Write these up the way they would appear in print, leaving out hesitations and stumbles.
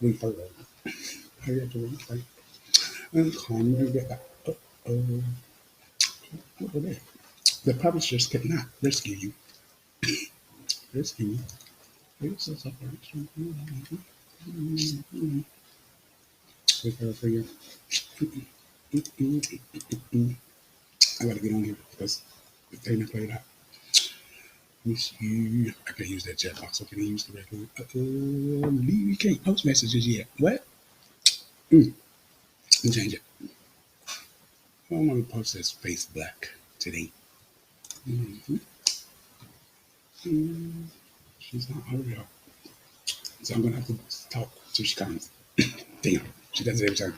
replay. Hurry up to replay. And calm and get back. Oh, over there. The publishers could not rescue you. Rescue you. It's a separation. Because for you. I gotta get on here because the payment played out. Let me see. I can't use that chat box. So can I use the regular? You can't post messages yet. What? Let me change it. I don't want to post this face black today. Mm-hmm. She's not hurry up. So I'm gonna have to talk till she comes. Damn, she does it every time.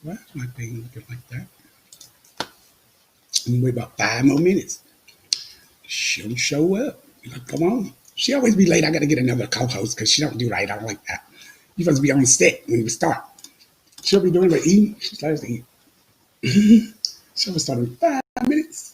Why is my thing looking like that? I'm gonna wait about 5 more minutes. She'll show up. Like, come on. She always be late. I gotta get another co-host because she don't do right. I don't like that. You supposed to be on set when we start. She'll be doing the eating. She starts to eat. She'll start in 5 minutes.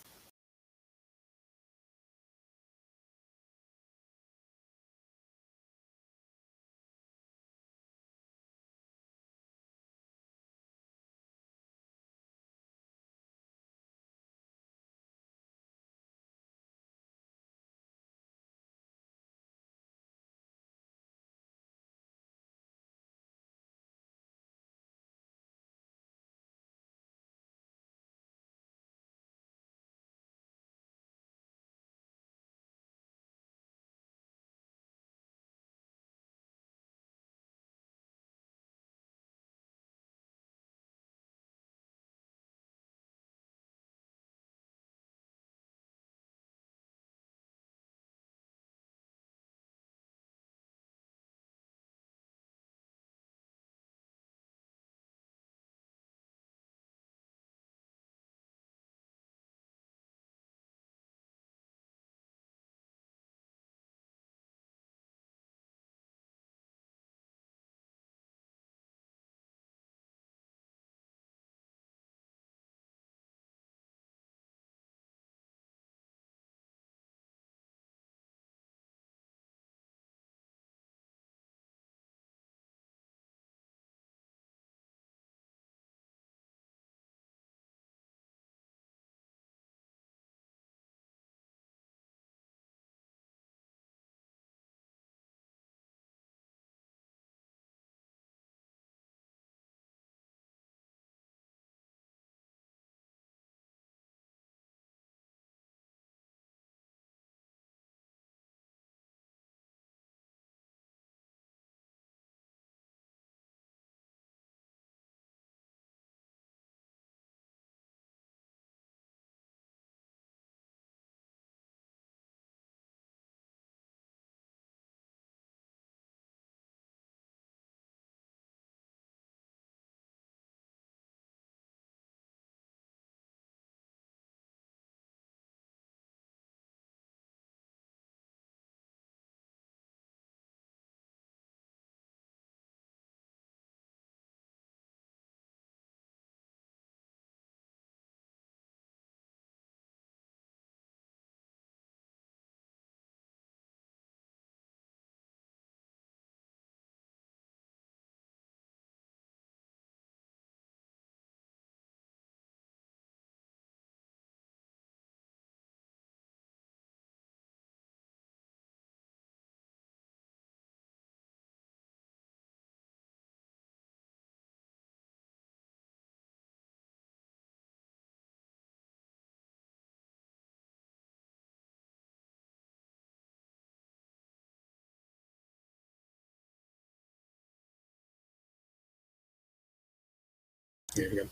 Here we go.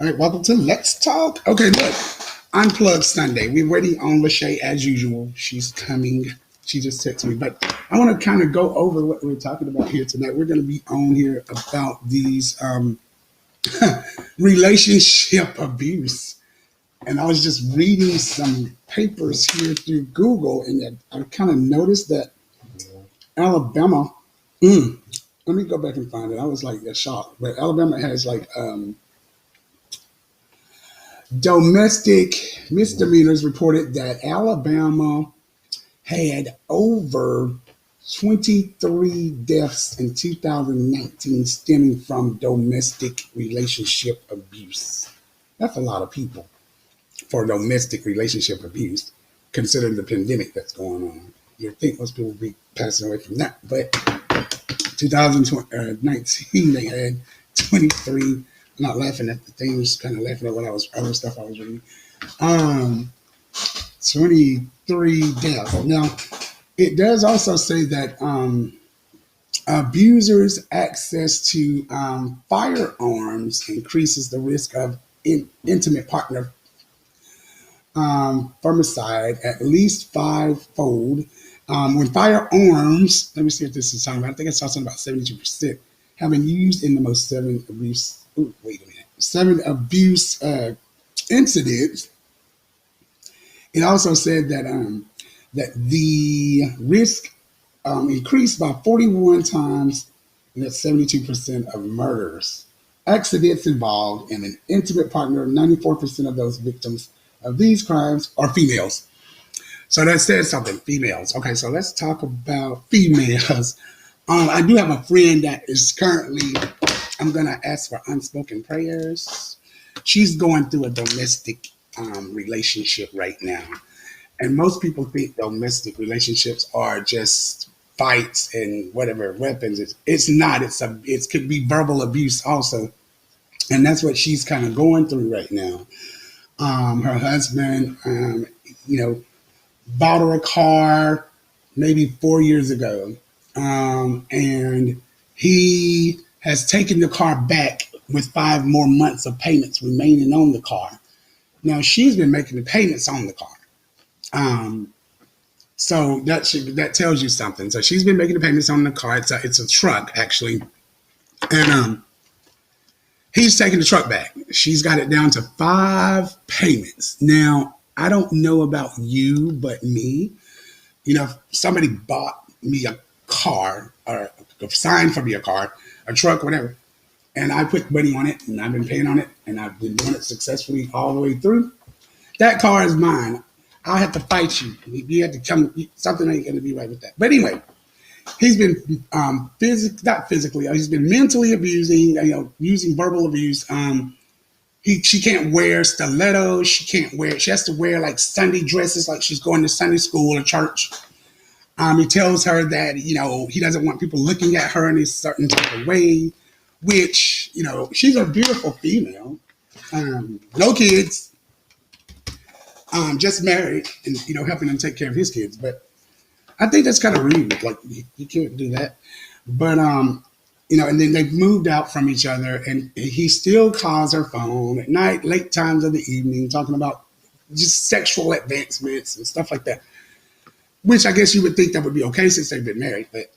All right, welcome to Let's Talk. Okay, look, Unplugged Sunday. We're waiting on Lachey as usual. She's coming. She just texted me. But I want to kind of go over what we're talking about here tonight. We're going to be on here about these relationship abuse. And I was just reading some papers here through Google, and I kind of noticed that Alabama, let me go back and find it. I was like a shock. But Alabama has like Domestic misdemeanors reported that Alabama had over 23 deaths in 2019 stemming from domestic relationship abuse. That's a lot of people for domestic relationship abuse, considering the pandemic that's going on. You'd think most people would be passing away from that, but 2019 they had 23. I'm not laughing at the thing, I was kind of laughing at what other stuff I was reading. 23 deaths. Now, it does also say that abusers' access to firearms increases the risk of intimate partner femicide at least fivefold. When firearms, let me see what this is talking about. I think I saw something about 72% have been used in the most seven abuse. Ooh, wait a minute. Seven abuse incidents. It also said that that the risk increased by 41 times, and that's 72% of murders. Accidents involved in an intimate partner, 94% of those victims of these crimes are females. So that says something, females. Okay, so let's talk about females. I do have a friend that is currently, I'm going to ask for unspoken prayers. She's going through a domestic relationship right now. And most people think domestic relationships are just fights and whatever weapons. It's not. It could be verbal abuse also. And that's what she's kind of going through right now. Her husband, bought her a car maybe 4 years ago. And he has taken the car back with 5 more months of payments remaining on the car. Now, she's been making the payments on the car. So that tells you something. So she's been making the payments on the car. It's a truck, actually. And he's taking the truck back. She's got it down to 5 payments. Now, I don't know about you, but me, if somebody bought me a car or signed for me a car, a truck, whatever, and I put money on it and I've been paying on it and I've been doing it successfully all the way through, that car is mine. I'll have to fight you. You have to come. Something ain't going to be right with that. But anyway, he's been not physically. He's been mentally abusing. Using verbal abuse. She can't wear stilettos. She has to wear like Sunday dresses, like she's going to Sunday school or church. He tells her that he doesn't want people looking at her in a certain type of way. Which she's a beautiful female. No kids. Just married and, helping him take care of his kids. But I think that's kind of rude. Like, you can't do that. But, and then they've moved out from each other and he still calls her phone at night, late times of the evening, talking about just sexual advancements and stuff like that, which I guess you would think that would be okay since they've been married. But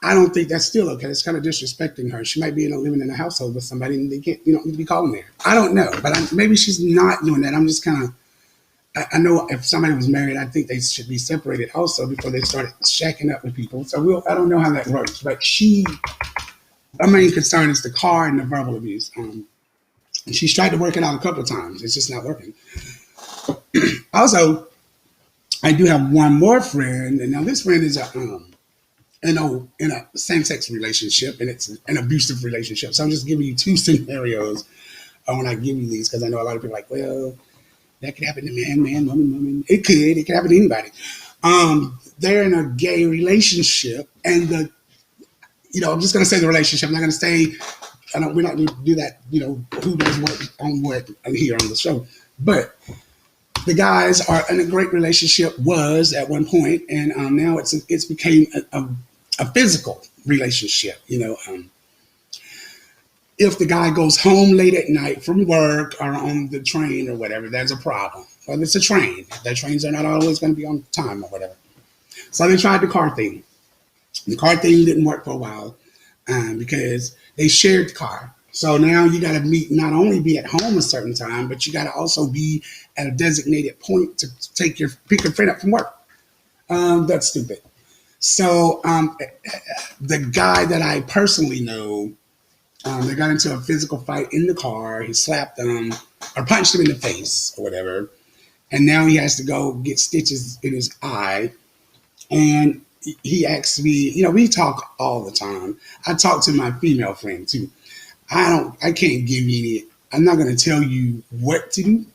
I don't think that's still okay. It's kind of disrespecting her. She might be living in a household with somebody and they can't, need to be calling there. I don't know, but maybe she's not doing that. I'm just kind of, I know if somebody was married, I think they should be separated also before they started shacking up with people. So I don't know how that works. But her main concern is the car and the verbal abuse. And she's tried to work it out a couple of times. It's just not working. Also, I do have one more friend. And now this friend is in a same-sex relationship. And it's an abusive relationship. So I'm just giving you 2 scenarios when I give you these. Because I know a lot of people are like, well, that could happen to man, woman. It could happen to anybody. They're in a gay relationship, and I'm just going to say the relationship. I'm not going to say, we're not going to do that. Who does what here on the show. But the guys are in a great relationship. Was at one point, and now it's became a physical relationship. If the guy goes home late at night from work or on the train or whatever, there's a problem. Well, it's a train. The trains are not always going to be on time or whatever. So they tried the car thing. The car thing didn't work for a while because they shared the car. So now you got to not only be at home a certain time, but you got to also be at a designated point to pick your friend up from work. That's stupid. So the guy that I personally know, They got into a physical fight in the car. He slapped him or punched him in the face or whatever. And now he has to go get stitches in his eye. And he asked me, we talk all the time. I talk to my female friend too. I can't give you any, I'm not going to tell you what to do.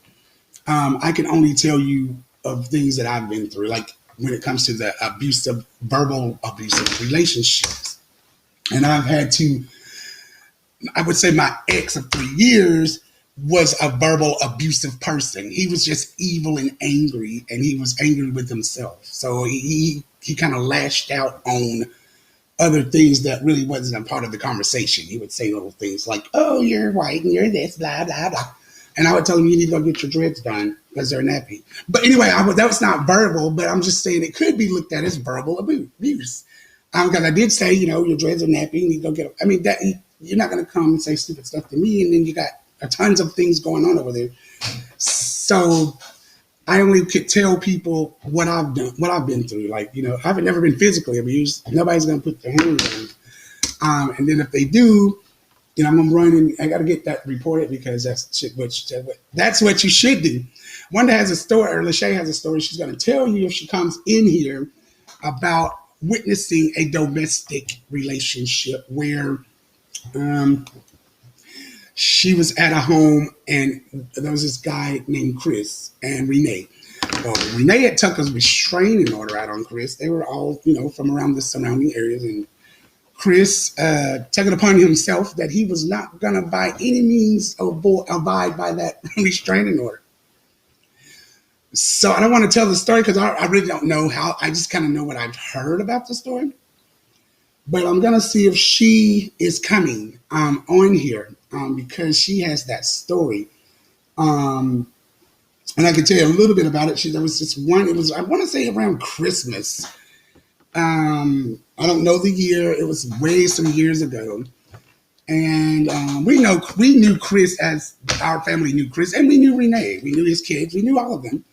I can only tell you of things that I've been through, like when it comes to the verbal abusive relationships. And I've had to, I would say my ex of 3 years was a verbal abusive person. He was just evil and angry, and he was angry with himself. So he kind of lashed out on other things that really wasn't a part of the conversation. He would say little things like, "Oh, you're white and you're this, blah blah blah," and I would tell him, "You need to go get your dreads done because they're nappy." But anyway, that was not verbal, but I'm just saying it could be looked at as verbal abuse. Because I did say, your dreads are nappy, you need to go get them. I mean, that you're not going to come and say stupid stuff to me, and then you got tons of things going on over there. So I only could tell people what I've done, what I've been through. Like, I've never been physically abused. Nobody's going to put their hands on. And then if they do, I'm running. I got to get that reported because that's what you should do. Wanda has a story, or Lachey has a story. She's going to tell you if she comes in here about witnessing a domestic relationship where she was at a home and there was this guy named Chris and Renee. Well, Renee had took a restraining order out on Chris. They were all, from around the surrounding areas. And Chris took it upon himself that he was not going to by any means abide by that restraining order. So I don't want to tell the story because I really don't know how. I just kind of know what I've heard about the story. But I'm going to see if she is coming on here because she has that story. And I can tell you a little bit about it. There was this one, I want to say around Christmas. I don't know the year. It was way some years ago. And we knew Chris, as our family knew Chris, and we knew Renee. We knew his kids. We knew all of them.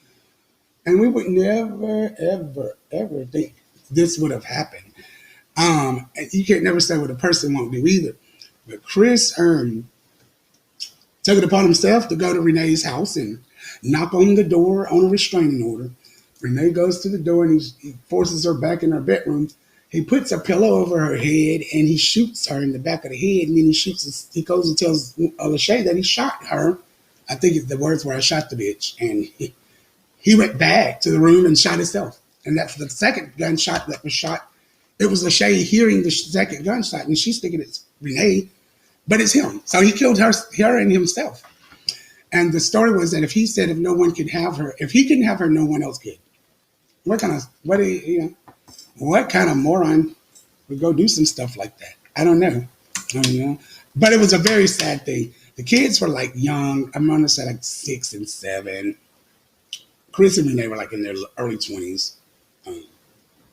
And we would never, ever, ever think this would have happened. And you can't never say what a person won't do either. But Chris took it upon himself to go to Renee's house and knock on the door on a restraining order. Renee goes to the door and he forces her back in her bedroom. He puts a pillow over her head and he shoots her in the back of the head. And then he goes and tells Lachey that he shot her. I think the words were, "I shot the bitch." And he went back to the room and shot himself. And that's the second gunshot that was shot. It was Lachey hearing the second gunshot, and she's thinking it's Renee, but it's him. So he killed her and himself. And the story was that if he said if no one could have her, if he couldn't have her, no one else could. What kind of moron would go do some stuff like that? I don't know. But it was a very sad thing. The kids were like young. I'm going to say like 6 and 7. Chris and Renee were like in their early 20s.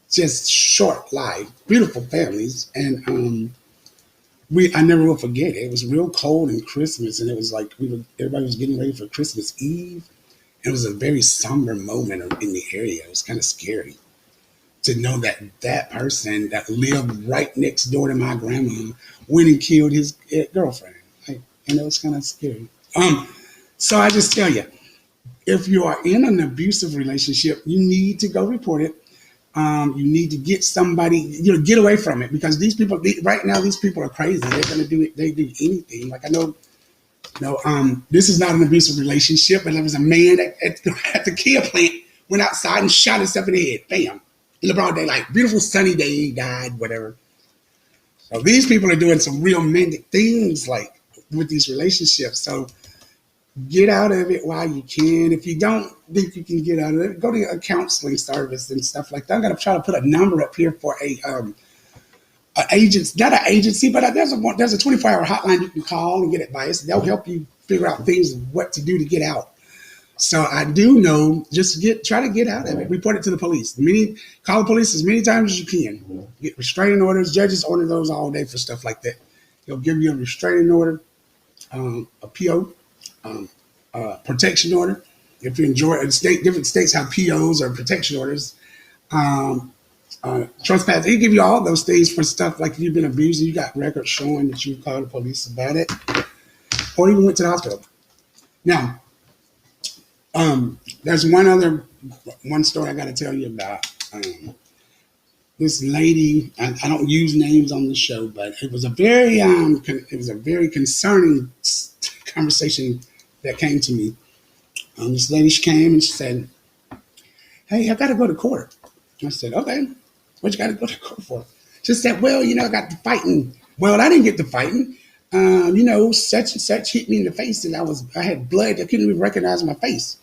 Just short life, beautiful families. And I never will forget it. It was real cold in Christmas, and it was like everybody was getting ready for Christmas Eve. It was a very somber moment in the area. It was kind of scary to know that that person that lived right next door to my grandma went and killed his girlfriend. And it was kind of scary. So I just tell you, if you are in an abusive relationship, you need to go report it. You need to get somebody, get away from it, because these people, right now, these people are crazy. They're going to do it. They do anything. Like I know, this is not an abusive relationship, but there was a man at the Kia plant went outside and shot himself in the head. Bam. In the broad daylight. Beautiful sunny day. He died, whatever. So these people are doing some real mendic things like with these relationships. So get out of it while you can. If you don't think you can get out of it, go to a counseling service and stuff like that. I'm going to try to put a number up here for an agency, not an agency, but there's a 24-hour hotline you can call and get advice. They'll help you figure out things, what to do to get out. So I do know, just try to get out of it. Report it to the police. Call the police as many times as you can. Get restraining orders. Judges order those all day for stuff like that. They'll give you a restraining order, a PO, protection order. If you enjoy different states have POs or protection orders. trespass. They give you all those things for stuff like if you've been abused, you got records showing that you called the police about it, or even went to the hospital. Now, there's one story I got to tell you about. This lady, I don't use names on the show, but it was a very concerning conversation that came to me. This lady, she came and she said, "Hey, I got to go to court." I said, "Okay, what you got to go to court for?" She said, "Well, I got to fighting." Well, I didn't get to fighting. Such and such hit me in the face, and I had blood. I couldn't even recognize my face.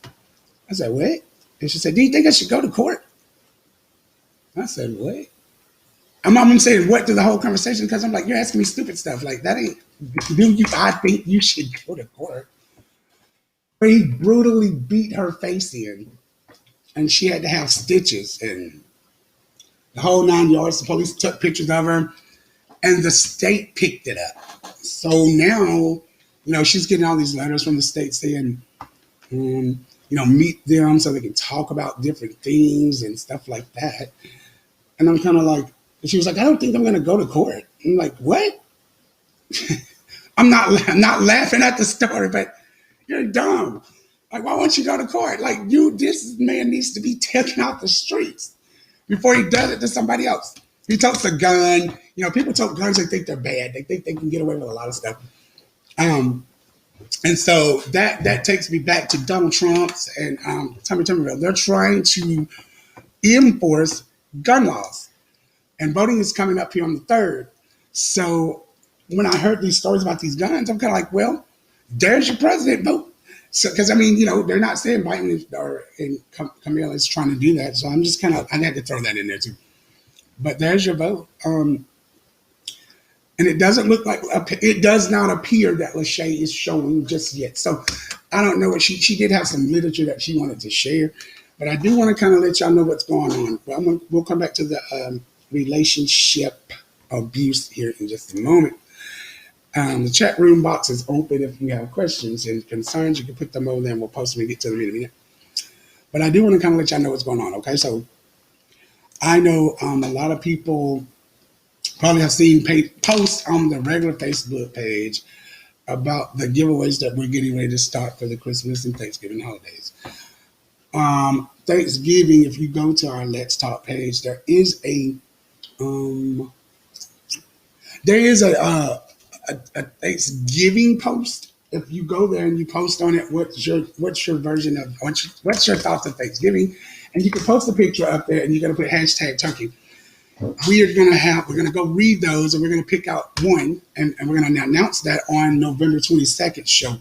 I said, "What?" And she said, "Do you think I should go to court?" I said, "What?" I'm not saying what to the whole conversation because I'm like, you're asking me stupid stuff. Like, that ain't, do you, I think you should go to court. But he brutally beat her face in, and she had to have stitches and the whole 9 yards. The police took pictures of her, and the state picked it up. So now, she's getting all these letters from the state saying, meet them so they can talk about different things and stuff like that. And I'm kind of like, and she was like, "I don't think I'm going to go to court." I'm like, "What?" I'm not laughing at the story, but you're dumb. Like, why won't you go to court? Like, this man needs to be taken out the streets before he does it to somebody else. He totes a gun. People tote guns. They think they're bad. They think they can get away with a lot of stuff. And so that takes me back to Donald Trump's and Tommy Tuberville. They're trying to enforce gun laws. And voting is coming up here on the 3rd. So when I heard these stories about these guns, I'm kind of like, well, there's your president vote. So, because they're not saying Biden and Kamala is trying to do that. So I'm just I had to throw that in there too. But there's your vote. And it does not appear that Lachey is showing just yet. So I don't know what she did have some literature that she wanted to share, but I do want to kind of let y'all know what's going on. But we'll come back to the relationship abuse here in just a moment. The chat room box is open. If you have questions and concerns, you can put them over there and we'll post them and get to them in a minute. But I do want to kind of let y'all know what's going on, okay? So I know a lot of people probably have seen posts on the regular Facebook page about the giveaways that we're getting ready to start for the Christmas and Thanksgiving holidays. Thanksgiving, if you go to our Let's Talk page, there is a Thanksgiving post. If you go there and you post on it, what's your version of what's your thoughts of Thanksgiving, and you can post a picture up there, and you're gonna put hashtag turkey. We're gonna go read those, and we're gonna pick out one, and we're gonna announce that on November 22nd show.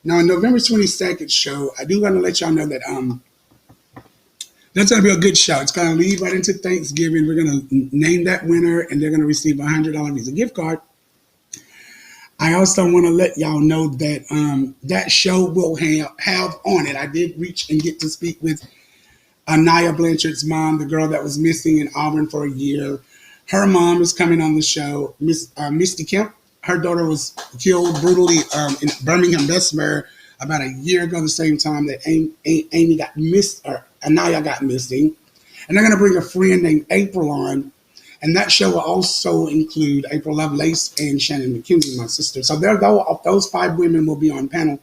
Now, on November 22nd show, I do want to let y'all know that that's going to be a good show. It's going to lead right into Thanksgiving. We're going to name that winner, and they're going to receive a $100 Visa gift card. I also want to let y'all know that that show will have on it. I did reach and get to speak with Anaya Blanchard's mom, the girl that was missing in Auburn for a year. Her mom is coming on the show, Misty Kemp. Her daughter was killed brutally in Birmingham, Bessemer, about a year ago, the same time that Amy got missed, or Anaya got missing. And they're going to bring a friend named April on. And that show will also include April Lovelace and Shannon McKenzie, my sister. So those 5 women will be on panel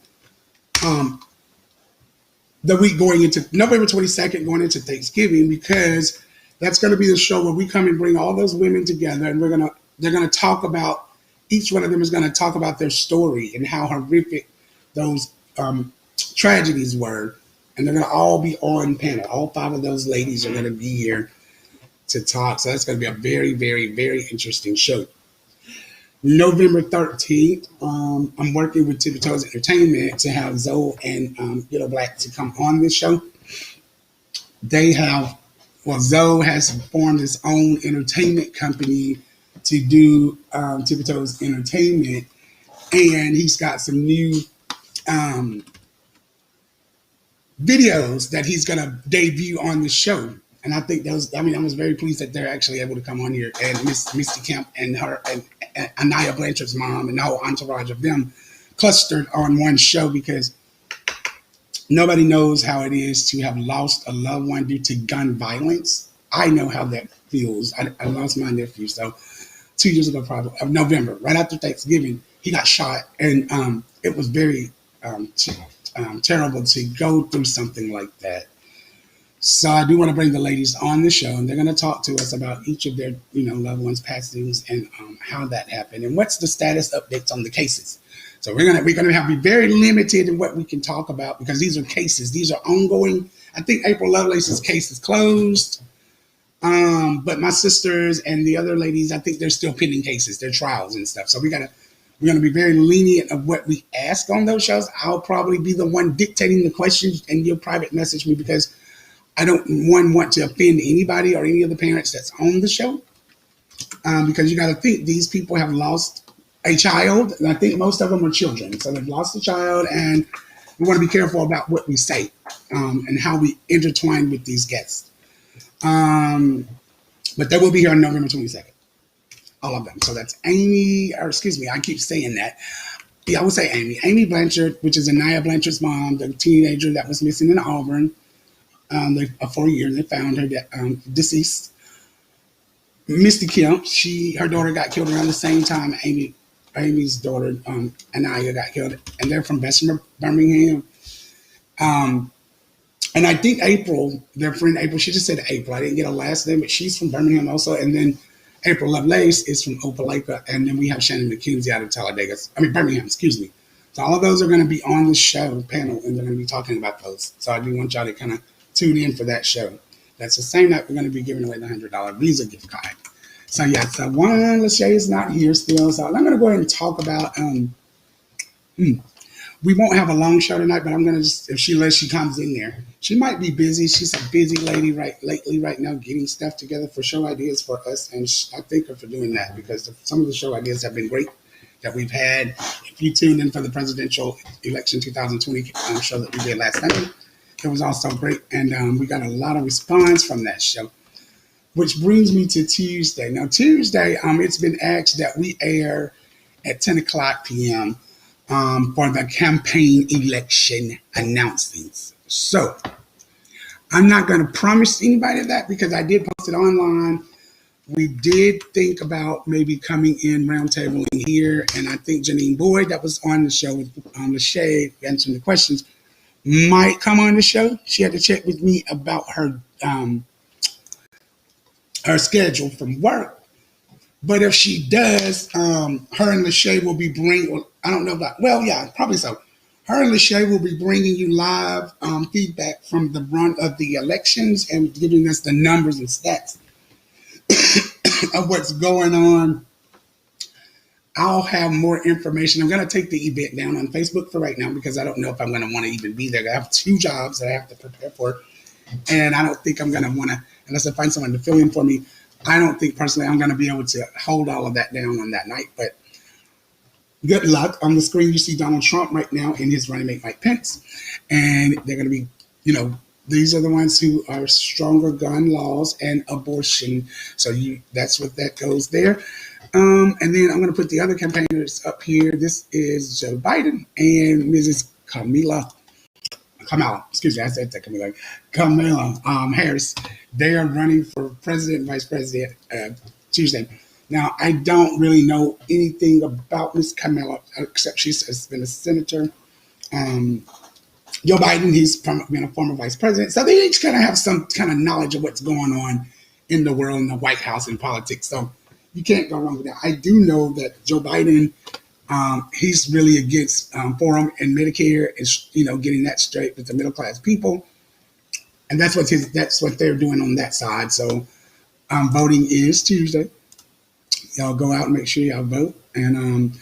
the week going into November 22nd, going into Thanksgiving, because that's going to be the show where we come and bring all those women together, and they're going to talk about, each one of them is going to talk about their story and how horrific those tragedies were. And they're going to all be on panel. All 5 of those ladies are going to be here to talk. So that's going to be a very, very, very interesting show. November 13th, I'm working with Tippy Toes Entertainment to have Zoe and Yellow Black to come on this show. Zoe has formed his own entertainment company to do Tippy Toes Entertainment, and he's got some new videos that he's going to debut on the show. And I think I was very pleased that they're actually able to come on here, and Misty Kemp and her and Anaya Blanchard's mom and the whole entourage of them clustered on one show, because nobody knows how it is to have lost a loved one due to gun violence. I know how that feels. I lost my nephew, so 2 years ago, probably of November, right after Thanksgiving, he got shot, and it was very terrible to go through something like that. So I do want to bring the ladies on the show, and they're going to talk to us about each of their, loved ones' passings and how that happened and what's the status updates on the cases. So we're gonna be very limited in what we can talk about because these are cases. These are ongoing. I think April Lovelace's case is closed, but my sisters and the other ladies, I think they're still pending cases, their trials and stuff. So we're gonna be very lenient of what we ask on those shows. I'll probably be the one dictating the questions, and you'll private message me because I don't want to offend anybody or any of the parents that's on the show, because you got to think these people have lost a child, and I think most of them are children. So they've lost a child, and we want to be careful about what we say and how we intertwine with these guests. But they will be here on November 22nd, all of them. So that's Amy, or excuse me, I keep saying that. Yeah, I would say Amy. Amy Blanchard, which is Anaya Blanchard's mom, the teenager that was missing in Auburn. 4 years, they found her deceased. Misty Kemp, her daughter got killed around the same time Amy's daughter, Anaya, got killed, and they're from Bessemer, Birmingham. And I think April, their friend April, she just said April. I didn't get her last name, but she's from Birmingham also. And then April Lovelace is from Opelika, and then we have Shannon McKenzie out of Birmingham, excuse me. So all of those are going to be on the show panel, and they're going to be talking about those. So I do want y'all to kind of tune in for that show. That's the same night we're going to be giving away the $100 Visa gift card. So yeah, so one Lachey is not here still. So I'm going to go ahead and talk about. We won't have a long show tonight, but I'm going to just, if she comes in there, she might be busy. She's a busy lady right now, getting stuff together for show ideas for us, and I thank her for doing that because some of the show ideas have been great that we've had. If you tuned in for the presidential election 2020 show that we did last night, it was also great, and we got a lot of response from that show. Which brings me to Tuesday. Now, Tuesday, it's been asked that we air at 10 o'clock p.m. For the campaign election announcements. So, I'm not going to promise anybody that because I did post it online. We did think about maybe coming in roundtabling here, and I think Janine Boyd, that was on the show with Lachey, answering the questions, might come on the show. She had to check with me about her schedule from work. But if she does, her and Lachey will be bringing, I don't know about, well, yeah, probably so. Her and Lachey will be bringing you live feedback from the run of the elections and giving us the numbers and stats of what's going on. I'll have more information. I'm going to take the event down on Facebook for right now because I don't know if I'm going to want to even be there. I have 2 jobs that I have to prepare for, and I don't think I'm going to want to, unless I find someone to fill in for me, I don't think personally I'm going to be able to hold all of that down on that night. But good luck. On the screen, you see Donald Trump right now and his running mate, Mike Pence. And they're going to be, these are the ones who are stronger gun laws and abortion. So that's what that goes there. And then I'm going to put the other campaigners up here. This is Joe Biden and Mrs. Kamala, excuse me, I said that Kamala Harris. They are running for president and vice president Tuesday. Now, I don't really know anything about Miss Kamala except she's been a senator. Joe Biden, he's been a former vice president. So they each kind of have some kind of knowledge of what's going on in the world, in the White House, and politics. So you can't go wrong with that. I do know that Joe Biden, he's really against Forum and Medicare, is getting that straight with the middle class people, and that's what they're doing on that side. So voting is Tuesday. Y'all go out and make sure y'all vote. And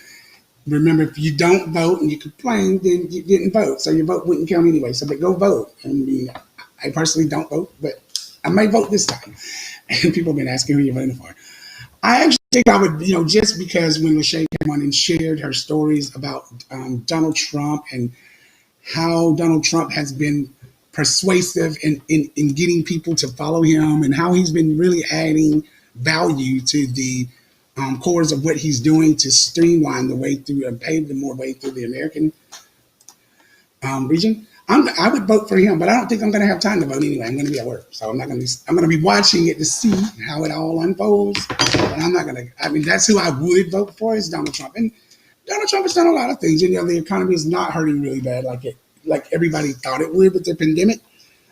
remember, if you don't vote and you complain, then you didn't vote, so your vote wouldn't count anyway. So, but go vote. I personally don't vote, but I may vote this time. And people have been asking who you're voting for. I actually think I would, just because when Lachey came on and shared her stories about Donald Trump and how Donald Trump has been persuasive in getting people to follow him and how he's been really adding value to the cores of what he's doing to streamline the way through and pave the more way through the American region. I would vote for him, but I don't think I'm going to have time to vote anyway. I'm going to be at work, so I'm not going to. I'm going to be watching it to see how it all unfolds. But I'm not going to. I mean, that's who I would vote for is Donald Trump, and Donald Trump has done a lot of things. And, the economy is not hurting really bad like everybody thought it would with the pandemic.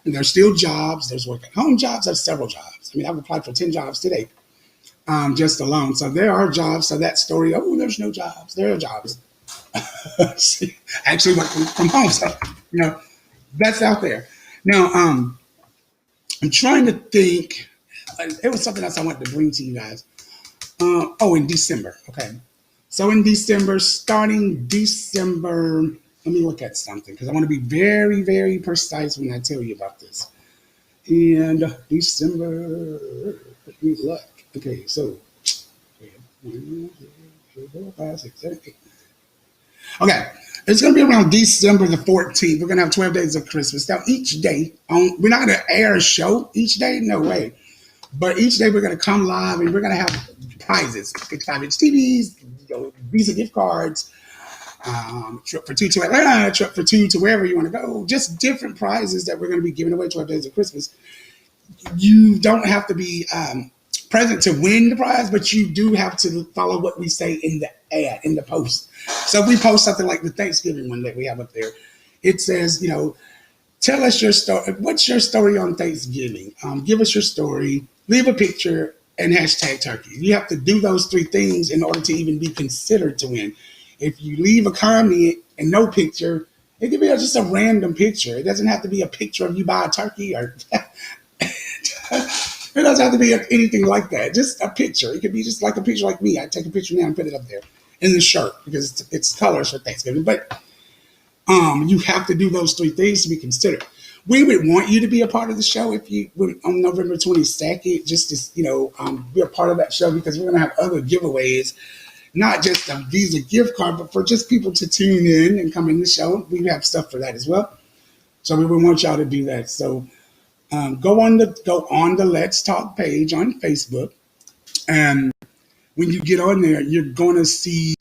And there's still jobs. There's work at home jobs. There's several jobs. I mean, I've applied for 10 jobs today, just alone. So there are jobs. So that story, oh, there's no jobs. There are jobs. Actually working from home. So, that's out there. Now, I'm trying to think. It was something else I wanted to bring to you guys. In December. Okay. So in December, starting December, let me look at something because I want to be very, very precise when I tell you about this. And December, let me look. Okay, so 1, 2, 3, 4, 5, 6, 7, 8. Okay, it's going to be around December the 14th. We're going to have 12 days of Christmas. Now, each day, we're not going to air a show each day. No way. But each day we're going to come live and we're going to have prizes, 55-inch TVs, Visa gift cards, trip for two to Atlanta, trip for two to wherever you want to go, just different prizes that we're going to be giving away 12 days of Christmas. You don't have to be present to win the prize, but you do have to follow what we say in the ad, in the post. So if we post something like the Thanksgiving one that we have up there, it says, tell us your story. What's your story on Thanksgiving? Give us your story. Leave a picture and hashtag turkey. You have to do those 3 things in order to even be considered to win. If you leave a comment and no picture, it could be just a random picture. It doesn't have to be a picture of you buy a turkey or it doesn't have to be anything like that. Just a picture. It could be just like a picture like me. I take a picture now and put it up there in the shirt because it's colors for Thanksgiving. But you have to do those 3 things to be considered. We would want you to be a part of the show if you on November 22nd, just to be a part of that show because we're going to have other giveaways, not just a Visa gift card, but for just people to tune in and come in the show. We have stuff for that as well. So we would want y'all to do that. So go on the Let's Talk page on Facebook, and when you get on there, you're going to see.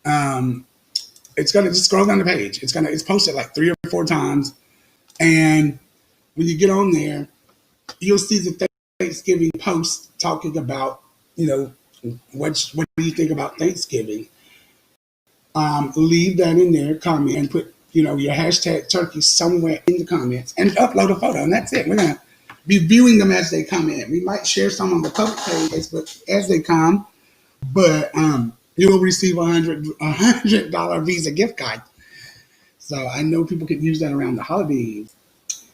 It's going to just scroll down the page. It's posted like 3 or 4 times. And when you get on there, you'll see the Thanksgiving post talking about, what do you think about Thanksgiving? Leave that in there, comment, and put, your hashtag turkey somewhere in the comments and upload a photo. And that's it. We're going to be viewing them as they come in. We might share some on the public page Facebook as they come, but you will receive a $100 Visa gift card. So I know people could use that around the holidays.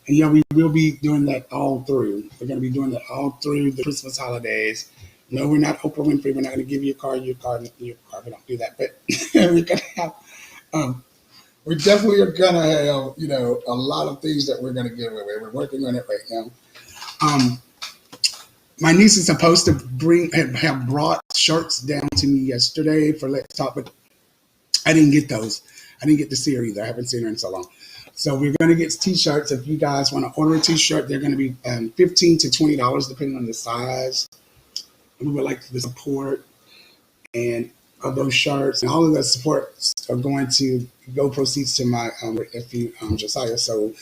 And we will be doing that all through. We're going to be doing that all through the Christmas holidays. No, we're not Oprah Winfrey. We're not going to give you a card, your card. We don't do that. But we're going to have, we definitely are going to have, a lot of things that we're going to give away. We're working on it right now. My niece is supposed to have brought shirts down to me yesterday for Let's Talk, but I didn't get those. I didn't get to see her either. I haven't seen her in so long. So we're going to get T-shirts. If you guys want to order a T-shirt, they're going to be $15 to $20 depending on the size. We would like the support and of those shirts, and all of the supports are going to go proceeds to my nephew Josiah. So,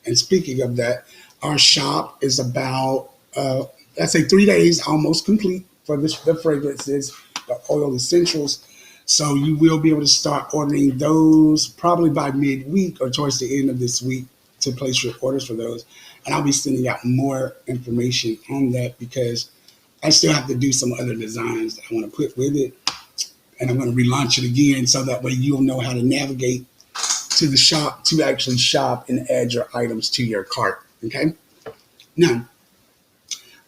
and speaking of that, our shop is about let's say 3 days almost complete for the fragrances, the oil essentials. So you will be able to start ordering those probably by midweek or towards the end of this week to place your orders for those. And I'll be sending out more information on that because I still have to do some other designs that I want to put with it. And I'm going to relaunch it again so that way you'll know how to navigate to the shop to actually shop and add your items to your cart. Okay? Now,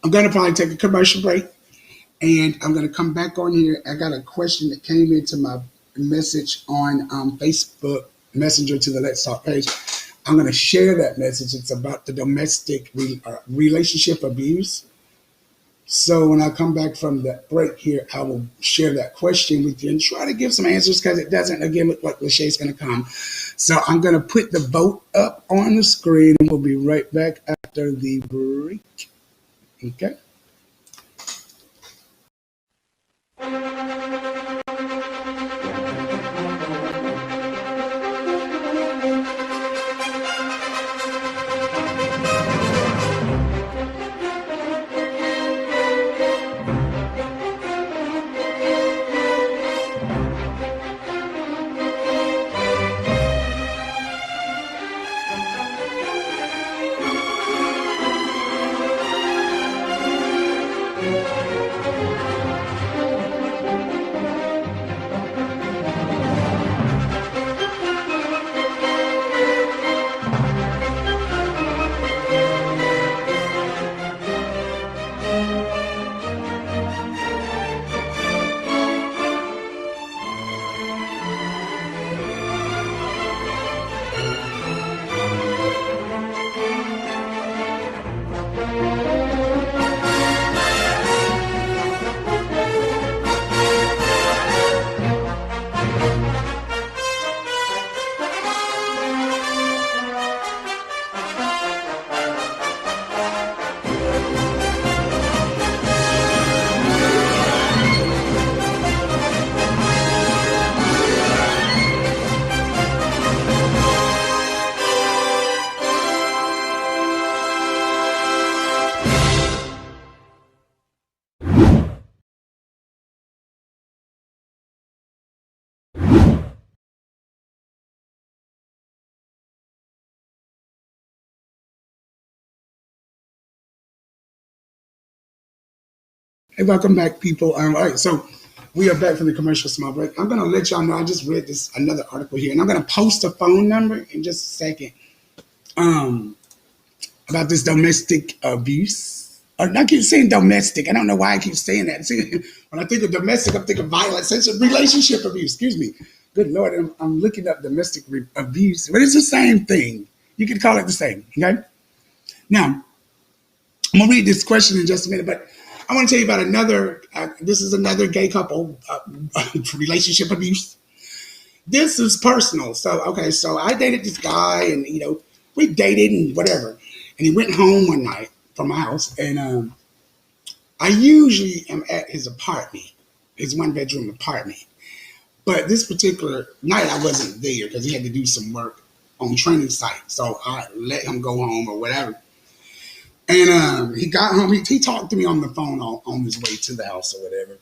I'm going to probably take a commercial break. And I'm going to come back on here. I got a question that came into my message on Facebook Messenger to the Let's Talk page. I'm going to share that message. It's about the domestic relationship abuse. So when I come back from that break here, I will share that question with you and try to give some answers because it doesn't, again, look like Lachey's going to come. So I'm going to put the vote up on the screen and we'll be right back after the break. Okay. Hey, welcome back, people. All right, so we are back from the commercial small break. I'm gonna let y'all know I just read this another article here, and I'm gonna post a phone number in just a second. Um, about this domestic abuse. Or I keep saying domestic. I don't know why I keep saying that. See, when I think of domestic, I'm thinking violence. It's a relationship abuse. Excuse me. Good Lord, I'm looking up domestic abuse, but it's the same thing. You can call it the same. Okay. Now, I'm gonna read this question in just a minute, but I want to tell you about another. This is another gay couple relationship abuse. This is personal. So okay, so I dated this guy, and we dated and whatever. And he went home one night from my house, and I usually am at his apartment, his one bedroom apartment. But this particular night I wasn't there because he had to do some work on training site. So I let him go home or whatever. And he got home. He talked to me on the phone on his way to the house or whatever.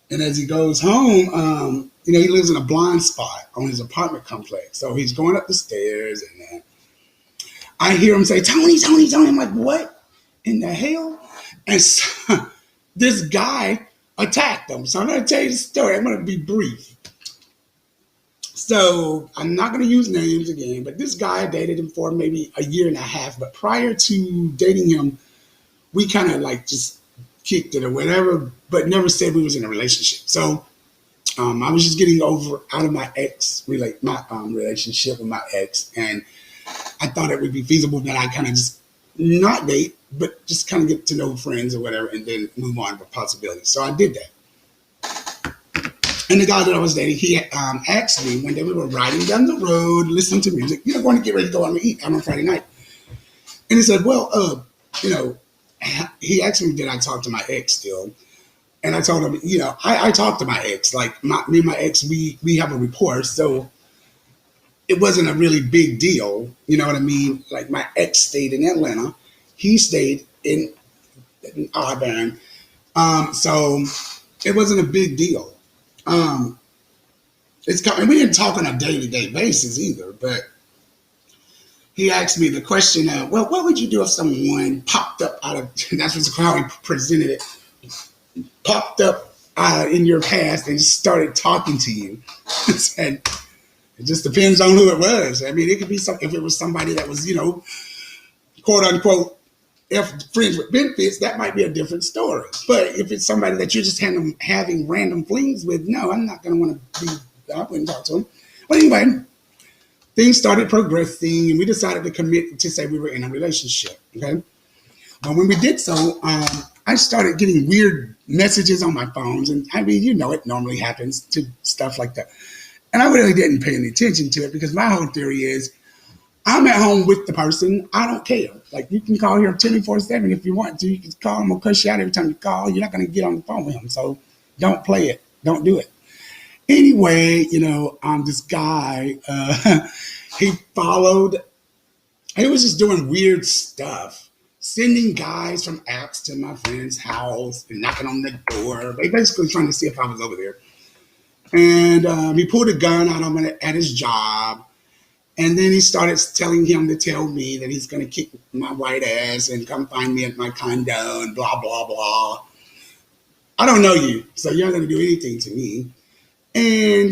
And as he goes home, he lives in a blind spot on his apartment complex. So he's going up the stairs, and I hear him say, "Tony, Tony, Tony." I'm like, "What in the hell?" And so, this guy attacked him. So I'm going to tell you the story. I'm going to be brief. So I'm not going to use names again, but this guy, I dated him for maybe a year and a half. But prior to dating him, we kind of like just kicked it or whatever, but never said we was in a relationship. So I was just getting out of my relationship with my ex, and I thought it would be feasible that I kind of just not date, but just kind of get to know friends or whatever, and then move on with possibilities. So I did that. And the guy that I was dating, he asked me one day, we were riding down the road, listening to music, going to get ready to go out and eat on a Friday night. And he said, well, he asked me, did I talk to my ex still? And I told him, I talked to my ex. Like me and my ex, we have a rapport. So it wasn't a really big deal. You know what I mean? Like my ex stayed in Atlanta. He stayed in Auburn. So it wasn't a big deal. We didn't talk on a day-to-day basis either, but he asked me the question of, well, what would you do if someone popped up out of, that's how he presented it, popped up in your past and started talking to you? And it just depends on who it was. I mean, it could be if it was somebody that was, quote unquote, if friends with benefits, that might be a different story. But if it's somebody that you're just having random flings with, no, I'm not going to want to be, I wouldn't talk to them. But anyway, things started progressing, and we decided to commit to say we were in a relationship. Okay. But when we did so, I started getting weird messages on my phones. And I mean, it normally happens to stuff like that. And I really didn't pay any attention to it because my whole theory is I'm at home with the person. I don't care. Like, you can call here 24/7 if you want to. You can call him or cuss you out every time you call. You're not going to get on the phone with him. So don't play it. Don't do it. Anyway, this guy, he was just doing weird stuff, sending guys from apps to my friend's house and knocking on the door. They basically trying to see if I was over there. And he pulled a gun out of him at his job. And then he started telling him to tell me that he's going to kick my white ass and come find me at my condo and blah, blah, blah. I don't know you, so you're not going to do anything to me. And,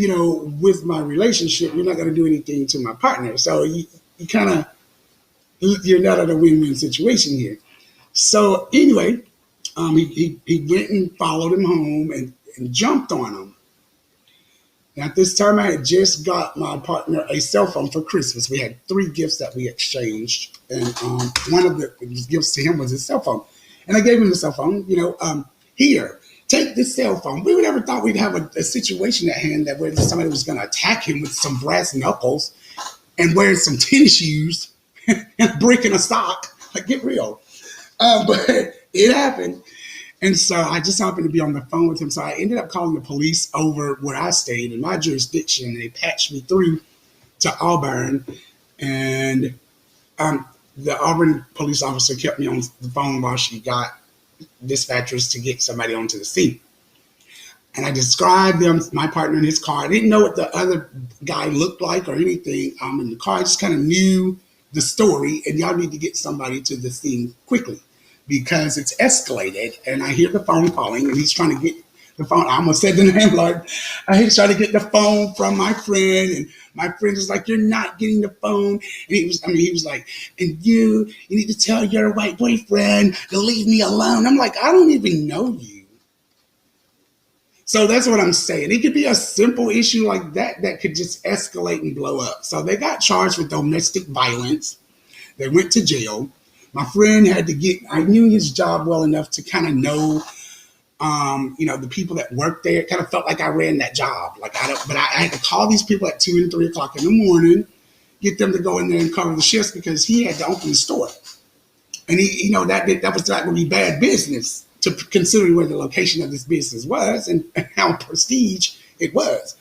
with my relationship, you're not going to do anything to my partner. So you kind of, you're not in a win-win situation here. So anyway, he went and followed him home and jumped on him. At this time, I had just got my partner a cell phone for Christmas. We had 3 gifts that we exchanged, and one of the gifts to him was his cell phone. And I gave him the cell phone. Here, take this cell phone. We never thought we'd have a situation at hand where somebody was going to attack him with some brass knuckles and wearing some tennis shoes and breaking a sock. Like, get real. But it happened. And so I just happened to be on the phone with him. So I ended up calling the police over where I stayed in my jurisdiction. And they patched me through to Auburn. And the Auburn police officer kept me on the phone while she got dispatchers to get somebody onto the scene. And I described them, my partner in his car. I didn't know what the other guy looked like or anything in the car. I just kind of knew the story. And y'all need to get somebody to the scene quickly. because it's escalated. And I hear the phone calling, and he's trying to get the phone. I almost said the name, Lord. He's trying to get the phone from my friend, and my friend is like, "You're not getting the phone." And he was like, "And you need to tell your white boyfriend to leave me alone." I'm like, I don't even know you. So that's what I'm saying. It could be a simple issue like that that could just escalate and blow up. So they got charged with domestic violence. They went to jail. My friend had to I knew his job well enough to kind of know, the people that worked there. It kind of felt like I ran that job. But I had to call these people at 2 and 3 o'clock in the morning, get them to go in there and cover the shifts because he had to open the store. And that was not going to be bad business to considering where the location of this business was and how prestige it was.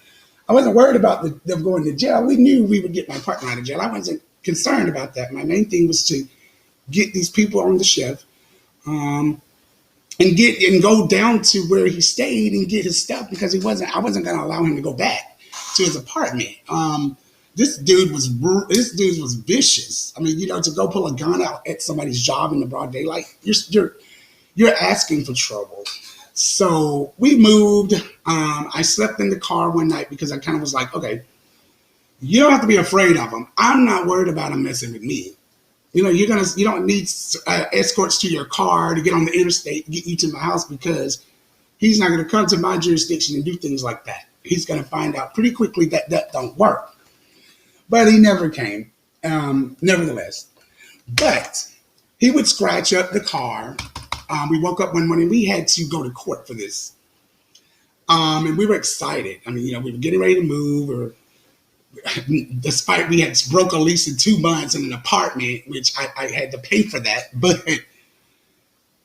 I wasn't worried about them going to jail. We knew we would get my partner out of jail. I wasn't concerned about that. My main thing was to get these people on the shift, and go down to where he stayed and get his stuff because I wasn't going to allow him to go back to his apartment. This dude was vicious. I mean, to go pull a gun out at somebody's job in the broad daylight, you're asking for trouble. So we moved. I slept in the car one night because I kind of was like, okay, you don't have to be afraid of him. I'm not worried about him messing with me. You don't need escorts to your car to get on the interstate and get you to my house because he's not going to come to my jurisdiction and do things like that. He's going to find out pretty quickly that don't work. But he never came, nevertheless. But he would scratch up the car. We woke up one morning. We had to go to court for this. And we were excited. I mean, we were getting ready to move, or despite we had broke a lease in 2 months in an apartment, which I had to pay for that. But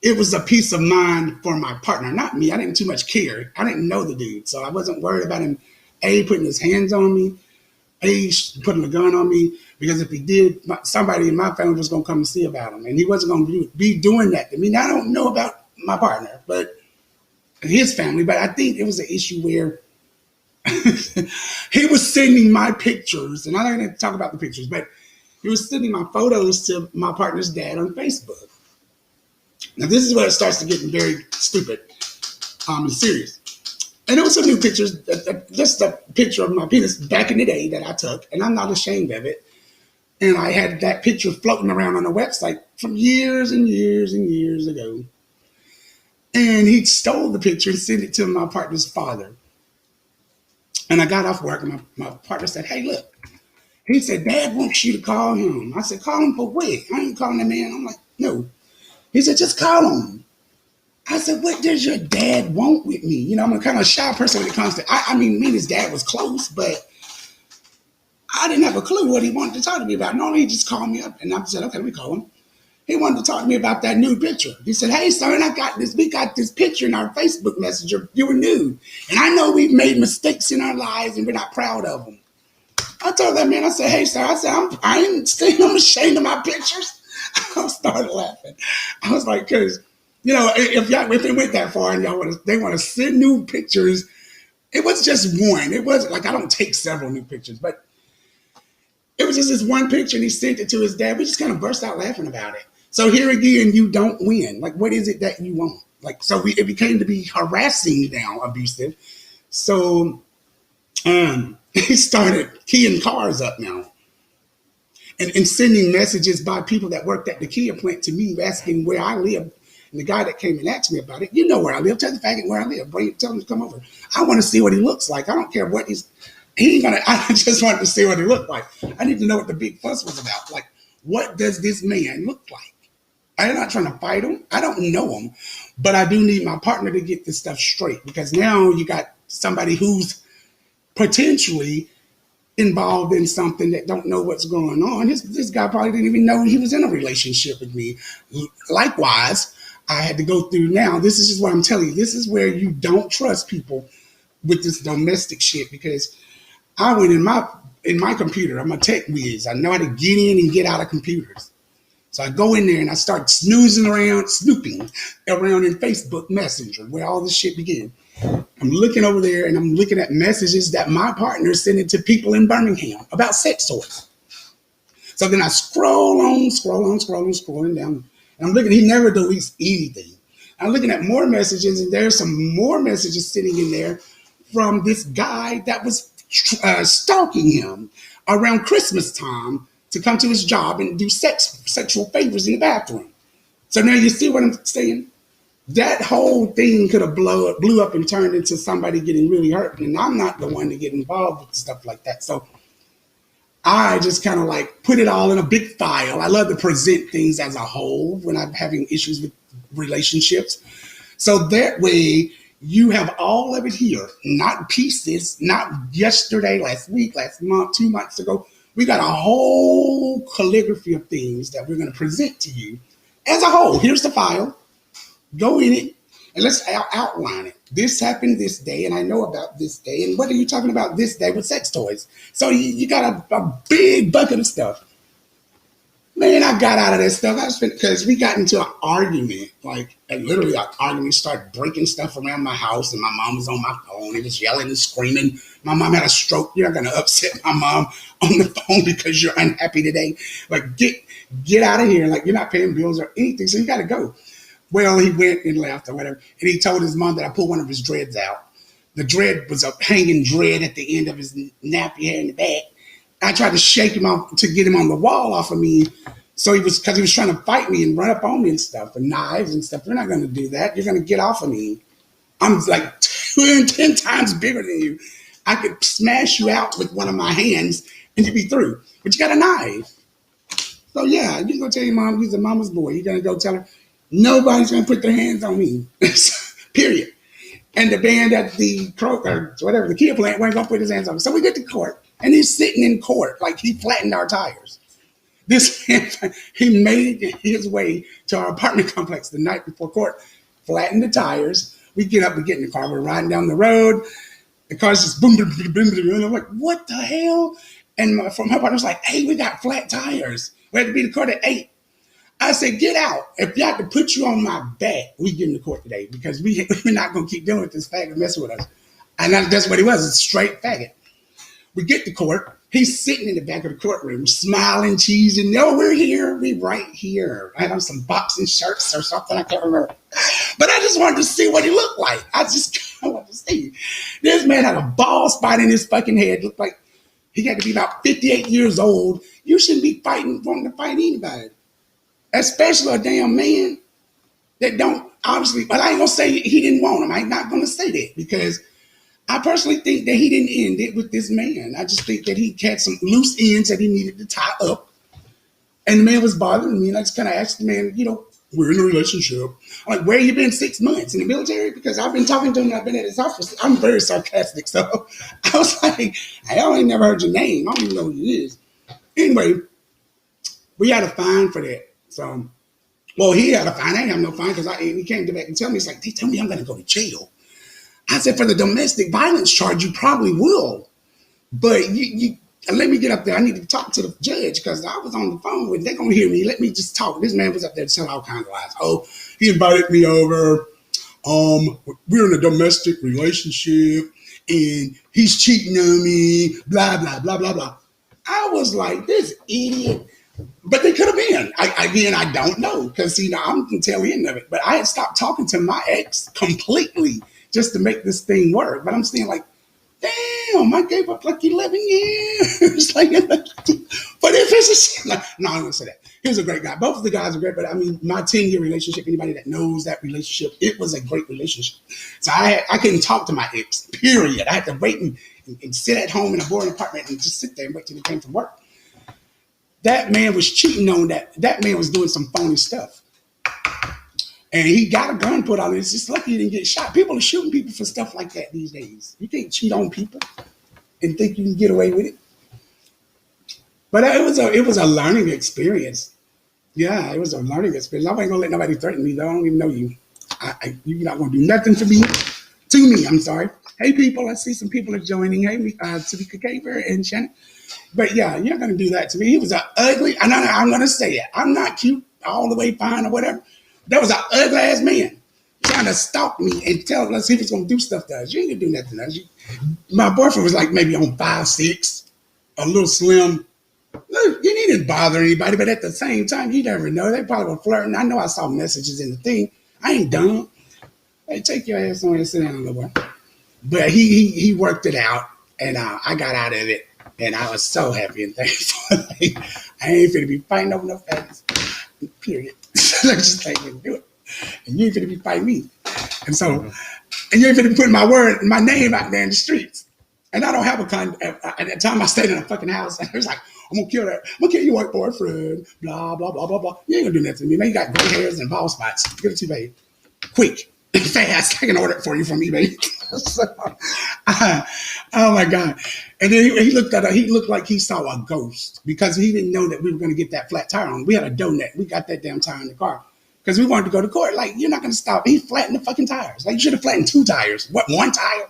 it was a peace of mind for my partner, not me. I didn't too much care. I didn't know the dude. So I wasn't worried about him, putting his hands on me, putting a gun on me, because if he did, somebody in my family was going to come and see about him, and he wasn't going to be doing that to me. Now, I don't know about my partner, but his family, but I think it was an issue where he was sending my pictures, and I'm not going to talk about the pictures, but he was sending my photos to my partner's dad on Facebook. Now, this is where it starts to get very stupid and serious. And it was some new pictures, just a picture of my penis back in the day that I took, and I'm not ashamed of it. And I had that picture floating around on the website from years and years and years ago. And he stole the picture and sent it to my partner's father. And I got off work, and my partner said, "Hey, look." He said, "Dad wants you to call him." I said, "Call him for what? I ain't calling that man." I'm like, "No." He said, "Just call him." I said, "What does your dad want with me?" I'm a kind of shy person when it comes to, me and his dad was close, but I didn't have a clue what he wanted to talk to me about. Normally, he just called me up, and I said, "Okay, let me call him." He wanted to talk to me about that nude picture. He said, "Hey, son, we got this picture in our Facebook Messenger. You were nude. And I know we've made mistakes in our lives, and we're not proud of them." I told that man, I said, "Hey, sir," I said, I'm ashamed of my pictures." I started laughing. I was like, because, if it went that far and they want to send nude pictures, it was just one. It wasn't like I don't take several nude pictures, but it was just this one picture, and he sent it to his dad. We just kind of burst out laughing about it. So here again, you don't win. Like, what is it that you want? Like, so it became to be harassing now, abusive. So he started keying cars up now and sending messages by people that worked at the Kia plant to me asking where I live. And the guy that came and asked me about it, "You know where I live. Tell the faggot where I live. Tell him to come over. I want to see what he looks like. I don't care what I just wanted to see what he looked like. I need to know what the big fuss was about. Like, what does this man look like? I'm not trying to fight him. I don't know him, but I do need my partner to get this stuff straight, because now you got somebody who's potentially involved in something that don't know what's going on. This guy probably didn't even know he was in a relationship with me. Likewise, I had to go through now. This is just what I'm telling you. This is where you don't trust people with this domestic shit, because I went in my computer. I'm a tech whiz. I know how to get in and get out of computers. So I go in there and I start snooping around in Facebook Messenger, where all this shit began. I'm looking over there and I'm looking at messages that my partner is sending to people in Birmingham about sex toys. So then I scrolling down, And I'm looking, he never deletes anything. I'm looking at more messages, and there's some more messages sitting in there from this guy that was stalking him around Christmas time to come to his job and do sexual favors in the bathroom. So now you see what I'm saying? That whole thing could have blew up and turned into somebody getting really hurt, and I'm not the one to get involved with stuff like that. So I just kind of like put it all in a big file. I love to present things as a whole when I'm having issues with relationships. So that way you have all of it here, not pieces, not yesterday, last week, last month, 2 months ago. We got a whole calligraphy of things that we're going to present to you as a whole. Here's the file. Go in it and let's outline it. This happened this day, and I know about this day. And what are you talking about this day with sex toys? So you got a big bucket of stuff. Man, I got out of that stuff. Because we got into an argument, like literally an argument, started breaking stuff around my house, and my mom was on my phone. He was yelling and screaming. My mom had a stroke. You're not going to upset my mom on the phone because you're unhappy today. Like, get out of here. Like, you're not paying bills or anything, so you got to go. Well, he went and left or whatever, and he told his mom that I pulled one of his dreads out. The dread was a hanging dread at the end of his nappy hair in the back. I tried to shake him off to get him on the wall off of me. So because he was trying to fight me and run up on me and stuff, with knives and stuff. You're not going to do that. You're going to get off of me. I'm like 10 times bigger than you. I could smash you out with one of my hands and you'd be through. But you got a knife. So yeah, you go tell your mom he's a mama's boy. You're going to go tell her, nobody's going to put their hands on me. Period. And the band at the Kroger, whatever, the Kia plant, wasn't going to put his hands on me. So we get to court, and he's sitting in court like he flattened our tires. This man, he made his way to our apartment complex the night before court, flattened the tires. We get up and get in the car. We're riding down the road. The car's just boom, boom, boom, boom, boom. And I'm like, what the hell? And my partner was like, hey, we got flat tires. We had to be to court at 8. I said, get out. If you have to put you on my back, we get in the court today because we're not going to keep dealing with this faggot messing with us. And that's what he was, a straight faggot. We get to court. He's sitting in the back of the courtroom, smiling, cheesing. No, we're here. We're right here. I had on some boxing shirts or something. I can't remember. But I just wanted to see what he looked like. I just wanted to see. This man had a bald spot in his fucking head. Looked like he had to be about 58 years old. You shouldn't be wanting to fight anybody. Especially a damn man that don't, obviously, but I ain't going to say he didn't want him. I'm not going to say that because I personally think that he didn't end it with this man. I just think that he had some loose ends that he needed to tie up. And the man was bothering me. And I just kind of asked the man, we're in a relationship. I'm like, where you been 6 months? In the military? Because I've been talking to him and I've been at his office. I'm very sarcastic. So I was like, I ain't never heard your name. I don't even know who he is. Anyway, we had a fine for that. So, well, he had a fine. I ain't have no fine because he came back and tell me, it's like, they tell me I'm going to go to jail. I said, for the domestic violence charge, you probably will. But you let me get up there. I need to talk to the judge because I was on the phone with, they're going to hear me. Let me just talk. This man was up there telling all kinds of lies. Oh, he invited me over. We're in a domestic relationship and he's cheating on me, blah, blah, blah, blah, blah. I was like, this idiot. But they could have been. I don't know because, I'm the tail end of it. But I had stopped talking to my ex completely just to make this thing work. But I'm saying like, damn, I gave up like 11 years. But if it's no, I'm going to say that. He was a great guy. Both of the guys are great. But I mean, my 10-year relationship, anybody that knows that relationship, it was a great relationship. So I couldn't talk to my ex, period. I had to wait and sit at home in a boring apartment and just sit there and wait till he came from work. That man was cheating on that. That man was doing some phony stuff. And he got a gun put on it. It's just lucky he didn't get shot. People are shooting people for stuff like that these days. You can't cheat on people and think you can get away with it. But it was a learning experience. Yeah, it was a learning experience. I ain't gonna let nobody threaten me though. I don't even know you. You're not gonna do nothing to me. I'm sorry. Hey people, I see some people are joining. Hey, Tamika Caver and Shannon. But yeah, you're not going to do that to me. He was an ugly, and I'm going to say it. I'm not cute, all the way fine or whatever. That was an ugly ass man trying to stalk me and tell us he was going to do stuff to us. You ain't going to do nothing to us. My boyfriend was like maybe on 5'6", a little slim, Look, you didn't bother anybody, but at the same time, you never know. They probably were flirting. I know I saw messages in the thing. I ain't dumb. Hey, take your ass on and sit down, little boy. But he worked it out, and I got out of it, and I was so happy and thankful. Like, I ain't finna be fighting over no facts. Period. I just can't do it. And you ain't finna be fighting me. And so, and you ain't finna be putting my name out there in the streets. And I don't have a con. At the time, I stayed in a fucking house, and it was like, I'm gonna kill that. I'm gonna kill your white boyfriend. Blah blah blah blah blah. You ain't gonna do nothing to me, man. You got gray hairs and bald spots. Get it to eBay, quick, fast. I can order it for you from eBay. So, oh my god! And then he looked at. He looked like he saw a ghost because he didn't know that we were gonna get that flat tire on. We had a donut. We got that damn tire in the car because we wanted to go to court. Like, you're not gonna stop. He flattened the fucking tires. Like, you should have flattened 2 tires. What, 1 tire?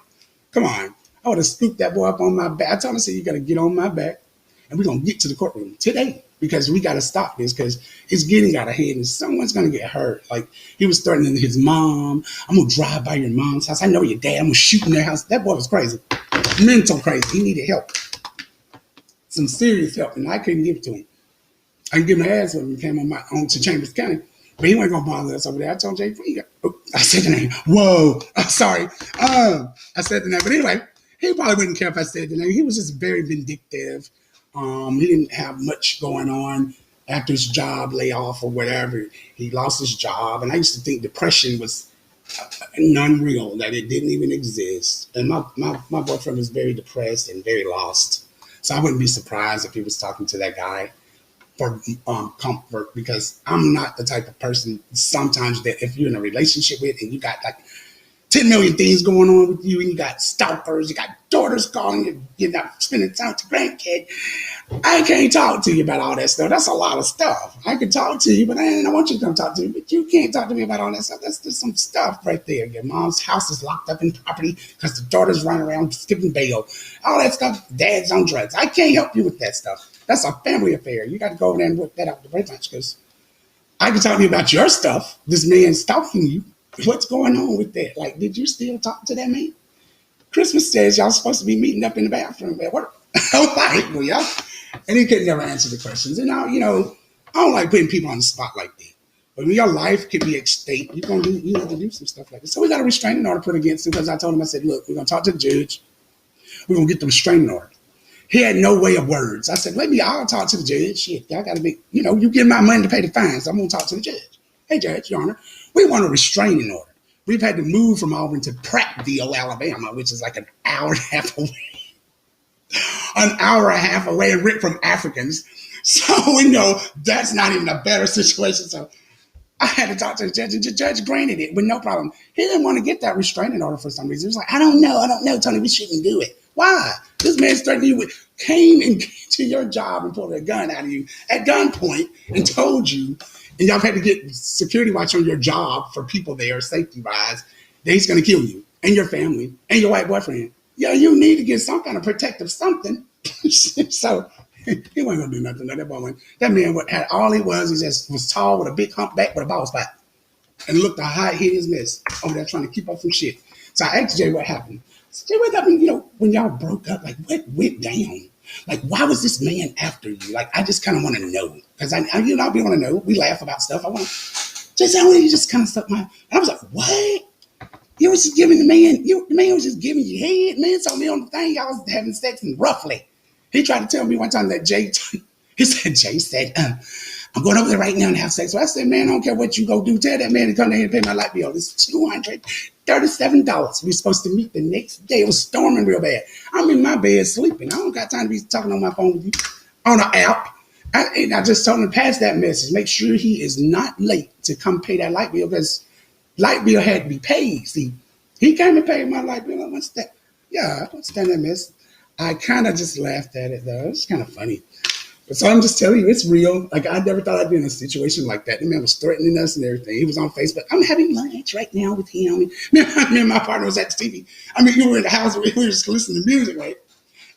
Come on. I would have scooped that boy up on my back. I told him, I said, you got to get on my back, and we're going to get to the courtroom today because we got to stop this because it's getting out of hand, and someone's going to get hurt. Like, he was threatening his mom. I'm going to drive by your mom's house. I know your dad. I'm going to shoot in their house. That boy was crazy. Mental crazy. He needed help. Some serious help, and I couldn't give it to him. I can give him an ass when he came on to Chambers County. But he wasn't going to bother us over there. I told Jay, I said the name. Whoa. Sorry. I said the name. But anyway, he probably wouldn't care if I said the name. He was just very vindictive. He didn't have much going on after his job layoff or whatever. He lost his job. And I used to think depression was unreal, that it didn't even exist. And my boyfriend was very depressed and very lost. So I wouldn't be surprised if he was talking to that guy for comfort, because I'm not the type of person sometimes that if you're in a relationship with and you got like 10 million things going on with you and you got stalkers, you got daughters calling you, you're not spending time with your grandkid, I can't talk to you about all that stuff. That's a lot of stuff. I can talk to you, but I want you to come talk to me. But you can't talk to me about all that stuff. That's just some stuff right there. Your mom's house is locked up in property because the daughter's running around skipping bail. All that stuff, dad's on drugs. I can't help you with that stuff. That's a family affair. You got to go over there and work that out the break lunch, because I can talk to you about your stuff. This man stalking you. What's going on with that? Like, did you still talk to that man? Christmas says y'all supposed to be meeting up in the bathroom at work. I'm like, well, yeah. And he could never answer the questions. And now, I don't like putting people on the spot like that. But when your life could be at stake, you have to do some stuff like this. So we got a restraining order put against him because I told him, I said, look, we're going to talk to the judge. We're going to get the restraining order. He had no way of words. I said, maybe I'll talk to the judge. Shit, I got to be, you give my money to pay the fines. I'm going to talk to the judge. Hey, Judge, Your Honor, we want a restraining order. We've had to move from Auburn to Prattville, Alabama, which is like an hour and a half away. An hour and a half away and ripped from Africans. So we know that's not even a better situation. So I had to talk to the judge, and the judge granted it with no problem. He didn't want to get that restraining order for some reason. He was like, I don't know, Tony, we shouldn't do it. Why? This man threatened you came into your job and pulled a gun out of you at gunpoint and told you, and y'all had to get security watch on your job for people there, safety-wise, that he's going to kill you and your family and your white boyfriend. Yeah, you need to get some kind of protective something. So he wasn't going to do nothing. That man had all he just was tall with a big humpback with a bald spot and looked a hot hideous mess over there trying to keep up from shit. So I asked Jay what happened. Jay, what happened, when y'all broke up, like what went down? Like, why was this man after you? Like, I just kind of want to know. Because I be want to know. We laugh about stuff. I want to just kind of stuck my, and I was like, what? You was just giving the man was just giving you head. Man told me on the thing, y'all was having sex and roughly. He tried to tell me one time that Jay said, I'm going over there right now and have sex. So I said, man, I don't care what you go do. Tell that man to come down here and pay my light bill. It's $237. We were supposed to meet the next day. It was storming real bad. I'm in my bed sleeping. I don't got time to be talking on my phone with you on an app. And I just told him to pass that message. Make sure he is not late to come pay that light bill, because light bill had to be paid. See, he came and paid my light bill. What's that? Yeah, I don't stand that mess. I kind of just laughed at it, though. It's kind of funny. But so I'm just telling you, it's real. Like, I never thought I'd be in a situation like that. The man was threatening us and everything. He was on Facebook. I'm having lunch right now with him. Me and my partner was at the TV. I mean, we were in the house. We were just listening to music, right?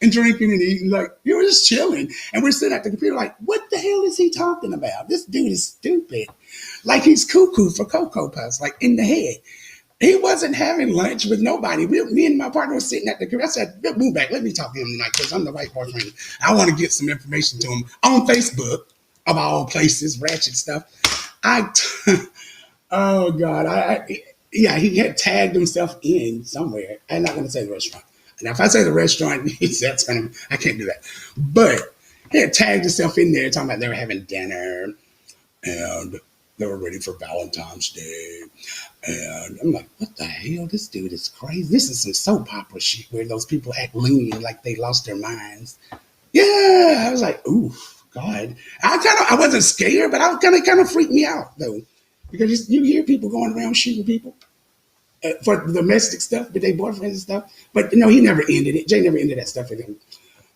And drinking and eating. Like, we were just chilling. And we're sitting at the computer like, what the hell is he talking about? This dude is stupid. Like, he's cuckoo for Cocoa Puffs, like in the head. He wasn't having lunch with nobody. Me and my partner were sitting at the crib. I said, move back. Let me talk to him tonight because I'm the right boyfriend. I want to get some information to him on Facebook of all places, ratchet stuff. I, oh God, yeah, he had tagged himself in somewhere. I'm not going to say the restaurant. Now, if I say the restaurant, I can't do that. But he had tagged himself in there talking about they were having dinner and they were ready for Valentine's Day. And I'm like, what the hell? This dude is crazy. This is some soap opera shit where those people act loony like they lost their minds. Yeah, I was like, ooh, God. I wasn't scared, but I was kind of freaked me out though, because you hear people going around shooting people for domestic stuff with their boyfriends and stuff. But he never ended it. Jay never ended that stuff with him.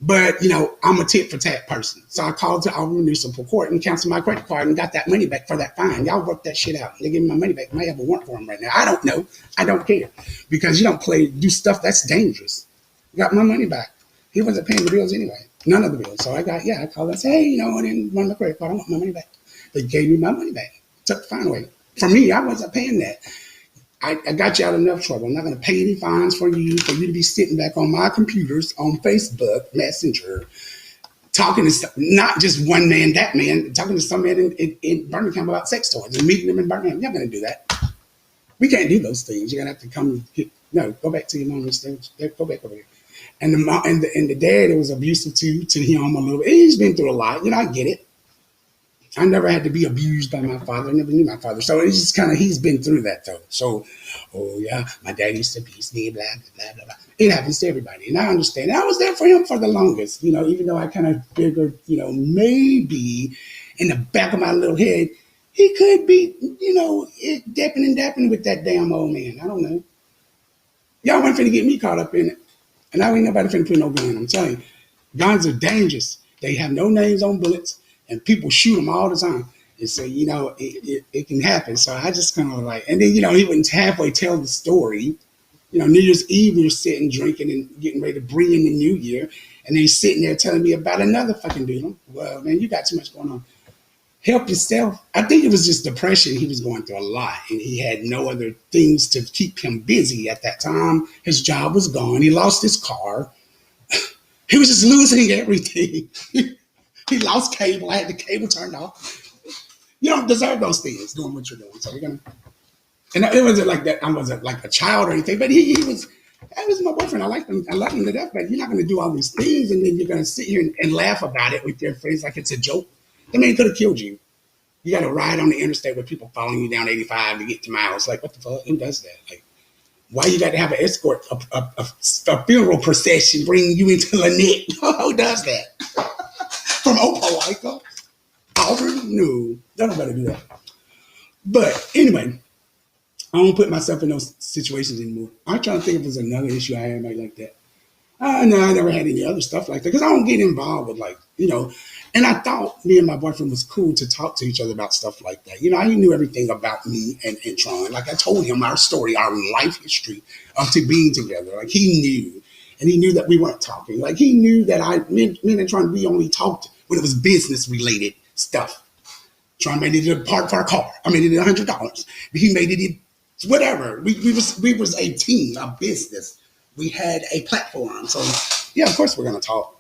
But I'm a tit for tat person, so I called to Auburn Municipal Court and canceled my credit card and got that money back for that fine. Y'all work that shit out. They give me my money back. I might have a warrant for them right now. I don't know. I don't care because you don't do stuff that's dangerous. Got my money back. He wasn't paying the bills anyway. None of the bills. So I called and said, hey, I didn't want my credit card. I want my money back. They gave me my money back. Took the fine away. For me, I wasn't paying that. I got you out of enough trouble. I'm not going to pay any fines for you to be sitting back on my computers on Facebook Messenger, talking to not just one man, that man, talking to some man in Birmingham about sex toys and meeting them in Birmingham. You're not going to do that. We can't do those things. You're going to have to come go back to your mom and go back over here. And the mom and the dad, it was abusive to him a little bit. He's been through a lot. I get it. I never had to be abused by my father. I never knew my father. So it's just he's been through that though. So, oh yeah, my dad used to abuse me, blah, blah, blah, blah. It happens to everybody. And I understand. And I was there for him for the longest, even though I kind of figured, maybe in the back of my little head, he could be, dipping and dapping with that damn old man. I don't know. Y'all weren't finna get me caught up in it. And I ain't nobody finna put no gun. I'm telling you, guns are dangerous. They have no names on bullets. And people shoot them all the time. And so, it can happen. So I just kind of and then, he wouldn't halfway tell the story. New Year's Eve, we were sitting, drinking, and getting ready to bring in the new year. And then he's sitting there telling me about another fucking dude. Well, man, you got too much going on. Help yourself. I think it was just depression. He was going through a lot. And he had no other things to keep him busy at that time. His job was gone. He lost his car. He was just losing everything. He lost cable. I had the cable turned off. You don't deserve those things doing what you're doing. So we're gonna. And it wasn't like that. I wasn't like a child or anything. But he was. That was my boyfriend. I liked him. I loved him to death. But you're not gonna do all these things and then you're gonna sit here and laugh about it with your friends like it's a joke. The man could have killed you. You got to ride on the interstate with people following you down 85 to get to my house. Like what the fuck? Who does that? Like why you got to have an escort, a funeral procession bringing you into Lynette? Who does that? From Opelika, Auburn? No, don't nobody do that. But anyway, I don't put myself in those situations anymore. I'm trying to think if there's another issue I had like that. No, I never had any other stuff like that because I don't get involved with and I thought me and my boyfriend was cool to talk to each other about stuff like that. He knew everything about me and Tron. Like I told him our story, our life history of being together. Like he knew. And he knew that we weren't talking. Like he knew that me and Tron, we only talked when it was business related stuff. Tron made it a part of our car. I made it $100. But he made it whatever. We was a team, a business. We had a platform. So yeah, of course we're gonna talk.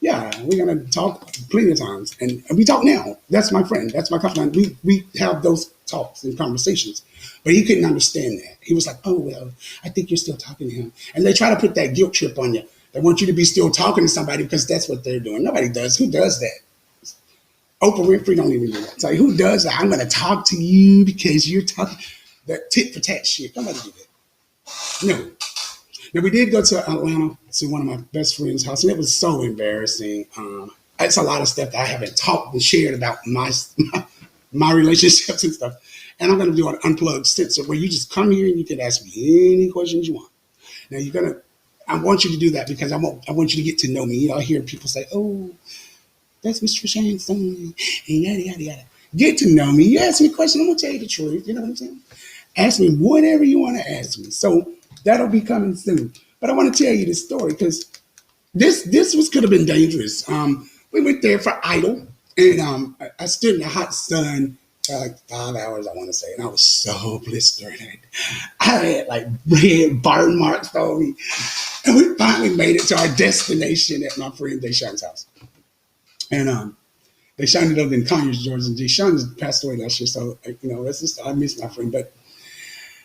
Yeah, we're gonna talk plenty of times, and we talk now. That's my friend. That's my confidant. We have those talks and conversations, but he couldn't understand that. He was like, "Oh well, I think you're still talking to him," and they try to put that guilt trip on you. They want you to be still talking to somebody because that's what they're doing. Nobody does. Who does that? Oprah Winfrey don't even do that. It's like, who does that? I'm gonna talk to you because you're talking that tit for tat shit. Nobody do that. No. Now, we did go to Atlanta to one of my best friend's house, and it was so embarrassing. It's a lot of stuff that I haven't talked and shared about my relationships and stuff. And I'm going to do an unplugged sensor where you just come here and you can ask me any questions you want. Now, I want you to do that because I want you to get to know me. I'll hear people say, oh, that's Mr. Shane's son, and yada, yada, yada. Get to know me. You ask me a question, I'm going to tell you the truth. You know what I'm saying? Ask me whatever you want to ask me. So that'll be coming soon. But I want to tell you this story because this could have been dangerous. We went there for Idol, and I stood in the hot sun like 5 hours, I want to say, and I was so blistered. I had like red burn marks on me, and we finally made it to our destination at my friend Deshaun's house. And Deshaun ended up in Conyers, Georgia, and Deshaun has passed away last year, so that's just I miss my friend. But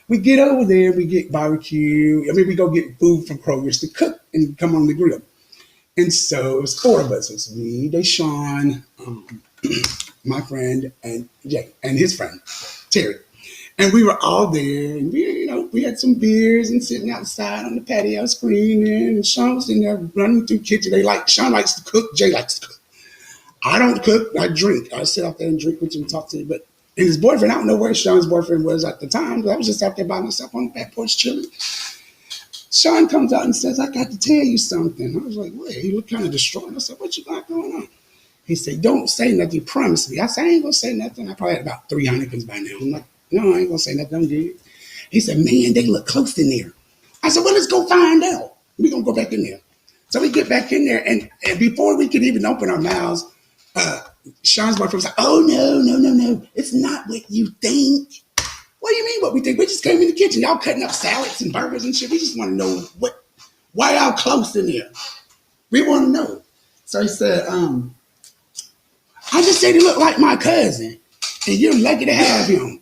we get over there, we get barbecue. I mean, we go get food from Kroger's to cook and come on the grill. And so it was four of us. It was me, Deshaun, my friend, and Jay, and his friend, Terry. And we were all there, and we had some beers and sitting outside on the patio screaming. And Sean was in there running through the kitchen. Sean likes to cook, Jay likes to cook. I don't cook, I drink. I sit out there and drink with you and talk to you. But and his boyfriend, I don't know where Sean's boyfriend was at the time, but I was just out there by myself on the back porch chilling. Sean comes out and says, I got to tell you something. I was like, what? He looked kind of distraught. I said, what you got going on? He said, don't say nothing. You promised me. I said, I ain't going to say nothing. I probably had about 3 Heinekens by now. I'm like, no, I ain't going to say nothing. I'm good. He said, man, they look close in there. I said, well, let's go find out. We're going to go back in there. So we get back in there, and before we could even open our mouths, Sean's boyfriend was like, oh, no. It's not what you think. What do you mean what we think? We just came in the kitchen. Y'all cutting up salads and burgers and shit. We just want to know why y'all close in there. We want to know. So he said, I just said he looked like my cousin, and you're lucky to have him.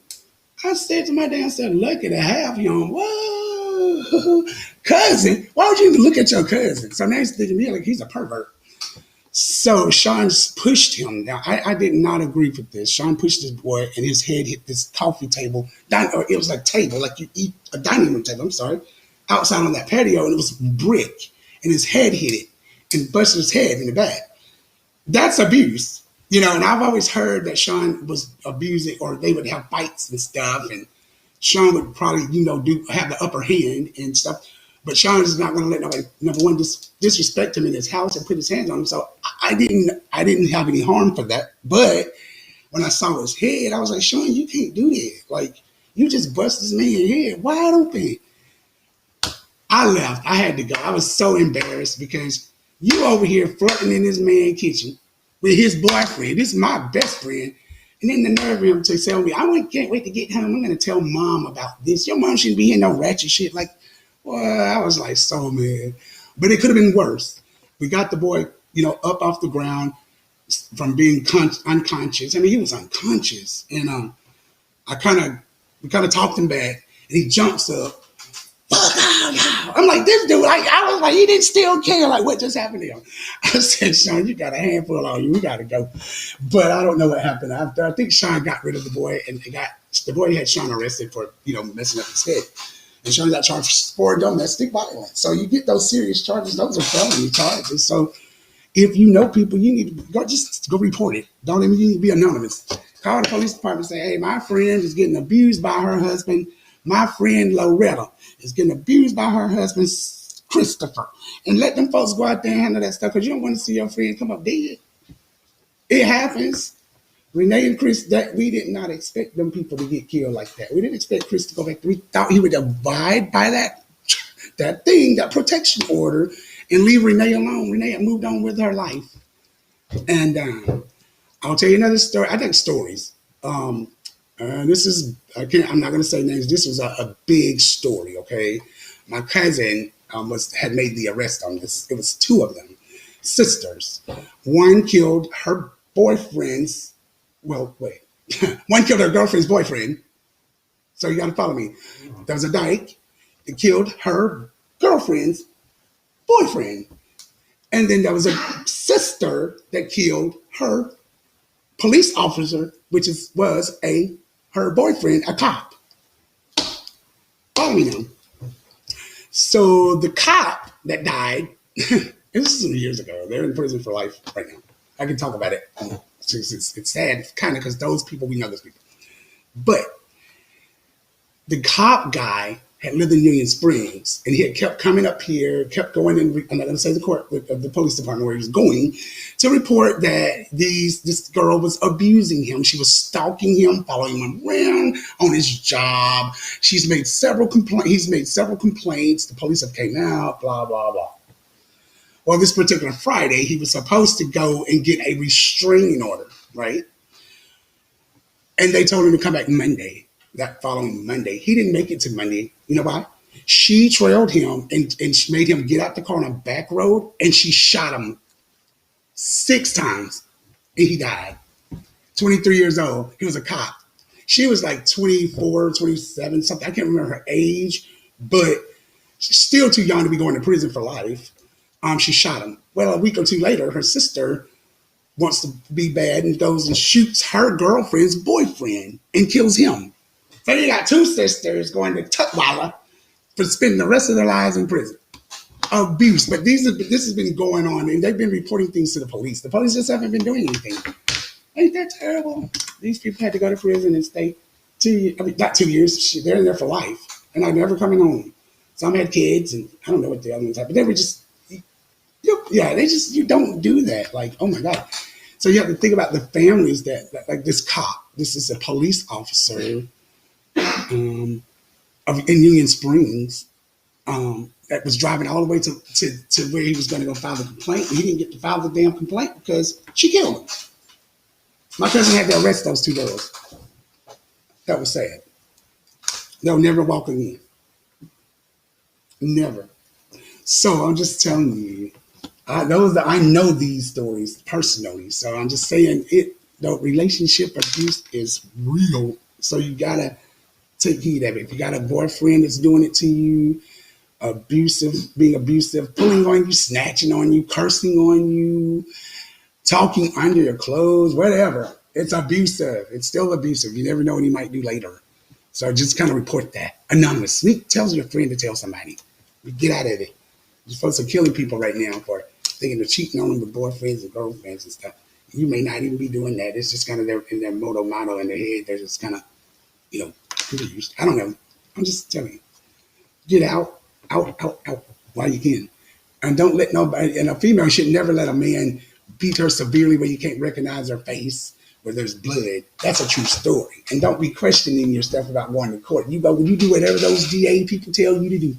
I said to my dad, I said, lucky to have him. Whoa, cousin? Why would you even look at your cousin? So now he's thinking me like he's a pervert. So Sean pushed him. Now, I did not agree with this. Sean pushed this boy, and his head hit this coffee table. Or it was a table, like you eat a dining room table, outside on that patio, and it was brick. And his head hit it and busted his head in the back. That's abuse. And I've always heard that Sean was abusing, or they would have fights and stuff, and Sean would probably, have the upper hand and stuff. But Sean is not going to let nobody, number one, disrespect him in his house and put his hands on him. So I didn't have any harm for that. But when I saw his head, I was like, Sean, you can't do that. Like, you just bust this man's head wide open. I left. I had to go. I was so embarrassed because you over here flirting in this man's kitchen with his boyfriend. This is my best friend. And then the nerve of him to tell me, can't wait to get home. I'm going to tell mom about this. Your mom shouldn't be hearing no ratchet shit. Like, well, I was like so mad. But it could have been worse. We got the boy, up off the ground from being unconscious. I mean, he was unconscious. And we kind of talked him back. And he jumps up. I'm like, this dude, I was like, he didn't still care. Like, what just happened to him? I said, Sean, you got a handful on you. We got to go. But I don't know what happened after. I think Sean got rid of the boy, and the boy had Sean arrested for, messing up his head. And Sean got charged for domestic violence. So you get those serious charges. Those are felony charges. So if you know people, you need to go report it. Don't even need to be anonymous. Call the police department and say, hey, my friend is getting abused by her husband. My friend Loretta is getting abused by her husband, Christopher. And let them folks go out there and handle that stuff because you don't want to see your friend come up dead. It happens. Renee and Chris, that we did not expect them people to get killed like that. We didn't expect Chris to go back. We thought he would abide by that protection order, and leave Renee alone. Renee had moved on with her life. And I'll tell you another story. I think stories. This is, I'm not going to say names. This was a big story, okay? My cousin had made the arrest on this. It was 2 of them, sisters. One killed her boyfriend's, one killed her girlfriend's boyfriend. So you got to follow me. There was a dyke that killed her girlfriend's boyfriend. And then there was a sister that killed her police officer, which was her boyfriend, a cop. Follow me now. So the cop that died, this is some years ago. They're in prison for life right now. I can talk about it. It's sad, kind of, because those people, we know those people. But the cop guy had lived in Union Springs, and he had kept coming up here, kept going in, I'm not going to say the court, of the police department where he was going, to report that this girl was abusing him. She was stalking him, following him around on his job. He's made several complaints. The police have came out, blah, blah, blah. Well, this particular Friday, he was supposed to go and get a restraining order, right? And they told him to come back Monday, that following Monday. He didn't make it to Monday. You know why? She trailed him and she made him get out the car on a back road and she shot him 6 times and he died. 23 years old. He was a cop. She was like 24, 27, something. I can't remember her age, but she's still too young to be going to prison for life. She shot him. Well, a week or two later, her sister wants to be bad and goes and shoots her girlfriend's boyfriend and kills him. So you got two sisters going to Tutwiler for spending the rest of their lives in prison. Abuse. But this has been going on, and they've been reporting things to the police. The police just haven't been doing anything. Ain't that terrible? These people had to go to prison and stay 2 years. I mean, not 2 years. They're in there for life, and I'm never coming home. Some had kids, and I don't know what the other ones had, but they were just, you don't do that. Like, oh my God. So you have to think about the families that like this cop. This is a police officer in Union Springs that was driving all the way to where he was going to go file the complaint. And he didn't get to file the damn complaint because she killed him. My cousin had to arrest those 2 girls. That was sad. They'll never walk again. Never. So I'm just telling you, I know these stories personally. So I'm just saying the relationship abuse is real. So you gotta take heed of it. If you got a boyfriend that's doing it to you, being abusive, pulling on you, snatching on you, cursing on you, talking under your clothes, whatever. It's abusive. It's still abusive. You never know what he might do later. So just kind of report that. Anonymous. Tells your friend to tell somebody. Get out of it. You're supposed to killing people right now for thinking of cheating on them with boyfriends and girlfriends and stuff. You may not even be doing that. It's just kind of in their motto in their head. They're just kind of, confused. I don't know. I'm just telling you. Get out while you can. And don't let nobody, and a female should never let a man beat her severely where you can't recognize her face, where there's blood. That's a true story. And don't be questioning yourself about going to court. You do whatever those DA people tell you to do.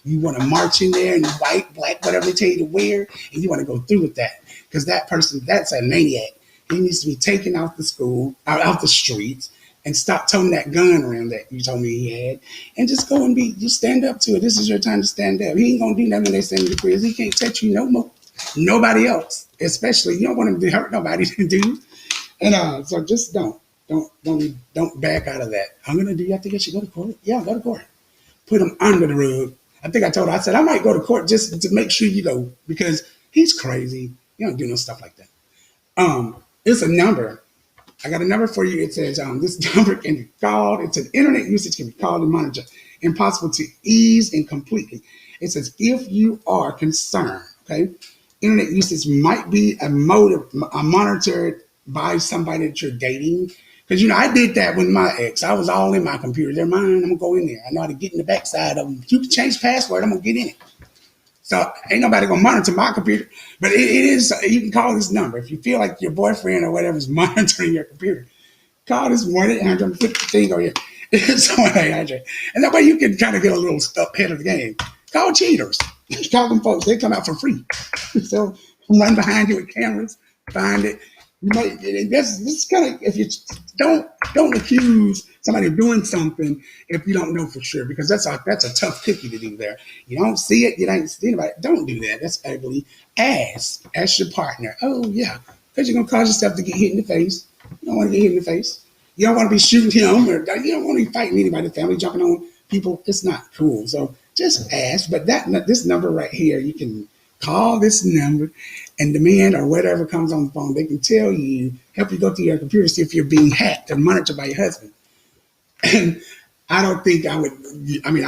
You want to march in there in white, black, whatever they tell you to wear, and you want to go through with that. Because that person, that's a maniac. He needs to be taken out the out the streets, and stop toting that gun around that you told me he had, and just go and just stand up to it. This is your time to stand up. He ain't gonna do nothing when they send him to prison. He can't touch you no more. Nobody else, especially you don't want him to hurt nobody, do you? And so just don't back out of that. I'm gonna do. You have to get you go to court. Yeah, go to court. Put him under the rug. I think I told her. I said I might go to court just to make sure you go because he's crazy. You don't do no stuff like that. It's a number. I got a number for you. It says this number can be called. It's an internet usage can be called and monitored. Impossible to ease and completely. It says if you are concerned, okay, internet usage might be monitored by somebody that you're dating. Because I did that with my ex. I was all in my computer. They're mine. I'm gonna go in there. I know how to get in the backside of them. If you can change the password, I'm gonna get in it. So ain't nobody gonna monitor my computer, but it is. You can call this number if you feel like your boyfriend or whatever is monitoring your computer. Call this 1-800 thing over here. It's 1-800, and that way you can kind of get a little stuff ahead of the game. Call cheaters. Call them folks. They come out for free. So run behind you with cameras, find it. You might. This kind of if you don't accuse somebody of doing something if you don't know for sure, because that's a tough cookie to do there. You don't see it, you ain't seen about it. Don't do that. That's ugly. Ask your partner. Oh yeah, because you're gonna cause yourself to get hit in the face. You don't want to get hit in the face. You don't want to be shooting him, or you don't want to be fighting anybody. Family jumping on people. It's not cool. So just ask. But this number right here, you can call this number, and the man or whatever comes on the phone, they can tell you, help you go through your computer, see if you're being hacked or monitored by your husband. And I don't think I would. I mean,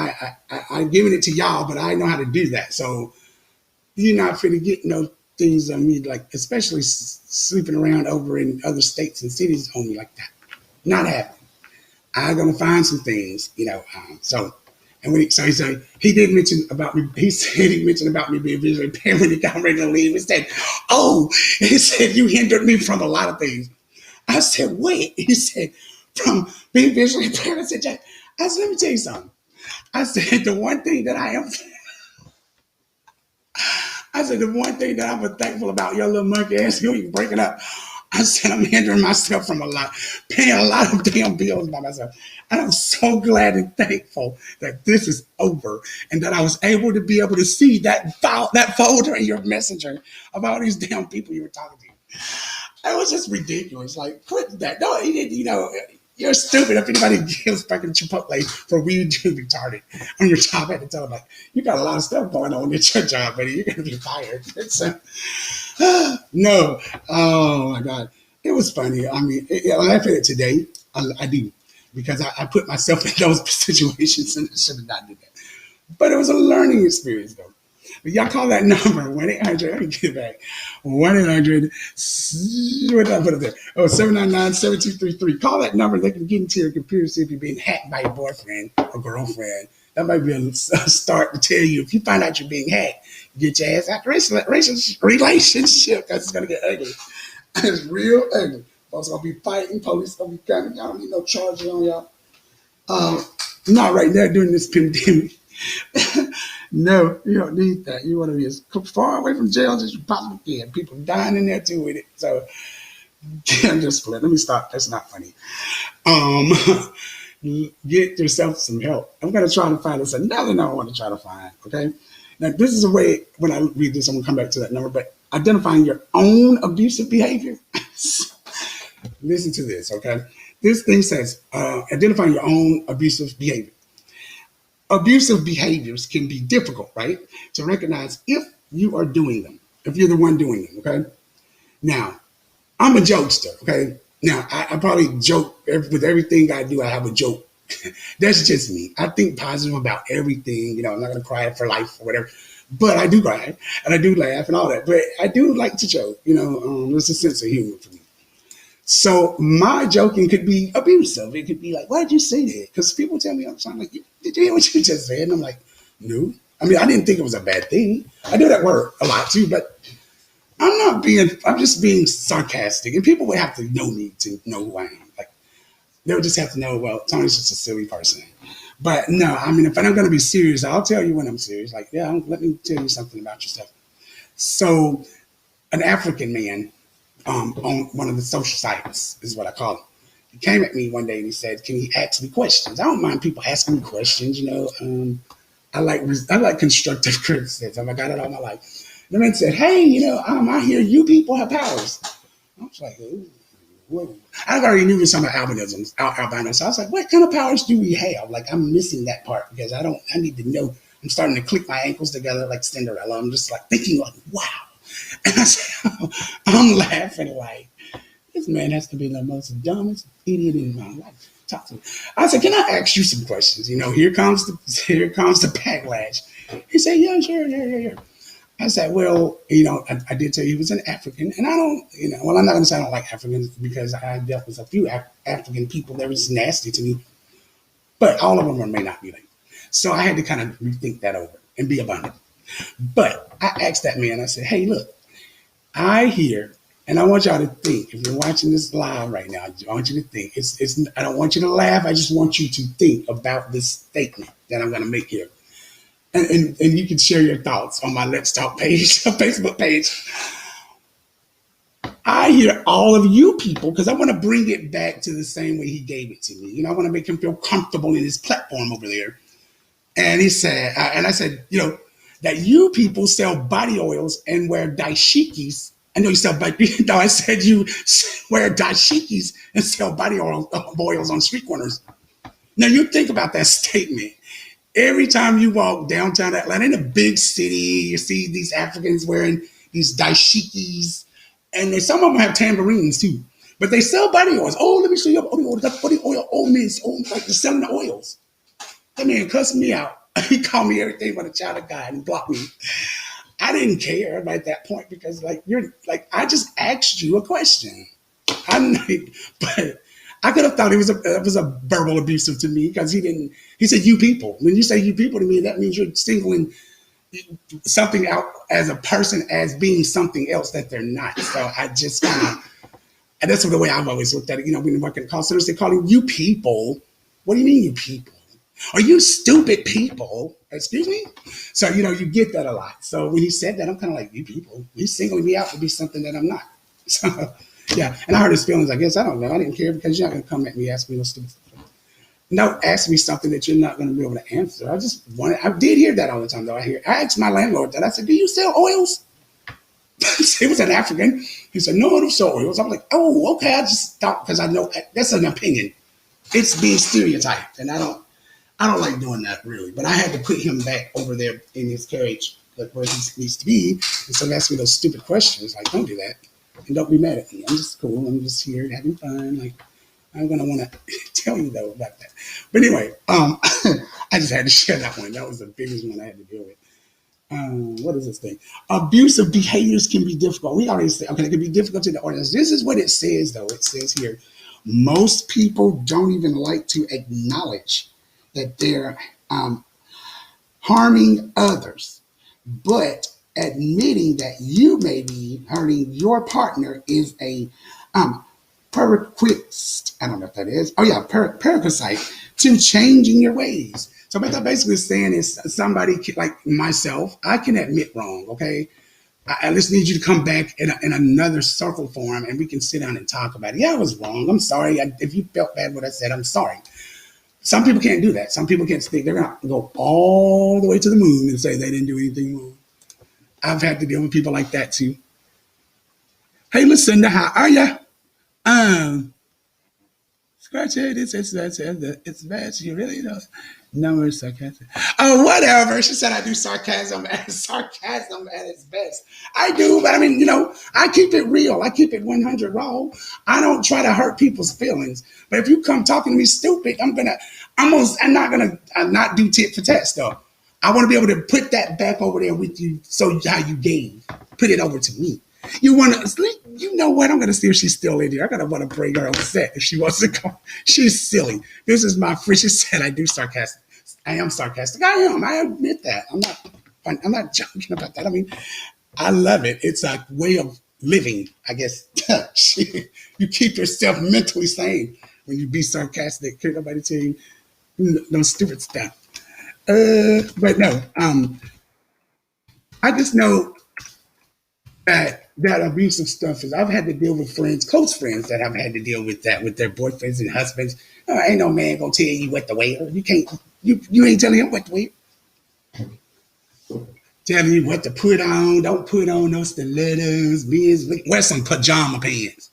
I'm giving it to y'all, but I know how to do that. So you're not finna get no things on me, like especially sleeping around over in other states and cities on me like that. Not happening. I'm gonna find some things, So, and when he said he did mention about me. He said he mentioned about me being visually impaired when he got ready to leave. He said, "Oh," he said, "you hindered me from a lot of things." I said, "Wait," he said, "from being visually impaired." I said, "Jack," I said, "Let me tell you something." I said, "The one thing that I said, the one thing that I'm thankful about your little monkey ass, you breaking up. I said, I'm hindering myself from a lot, paying a lot of damn bills by myself. And I'm so glad and thankful that this is over and that I was able to be able to see that folder in your messenger of all these damn people you were talking to. It was just ridiculous. Like, quit that. No, he didn't, you're stupid. If anybody gives fucking Chipotle for weed, you're retarded. On your job, I had to tell them, like, you got a lot of stuff going on at your job, buddy. You're going to be fired. No. Oh, my God. It was funny. I mean, I laugh at it today. I do. Because I put myself in those situations and I should have not did that. But it was a learning experience, though. But y'all call that number, 1-800, let me get it back. 1-800, what did I put it there? Oh, 799-7233. Call that number. They can get into your computer, see if you're being hacked by your boyfriend or girlfriend. That might be a start to tell you. If you find out you're being hacked, get your ass out the relationship because it's going to get ugly. It's real ugly. Folks going to be fighting. Police going to be coming. Y'all don't need no charges on y'all. Not right now during this pandemic. No, you don't need that. You want to be as far away from jail as you possibly can. People dying in there too with it. So I'm just let me stop. That's not funny. Get yourself some help. I'm gonna try to find this another number I want to try to find. Okay. Now this is a way when I read this, I'm gonna come back to that number, but identifying your own abusive behavior. Listen to this, okay? This thing says identifying your own abusive behavior. Abusive behaviors can be difficult, right? To recognize if you are doing them, if you're the one doing them, okay? Now, I'm a jokester, okay? Now, I probably joke with everything I do. I have a joke. That's just me. I think positive about everything. I'm not going to cry for life or whatever. But I do cry and I do laugh and all that. But I do like to joke. There's a sense of humor for me. So my joking could be abusive. It could be like, why did you say that? Because people tell me all the time, like, did you hear what you just said? And I'm like, no. I mean, I didn't think it was a bad thing. I do that word a lot too, but I'm just being sarcastic. And people would have to know me to know who I am. Like, they would just have to know, well, Tony's just a silly person. But no, I mean, if I'm going to be serious, I'll tell you when I'm serious. Like, yeah, let me tell you something about yourself. So an African man, on one of the social sites is what I call him. He came at me one day and he said, "Can you ask me questions?" I don't mind people asking me questions. I like constructive criticism. I got it all my life. The man said, "Hey, I hear you people have powers." I was like, "Ooh, whoa." I already knew some of albinism. So I was like, "What kind of powers do we have?" Like, I'm missing that part because I need to know. I'm starting to click my ankles together like Cinderella. I'm just like thinking like, wow. And I said, I'm laughing like, this man has to be the most dumbest idiot in my life. Talk to me. I said, can I ask you some questions? Here comes the backlash. He said, yeah, sure, yeah. I said, well, I did tell you he was an African, and I don't, well, I'm not going to say I don't like Africans because I dealt with a few African people that was nasty to me, but all of them may not be like. So I had to kind of rethink that over and be abundant. But I asked that man, I said, hey, look, I hear, and I want y'all to think, if you're watching this live right now, I want you to think. I don't want you to laugh. I just want you to think about this statement that I'm going to make here. And you can share your thoughts on my Let's Talk page, Facebook page. I hear all of you people, because I want to bring it back to the same way he gave it to me. I want to make him feel comfortable in his platform over there. And he said, and I said, that you people sell body oils and wear dashikis. I know you sell body. No, I said you wear dashikis and sell body oils on street corners. Now you think about that statement. Every time you walk downtown Atlanta, in a big city, you see these Africans wearing these dashikis, and some of them have tambourines too. But they sell body oils. Oh, let me show you body oil. Oh, man, like they're selling the oils. That man cussed me out. He called me everything but a child of God and blocked me. I didn't care at that point because I just asked you a question. But I could have thought it was a verbal abusive to me because he said you people. When you say you people to me, that means you're singling something out as a person as being something else that they're not. So I just and that's the way I've always looked at it. When you work in call centers, they call you people. What do you mean you people? Are you stupid people? Excuse me? So, you get that a lot. So when he said that, I'm kind of like, you people, he's singling me out to be something that I'm not. So Yeah, and I hurt his feelings. I guess I don't know. I didn't care because you're not gonna come at me ask me no stupid stuff. No, ask me something that you're not gonna be able to answer. I just wanted. I did hear that all the time though. I asked my landlord that. I said, "Do you sell oils?" He was an African. He said, "No, I don't sell oils." I'm like, "Oh, okay." I just thought because I know that's an opinion. It's being stereotyped, and I don't like doing that really. But I had to put him back over there in his carriage, like where he needs to be. And so he asked me those stupid questions, like, "Don't do that, and don't be mad at me. I'm just cool. I'm just here having fun." Like, I'm gonna want to tell you though about that. But anyway, I just had to share that one. That was the biggest one I had to deal with. What is this thing? Abusive behaviors can be difficult. We already said, okay, it can be difficult to the audience. This is what it says, though. It says here, most people don't even like to acknowledge that they're harming others, but admitting that you may be hurting your partner is a prerequisite. I don't know if that is. Oh yeah, prerequisite to changing your ways. So what that basically saying is somebody like myself, I can admit wrong. Okay, I just need you to come back in another circle form, and we can sit down and talk about it. Yeah, I was wrong. I'm sorry. If you felt bad what I said, I'm sorry. Some people can't do that. Some people can't speak. They're gonna go all the way to the moon and say they didn't do anything wrong. I've had to deal with people like that too. Hey, Lucinda, how are you? Um, Scratch it. It's bad. She really knows. No, it's sarcastic. Oh, whatever. She said I do sarcasm at its best. I do, but I mean, I keep it real. I keep it 100 raw. I don't try to hurt people's feelings. But if you come talking to me stupid, I'm not gonna not do tit for tat stuff. I want to be able to put that back over there with you. So how you gave, put it over to me. You want to sleep? You know what? I'm going to see if she's still in here. I got to want to bring her on set if she wants to come. She's silly. This is my friend. She said I do sarcastic. I am sarcastic. I am. I admit that. I'm not joking about that. I mean, I love it. It's a way of living, I guess. You keep yourself mentally sane when you be sarcastic. Can't nobody tell you no stupid stuff. But no, I just know that abusive stuff is I've had to deal with friends, close friends that have had to deal with that with their boyfriends and husbands. Oh, ain't no man gonna tell you what to wear. You can't you ain't telling him what to wear. Telling you what to put on, don't put on no stilettos, wear some pajama pants.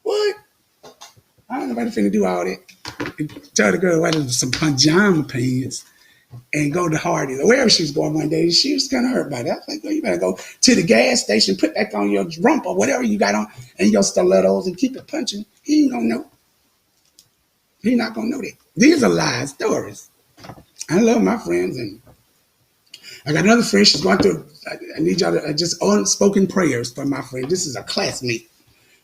What? I don't know nobody finna do all that. Tell the girl wear some pajama pants and go to Hardee's or wherever she was going one day. She was kind of hurt by that. I was like, well, you better go to the gas station, put back on your rump or whatever you got on and your stilettos and keep it punching. He ain't gonna know. He not gonna know that. These are live stories. I love my friends, and I got another friend. She's going through. I need y'all to just unspoken prayers for my friend. This is a classmate.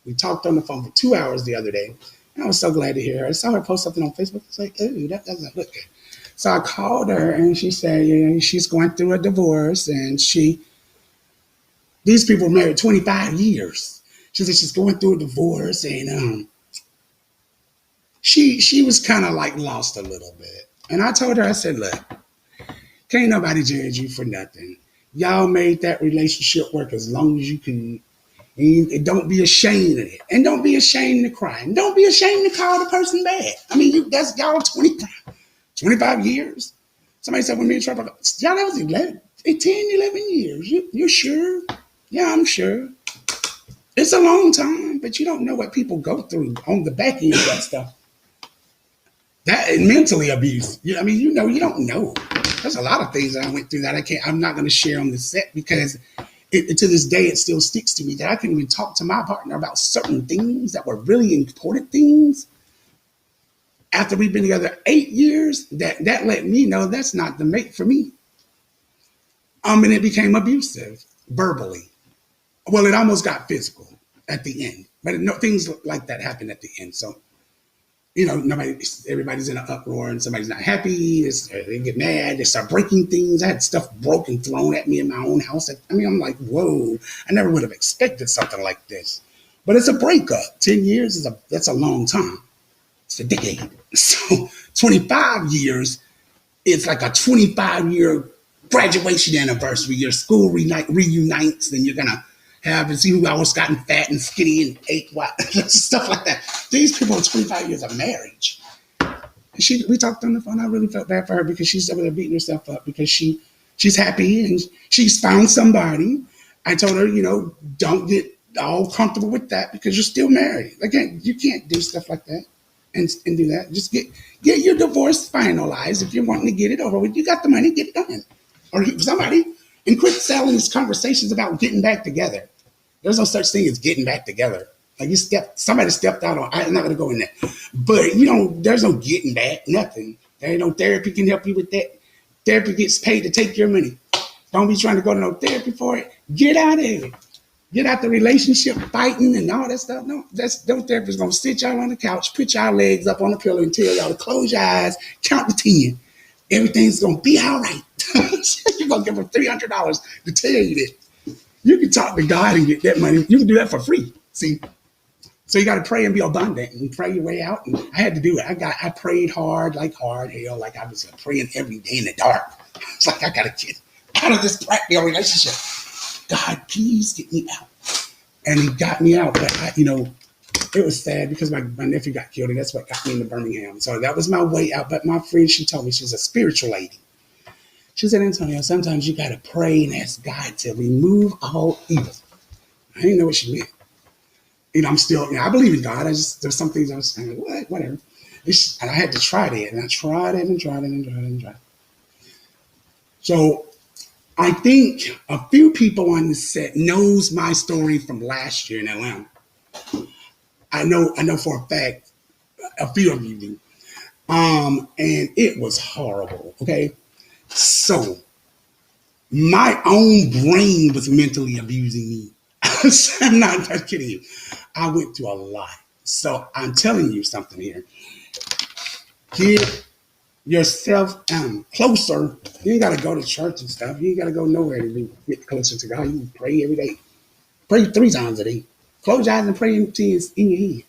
We talked on the phone for 2 hours the other day. And I was so glad to hear her. I saw her post something on Facebook. I was like, ooh, that doesn't look good. So I called her and she said, yeah, she's going through a divorce and these people were married 25 years. She said she's going through a divorce and she was kind of like lost a little bit. And I told her, I said, look, can't nobody judge you for nothing. Y'all made that relationship work as long as you can. And don't be ashamed of it. And don't be ashamed to cry. And don't be ashamed to call the person bad. I mean, that's y'all 25 years. Somebody said when me and Trump, y'all, that was 11 years. You sure? Yeah, I'm sure. It's a long time, but you don't know what people go through on the back end of that stuff. That and mentally abuse. I mean, you don't know. There's a lot of things that I went through that I'm not going to share on the set because to this day, it still sticks to me that I couldn't even talk to my partner about certain things that were really important things. After we've been together 8 years, that let me know that's not the mate for me. And it became abusive verbally. Well, it almost got physical at the end, but things like that happened at the end. So, everybody's in an uproar and somebody's not happy. They get mad. They start breaking things. I had stuff broken, thrown at me in my own house. I mean, I'm like, whoa, I never would have expected something like this. But it's a breakup. 10 years that's a long time. It's a decade. So 25 years, it's like a 25-year graduation anniversary. Your school reunites, and you're going to have and see who always gotten fat and skinny and ate what stuff like that. These people are 25 years of marriage. And we talked on the phone. I really felt bad for her because she's over there beating herself up because she's happy and she's found somebody. I told her, don't get all comfortable with that because you're still married. Again, you can't do stuff like that and do that. Just get your divorce finalized if you're wanting to get it over with. You got the money, get it done. Or somebody, and quit selling these conversations about getting back together. There's no such thing as getting back together. Like somebody stepped out on. I'm not gonna go in there, but there's no getting back. Nothing. There ain't no therapy can help you with that. Therapy gets paid to take your money. Don't be trying to go to no therapy for it. Get out of it. Get out the relationship fighting and all that stuff. No, those therapists gonna sit y'all on the couch, put y'all legs up on the pillow, and tell y'all to close your eyes, count to 10. Everything's gonna be all right. You're gonna give them $300 to tell you that. You can talk to God and get that money. You can do that for free. See. So you got to pray and be abundant and pray your way out. And I had to do it. I prayed hard hell, like I was praying every day in the dark. It's like I got to get out of this practical relationship. God, please get me out. And he got me out. But it was sad because my nephew got killed, and that's what got me into Birmingham. So that was my way out. But my friend, she told me, she's a spiritual lady. She said, Antonio, sometimes you got to pray and ask God to remove all evil. I didn't know what she meant. I'm still, I believe in God. There's some things I was saying, like, whatever. And I had to try that. And I tried it and tried it and tried it and tried it. So I think a few people on this set knows my story from last year in Atlanta. I know for a fact, a few of you do. And it was horrible. Okay. So my own brain was mentally abusing me. I'm not kidding you. I went through a lot. So I'm telling you something here. Get yourself closer. You ain't got to go to church and stuff. You ain't got to go nowhere to get closer to God. You can pray every day. Pray 3 times a day. Close your eyes and pray in your head.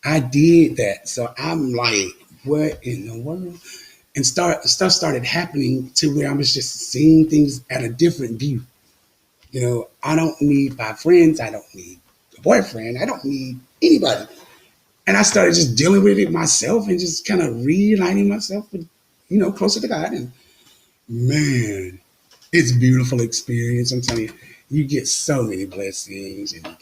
I did that. So I'm like, what in the world? And stuff started happening to where I was just seeing things at a different view. I don't need 5 friends. I don't need a boyfriend. I don't need anybody. And I started just dealing with it myself and just kind of realigning myself with, closer to God. And man, it's a beautiful experience. I'm telling you, you get so many blessings and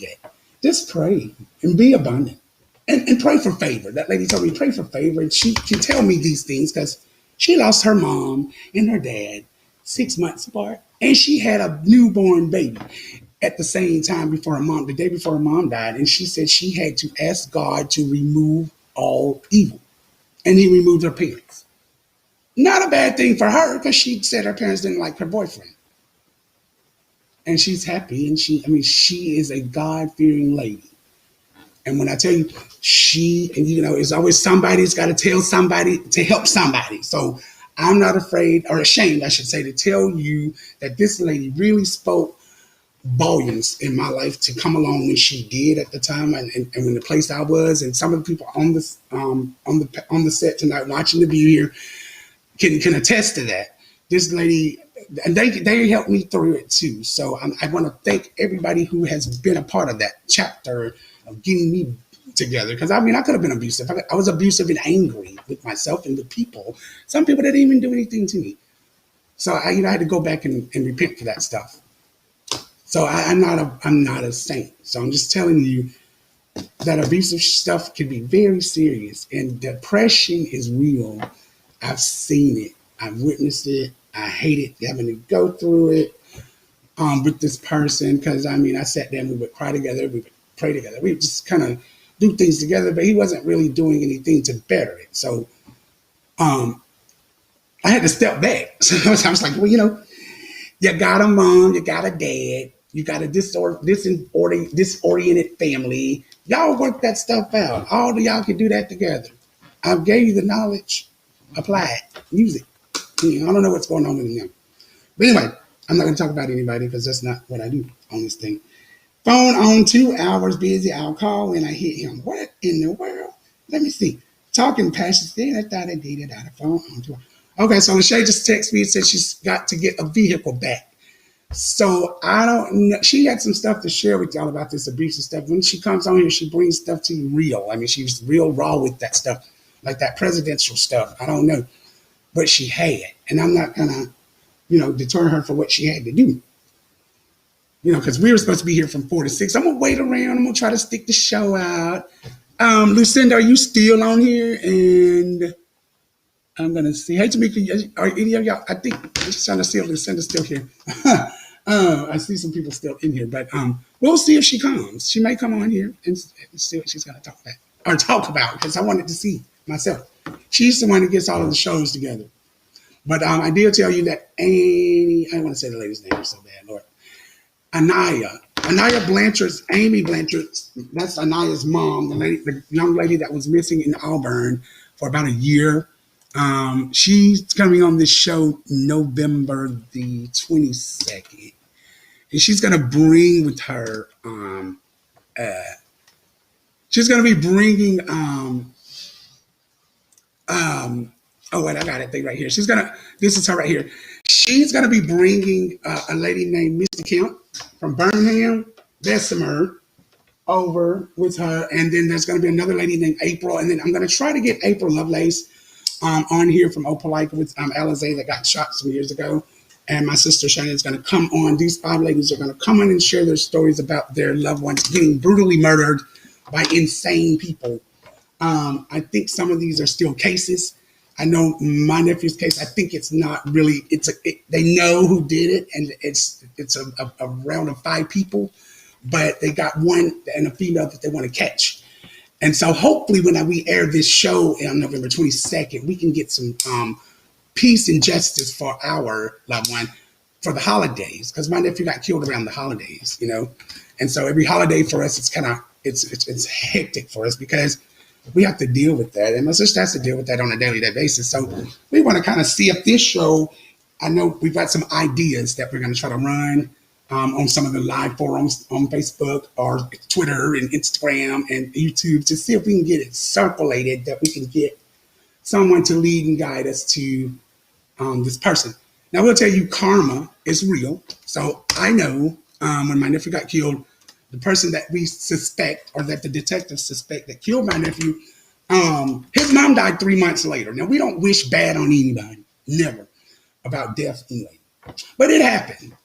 just pray and be abundant and pray for favor. That lady told me, pray for favor. And she can tell me these things because she lost her mom and her dad 6 months apart. And she had a newborn baby at the same time the day before her mom died. And she said she had to ask God to remove all evil. And he removed her parents. Not a bad thing for her because she said her parents didn't like her boyfriend. And she's happy. And she is a God-fearing lady. And when I tell you, it's always somebody's got to tell somebody to help somebody. So I'm not afraid or ashamed, I should say, to tell you that this lady really spoke volumes in my life to come along when she did at the time and when the place I was, and some of the people on the set tonight watching the view here can attest to that. This lady, and they helped me through it too. So I want to thank everybody who has been a part of that chapter of getting me together, because I could have been abusive. I was abusive and angry with myself and the people. Some people that didn't even do anything to me. So I had to go back and repent for that stuff. So I'm not a saint. So I'm just telling you that abusive stuff can be very serious, and depression is real. I've seen it. I've witnessed it. I hate it having to go through it with this person, because I sat there and we would cry together, we would pray together, we would just kind of do things together, but he wasn't really doing anything to better it. So I had to step back. So I was like, well, you got a mom, you got a dad, you got a disoriented family. Y'all work that stuff out. All of y'all can do that together. I gave you the knowledge. Apply it. Use it. I don't know what's going on with them. But anyway, I'm not going to talk about anybody because that's not what I do on this thing. Phone on 2 hours busy. I'll call when I hit him. What in the world? Let me see. Talking passions. Then I thought I did it out of phone on 2 hours. Okay, so Lachey just texted me and said she's got to get a vehicle back. So I don't know. She had some stuff to share with y'all about this abuse and stuff. When she comes on here, she brings stuff to you real. I mean, she's real raw with that stuff, like that presidential stuff. I don't know, but she had, and I'm not gonna, deter her for what she had to do. Because we were supposed to be here from 4 to 6. I'm gonna wait around. I'm gonna try to stick the show out. Lucinda, are you still on here? And I'm gonna see. Hey, Tamika, are any of y'all? I think I'm just trying to see if Lucinda's still here. I see some people still in here, but we'll see if she comes. She may come on here and see what she's gonna talk about because I wanted to see myself. She's the one that gets all of the shows together. But I did tell you that Amy. I don't want to say the lady's name so bad, Lord. Anaya Blanchard's, Amy Blanchard, that's Anaya's mom, the young lady that was missing in Auburn for about a year. She's coming on this show November the 22nd. And she's going to bring with her, she's going to be bringing, oh, wait, I got it thing right here. This is her right here. She's going to be bringing a lady named Misty Kemp from Birmingham, Bessemer, over with her. And then there's going to be another lady named April. And then I'm going to try to get April Lovelace on here from Opelika with Alizé that got shot some years ago. And my sister Shannon is going to come on. These 5 ladies are going to come on and share their stories about their loved ones getting brutally murdered by insane people. I think some of these are still cases. I know my nephew's case. I think it's not really. They know who did it, and it's a round of 5 people, but they got one and a female that they want to catch. And so hopefully, when we air this show on November 22nd, we can get some peace and justice for our loved one for the holidays, because my nephew got killed around the holidays, and so every holiday for us, it's hectic for us because we have to deal with that. And my sister has to deal with that on a daily basis. So we want to kind of see if this show, I know we've got some ideas that we're going to try to run on some of the live forums on Facebook or Twitter and Instagram and YouTube to see if we can get it circulated, that we can get someone to lead and guide us to this person. Now, we'll tell you, karma is real. So I know when my nephew got killed, the person that we suspect, or that the detectives suspect that killed my nephew, his mom died 3 months later. Now, we don't wish bad on anybody, never, about death anyway. But it happened.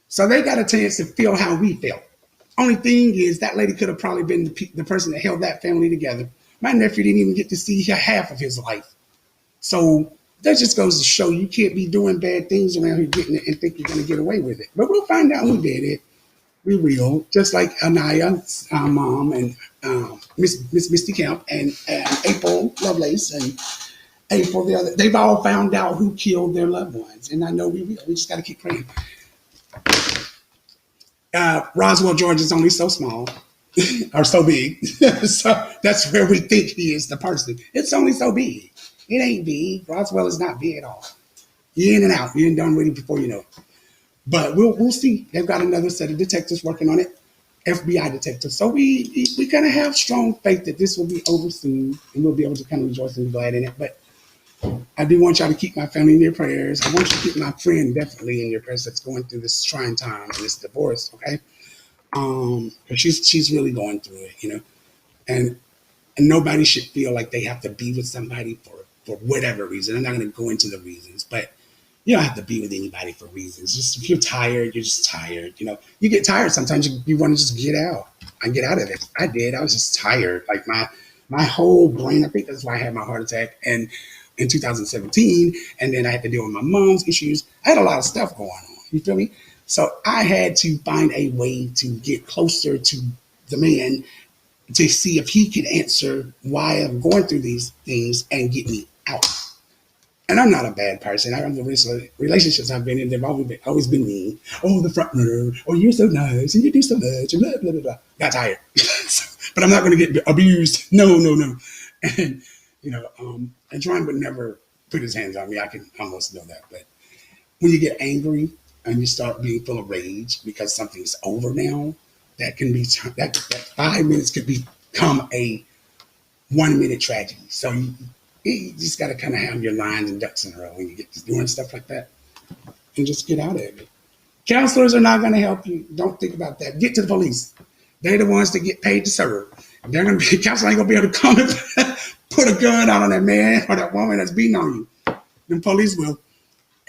So they got a chance to feel how we felt. Only thing is, that lady could have probably been the person that held that family together. My nephew didn't even get to see half of his life. So that just goes to show you can't be doing bad things around here getting it and think you're going to get away with it. But we'll find out who did it. We will, just like Anaya's mom and Miss Misty Kemp and April Lovelace and April the other. They've all found out who killed their loved ones, and I know we will. We just got to keep praying. Roswell, Georgia is only so small or so big, so that's where we think he is the person. It's only so big. It ain't big. Roswell is not big at all. You're in and out. You're done with it before you know it. But we'll see. They've got another set of detectives working on it, FBI detectives. So we kind of have strong faith that this will be over soon, and we'll be able to kind of rejoice and be glad in it. But I do want y'all to keep my family in your prayers. I want you to keep my friend definitely in your prayers that's going through this trying time and this divorce, okay? Because she's really going through it, and nobody should feel like they have to be with somebody for whatever reason. I'm not going to go into the reasons, but you don't have to be with anybody for reasons. Just if you're tired, you're just tired. You get tired sometimes. You want to just get out. I get out of it. I did. I was just tired. Like my whole brain. I think that's why I had my heart attack and in 2017. And then I had to deal with my mom's issues. I had a lot of stuff going on. You feel me? So I had to find a way to get closer to the man to see if he could answer why I'm going through these things and get me out. And I'm not a bad person. I have the relationships I've been in, they've always been mean. Oh, the front runner. Oh, you're so nice and you do so much and blah, blah, blah, blah. Got tired. But I'm not going to get abused. No. And, and John would never put his hands on me. I can almost know that. But when you get angry and you start being full of rage because something's over now, that can be, that 5 minutes could become a 1 minute tragedy. So you just got to kind of have your lines and ducks in a row when you get to doing stuff like that and just get out of it. Counselors are not going to help you. Don't think about that. Get to the police. They're the ones that get paid to serve. They're going to be, counselor ain't going to be able to come and put a gun out on that man or that woman that's beating on you. The police will.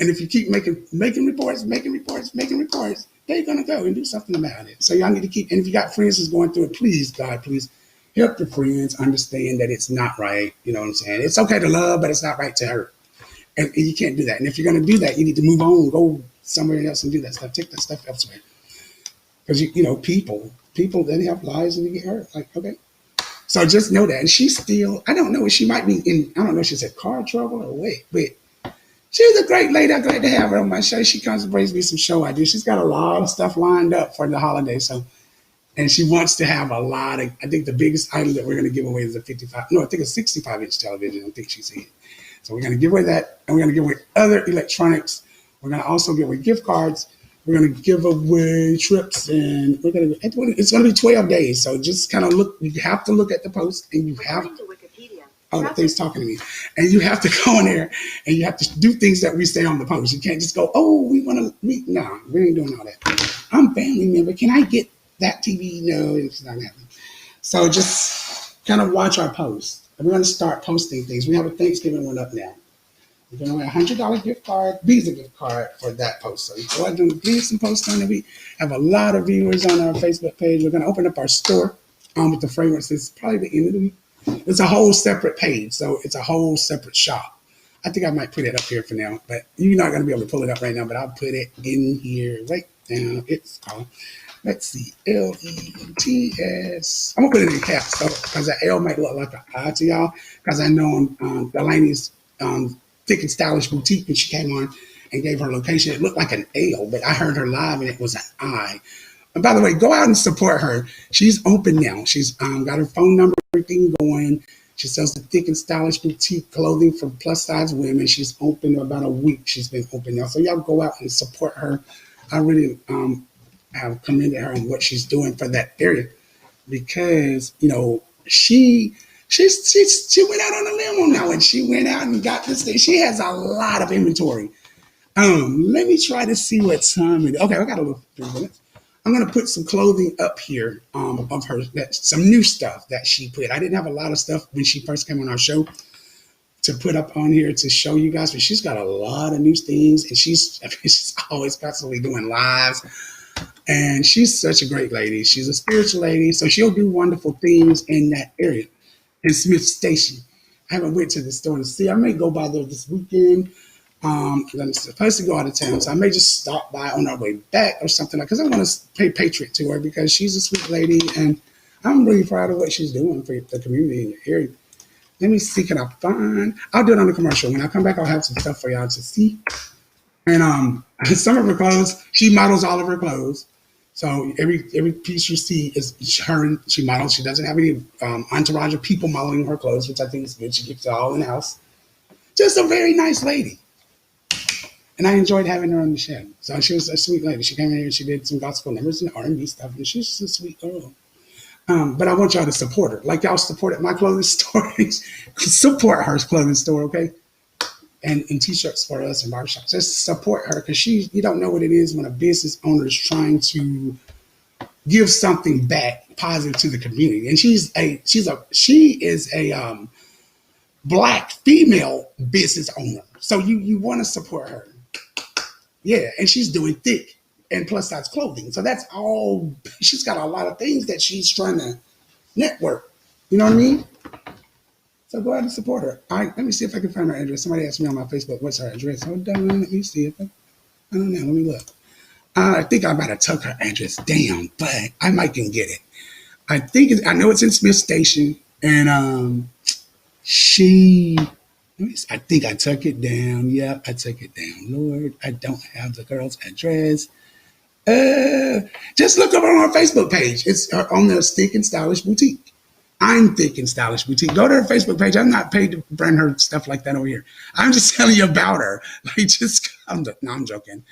And if you keep making reports, they're going to go and do something about it. So y'all need to keep, and if you got friends that's going through it, please, God, please help your friends understand that it's not right. You know what I'm saying? It's okay to love, but it's not right to hurt. And you can't do that. And if you're going to do that, you need to move on, go somewhere else and do that stuff. Take that stuff elsewhere. Because, people, they have lives and you get hurt. Like, okay. So just know that. And she's still, I don't know, she might be in, I don't know if she's in car trouble or what, but she's a great lady. I'm glad to have her on my show. She comes and brings me some show ideas. She's got a lot of stuff lined up for the holidays. So, and she wants to have a lot of, I think the biggest item that we're going to give away is a 65-inch television. I think she said. So we're going to give away that, and we're going to give away other electronics. We're going to also give away gift cards. We're going to give away trips, and it's going to be 12 days. So just kind of look. You have to look at the post, and you have. Oh, the thing's talking to me, and you have to go in there, and you have to do things that we say on the post. You can't just go, oh, we want to meet. No, we ain't doing all that. I'm family member. Can I get that TV? No, it's not happening. So just kind of watch our posts. We're going to start posting things. We have a Thanksgiving one up now. We're going to have a $100 gift card, Visa gift card for that post. So you go ahead and leave some posts on it. We have a lot of viewers on our Facebook page. We're going to open up our store with the fragrances probably the end of the week. It's a whole separate page, so it's a whole separate shop. I think I might put it up here for now, but you're not going to be able to pull it up right now, but I'll put it in here right now. It's called, let's see, LETS. I'm going to put it in caps, so because the L might look like an I to y'all, because I know on Delaney's Thick and Stylish Boutique, when she came on and gave her location, it looked like an L, but I heard her live and it was an I. And by the way, go out and support her. She's open now. She's got her phone number, everything going. She sells the Thick and Stylish Boutique clothing for plus size women. She's open about a week. She's been open now. So y'all go out and support her. I really have commended her on what she's doing for that area because, she went out on a limb on that one. She went out and got this thing. She has a lot of inventory. Let me try to see what time it is. Okay, I got a little 3 minutes. I'm going to put some clothing up here of her, some new stuff that she put. I didn't have a lot of stuff when she first came on our show to put up on here to show you guys, but she's got a lot of new things, and she's always constantly doing lives. And she's such a great lady. She's a spiritual lady, so she'll do wonderful things in that area. In Smith Station. I haven't went to the store to see. I may go by there this weekend. I'm supposed to go out of town, so I may just stop by on our way back or something like. Because I want to pay patriot to her because she's a sweet lady, and I'm really proud of what she's doing for the community in the area. Let me see, can I find? I'll do it on the commercial. When I come back, I'll have some stuff for y'all to see. And some of her clothes, she models all of her clothes. So every piece you see is her, and she models. She doesn't have any entourage of people modeling her clothes, which I think is good. She keeps it all in the house. Just a very nice lady. And I enjoyed having her on the show. So she was a sweet lady. She came in here and she did some gospel numbers and R&B stuff, and she's just a sweet girl. But I want y'all to support her. Like y'all supported my clothing store. Support her clothing store, okay? And T-shirts for us and barbershops. Just support her because you don't know what it is when a business owner is trying to give something back positive to the community. And she is a Black female business owner. So you want to support her. Yeah, and she's doing thick and plus size clothing. So that's all. She's got a lot of things that she's trying to network. You know what I mean? So go ahead and support her. All right, let me see if I can find her address. Somebody asked me on my Facebook, what's her address? Hold on, let me see if I don't know. Let me look. I think I might have took her address down, but I might can get it. I know it's in Smith Station, and I think I took it down. Yep, I took it down. Lord, I don't have the girl's address. Just look up on her Facebook page. It's on the Thick and Stylish Boutique. I'm Thick and Stylish Boutique. Go to her Facebook page. I'm not paid to brand her stuff like that over here. I'm just telling you about her. I'm joking.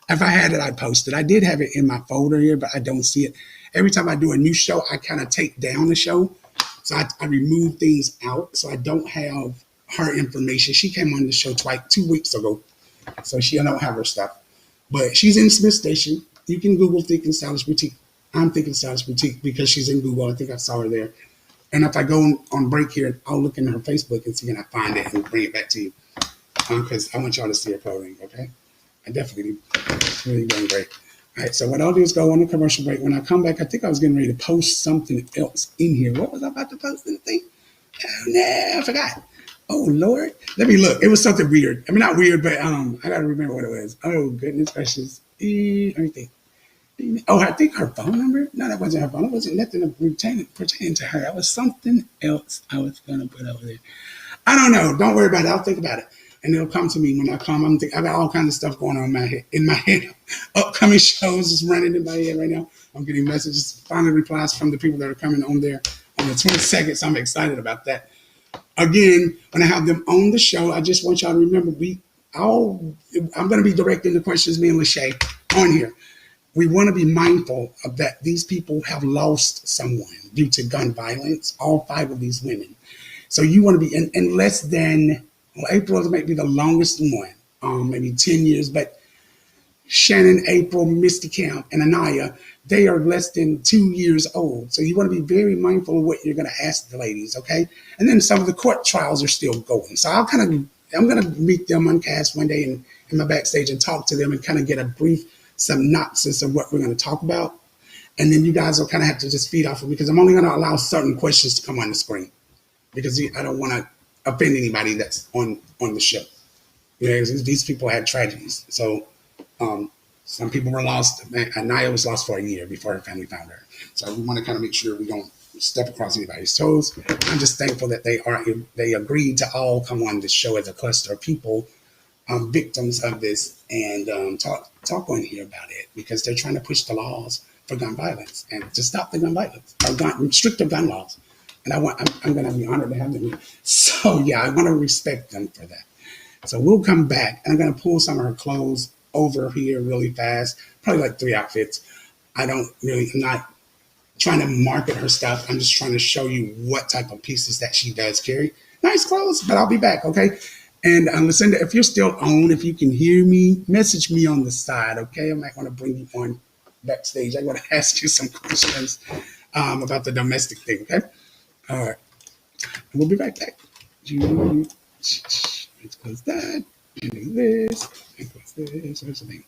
If I had it, I'd post it. I did have it in my folder here, but I don't see it. Every time I do a new show, I kind of take down the show. So I remove things out. So I don't have her information. She came on the show 2 weeks ago. So she don't have her stuff. But she's in Smith Station. You can Google Thick and Stylish Boutique. I'm Thick and Stylish Boutique because she's in Google. I think I saw her there. And if I go on break here, I'll look in her Facebook and see, and I find it and bring it back to you. Because I want y'all to see her clothing, okay? I definitely do. It's really doing great. All right, so what I'll do is go on a commercial break. When I come back, I think I was getting ready to post something else in here. What was I about to post in the thing? Oh, no, I forgot. Oh, Lord. Let me look. It was something weird. I mean, not weird, but I got to remember what it was. Oh, goodness gracious. Let me think. Oh, I think her phone number? No, that wasn't her phone. It wasn't nothing pertaining to her. That was something else I was going to put over there. I don't know. Don't worry about it. I'll think about it. And it'll come to me when I come. I got all kinds of stuff going on in my head. Upcoming shows is running in my head right now. I'm getting messages, finally replies from the people that are coming on there on the 22nd. So I'm excited about that. Again, when I have them on the show, I just want y'all to remember I'm going to be directing the questions, me and Lachey, on here. We want to be mindful of that. These people have lost someone due to gun violence, all 5 of these women. So you want to be in less than, well, April might be the longest one, maybe 10 years, but Shannon, April, Misty Camp, and Anaya, they are less than 2 years old. So you want to be very mindful of what you're going to ask the ladies, okay? And then some of the court trials are still going. So I'm going to meet them on cast one day in my backstage and talk to them and kind of get a brief synopsis of what we're going to talk about. And then you guys will kind of have to just feed off of, because I'm only going to allow certain questions to come on the screen because I don't want to offend anybody that's on the show. You know, these people had tragedies. So some people were lost. Anaya was lost for a year before her family found her. So we want to kind of make sure we don't step across anybody's toes. I'm just thankful that they agreed to all come on this show as a cluster of people, victims of this, and talk on here about it, because they're trying to push the laws for gun violence and to stop the gun violence, or stricter gun laws. And I'm going to be honored to have them here. So yeah, I want to respect them for that. So we'll come back, and I'm going to pull some of her clothes over here really fast, probably like 3 outfits. I'm not trying to market her stuff. I'm just trying to show you what type of pieces that she does carry. Nice clothes, but I'll be back, okay? And Lucinda, if you're still on, if you can hear me, message me on the side, okay? I might want to bring you on backstage. I want to ask you some questions about the domestic thing, okay? All right. And we'll be right back. Let's close that. And do this. And close this. Where's the thing?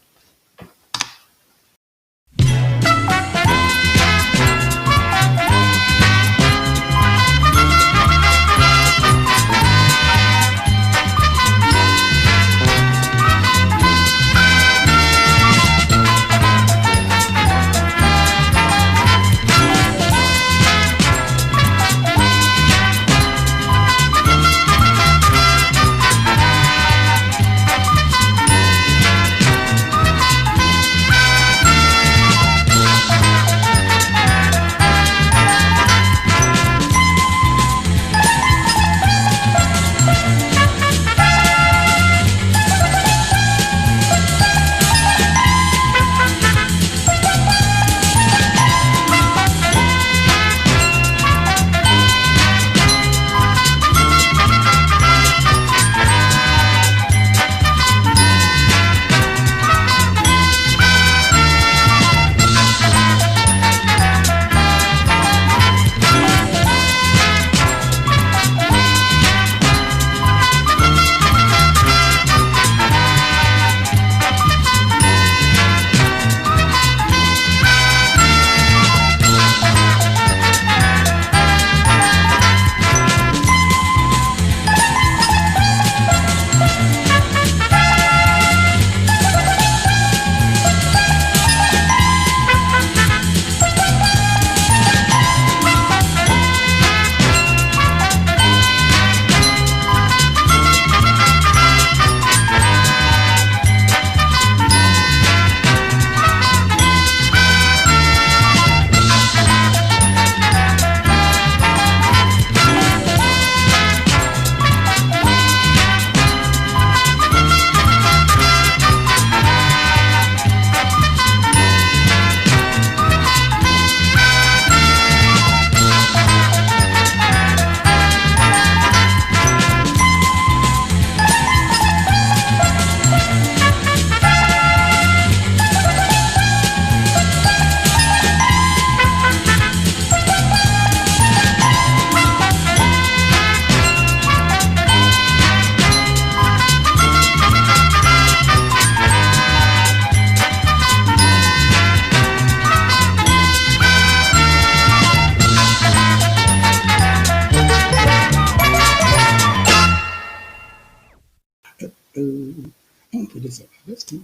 I'm gonna put this up. Let's keep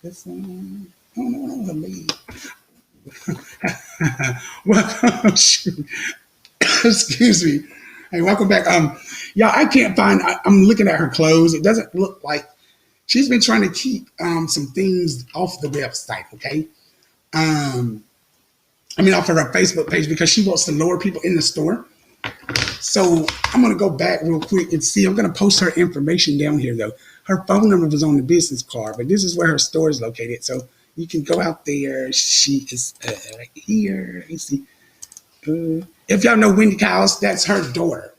this one. I don't know what I'm gonna leave. Well, shoot. Excuse me. Hey, welcome back. Y'all, I can't find. I'm looking at her clothes. It doesn't look like she's been trying to keep some things off the website. Okay. Um, I mean, off of her Facebook page because she wants to lure people in the store. So I'm gonna go back real quick and see. I'm gonna post her information down here though. Her phone number was on the business card, but this is where her store is located. So you can go out there. She is right here. Let me see. If y'all know Wendy Cowles, that's her daughter.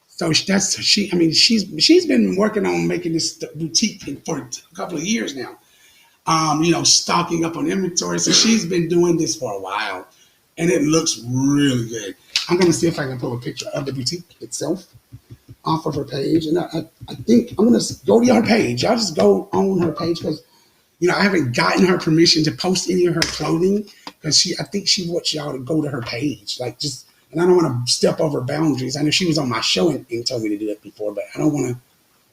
So that's she. I mean, she's been working on making this boutique for a couple of years now. Stocking up on inventory. So she's been doing this for a while, and it looks really good. I'm gonna see if I can pull a picture of the boutique itself off of her page, and I think I'm gonna go to her page. I'll just go on her page because I haven't gotten her permission to post any of her clothing because I think she wants y'all to go to her page, like just. And I don't want to step over boundaries. I know she was on my show and told me to do it before, but I don't want to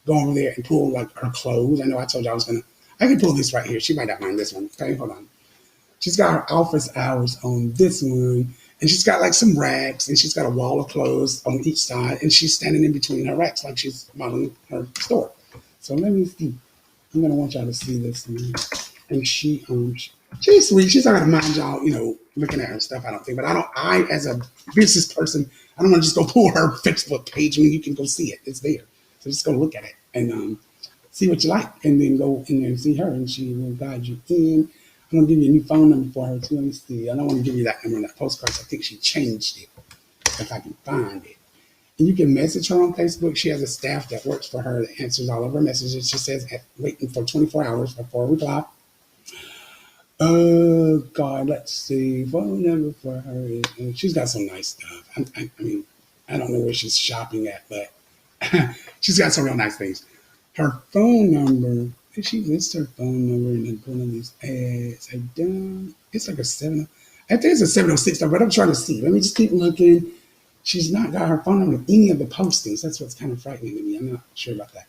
go over there and pull like her clothes. I know I told you I was gonna. I can pull this right here. She might not mind this one. Okay, hold on. She's got her office hours on this one, and she's got like some racks, and she's got a wall of clothes on each side, and she's standing in between her racks like she's modeling her store. So let me see. I'm gonna want y'all to see this one. And she's sweet. She's not gonna mind y'all, looking at her stuff. I don't think, but I as a business person, I don't want to just go pull her Facebook page. I mean, you can go see it. It's there. So just go look at it and see what you like, and then go in there and see her, and she will guide you in. I'm gonna give you a new phone number for her too. Let me see. I don't want to give you that number on that postcard. I think she changed it if I can find it. And you can message her on Facebook. She has a staff that works for her that answers all of her messages. She says waiting for 24 hours before we reply. Oh God, let's see. Phone number for her is, and she's got some nice stuff. I mean, I don't know where she's shopping at, but she's got some real nice things. Her phone number. Did she list her phone number and then put on these ads? I don't. It's like a 7. I think it's a 706 number, but I'm trying to see. Let me just keep looking. She's not got her phone number in any of the postings. That's what's kind of frightening to me. I'm not sure about that.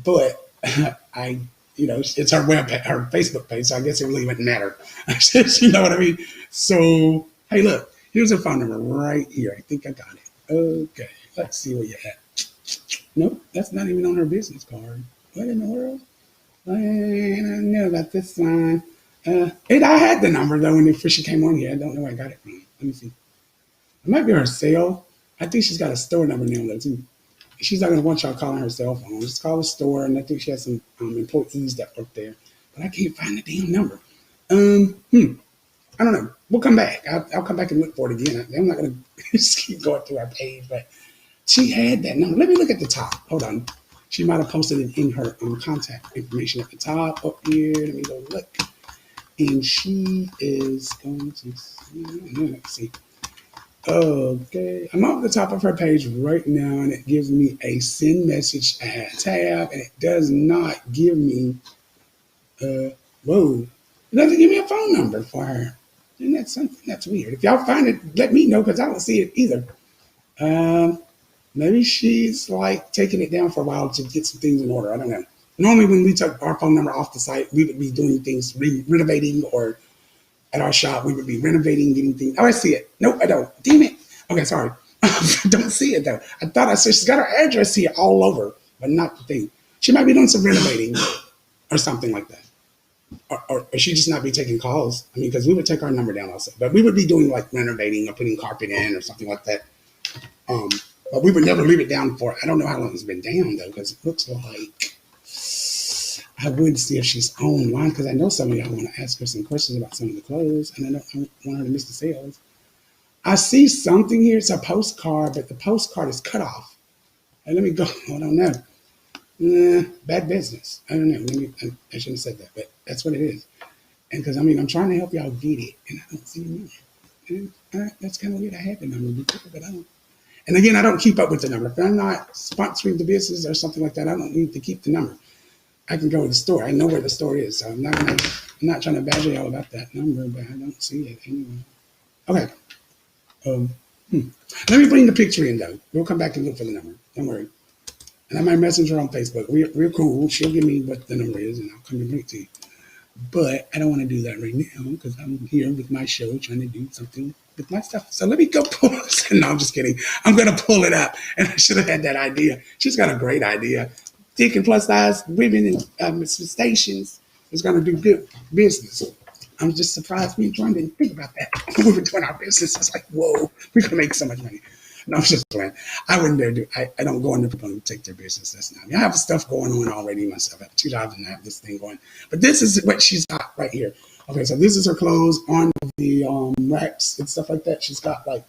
But it's her her Facebook page, so I guess it really wouldn't matter. You know what I mean? So, hey, look, here's her phone number right here. I think I got it. Okay, let's see where you at. Nope, that's not even on her business card. What in the world? I know about this one. I had the number, though, when she came on here. I don't know where I got it from. Let me see. It might be her cell. I think she's got a store number now, though, too. She's not going to want y'all calling her cell phone. Just call the store, and I think she has some employees that work there. But I can't find the damn number. I don't know. We'll come back. I'll come back and look for it again. I'm not going to just keep going through our page, but she had that number. Let me look at the top. Hold on. She might have posted it in her contact information at the top up here. Let me go look. And she is going to see. Let's see. Okay, I'm up at the top of her page right now, and it gives me a send message tab, and it does not give me, it doesn't give me a phone number for her. And that's something that's weird. If y'all find it, let me know, because I don't see it either. Maybe she's like taking it down for a while to get some things in order. I don't know. Normally, when we took our phone number off the site, we would be doing things, renovating, or at our shop, we would be renovating, getting things. Oh, I see it. Nope, I don't. Damn it. Okay, sorry. I don't see it, though. I thought I said she's got her address here all over, but not the thing. She might be doing some renovating or something like that. Or she just not be taking calls. I mean, because we would take our number down also. But we would be doing like renovating or putting carpet in or something like that. But we would never leave it down for, I don't know how long it's been down, though, because it looks like I would see if she's online, because I know some of y'all want to ask her some questions about some of the clothes, and I don't want her to miss the sales. I see something here. It's a postcard, but the postcard is cut off. Hey, let me go. I don't know. Bad business. I don't know. I shouldn't have said that, but that's what it is. And because, I'm trying to help y'all get it, and I don't see the number. And that's kind of weird. I had the number before, but I don't. And again, I don't keep up with the number. If I'm not sponsoring the business or something like that, I don't need to keep the number. I can go to the store. I know where the store is, so I'm not trying to badger y'all about that number, but I don't see it anyway. Okay. Let me bring the picture in, though. We'll come back and look for the number. Don't worry. And I might message her on Facebook. We're cool. She'll give me what the number is, and I'll come and bring it to you. But I don't want to do that right now because I'm here with my show trying to do something with my stuff. So let me go pull it. No, I'm just kidding. I'm going to pull it up. And I should have had that idea. She's got a great idea. Taking plus size women in stations is going to do good business. I'm just surprised we trying to think about that when we were doing our business. It's like, whoa, we're going to make so much money. No, I'm just playing. I wouldn't dare do. I don't go into people and take their business. That's not me. I have stuff going on already myself. I have 2 jobs and I have this thing going. But this is what she's got right here. Okay, so this is her clothes on the racks and stuff like that. She's got like,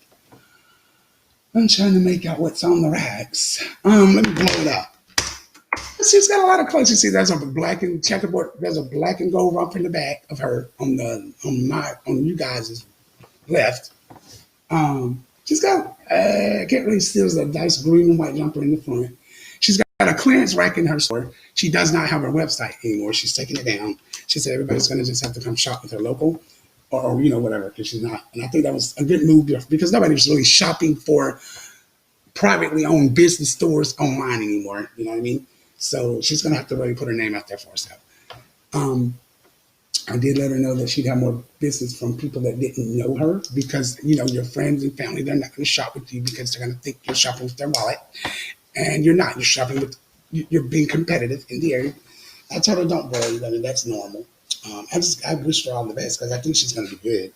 I'm trying to make out what's on the racks. Let me blow it up. She's got a lot of clothes. You see, there's a black and checkerboard. There's a black and gold rump in the back of her on you guys' left. She's got, I can't really see, there's a nice green and white jumper in the front. She's got a clearance rack in her store. She does not have her website anymore. She's taking it down. She said everybody's going to just have to come shop with her local or whatever, because she's not. And I think that was a good move because nobody's really shopping for privately owned business stores online anymore. You know what I mean? So she's going to have to really put her name out there for herself. I did let her know that she'd have more business from people that didn't know her because, your friends and family, they're not going to shop with you because they're going to think you're shopping with their wallet. And you're not. You're shopping with, you're being competitive in the area. I told her, don't worry. I mean, that's normal. I wish her all the best because I think she's going to be good.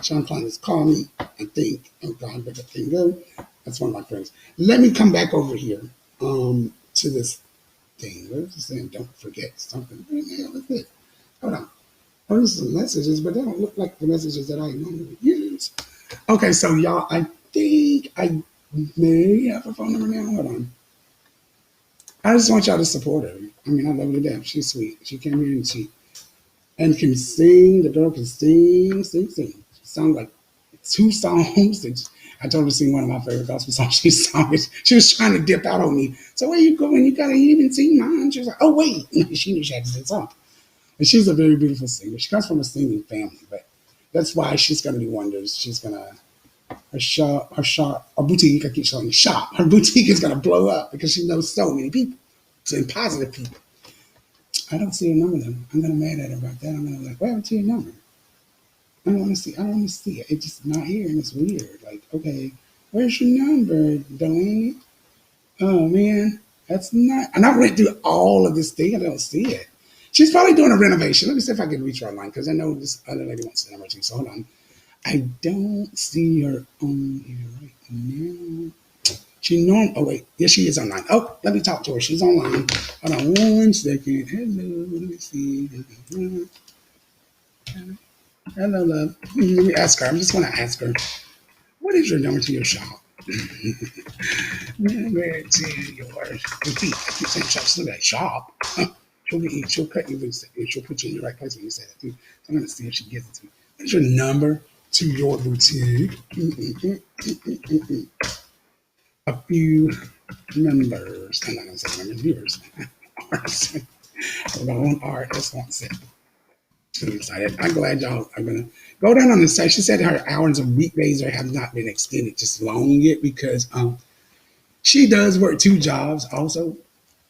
Sean Klein is calling me, I think. Oh, God, but that thing go. That's one of my friends. Let me come back over here to this thing. What is it saying? Don't forget something. What the hell is it? Hold on. Oh, there's some messages, but they don't look like the messages that I normally use. Okay, so y'all, I think I may have a phone number now. Hold on. I just want y'all to support her. I mean, I love her to death. She's sweet. She came here and she can sing. The girl can sing. She sounds like 2 songs. I told her to sing one of my favorite gospel songs. She was trying to dip out on me. So where you going? You gotta even sing mine. She was like, oh wait, she knew she had to sing something. And she's a very beautiful singer. She comes from a singing family, but that's why she's going to do wonders. She's going to, her boutique, I keep showing the shop, her boutique is going to blow up because she knows so many people, and positive people. I don't see her number though. I'm going to mad at her about that. I'm going to be like, where to your number? I don't want to see it. It's just not here and it's weird. Like, okay, where's your number, Delaney? Oh man, that's not, and I went through all of this thing. I don't see it. She's probably doing a renovation. Let me see if I can reach her online because I know this other lady wants the number too. So hold on. I don't see her on here right now. Oh wait, yes, she is online. Oh, let me talk to her. She's online. Hold on 1 second. Hello, let me see. Hello, love. Let me ask her. I'm just going to ask her. What is your number to your shop? Number to your boutique. I keep saying shop. She's like shop. She'll cut you and she'll put you in the right place when you say that too. I'm gonna see if she gets it to me. What's your number to your boutique? A few members. I'm not gonna say members, viewers. Hold on, RS wants it. Too excited. I'm glad y'all are gonna go down on the site. She said her hours of weekdays have not been extended just long yet because she does work 2 jobs also,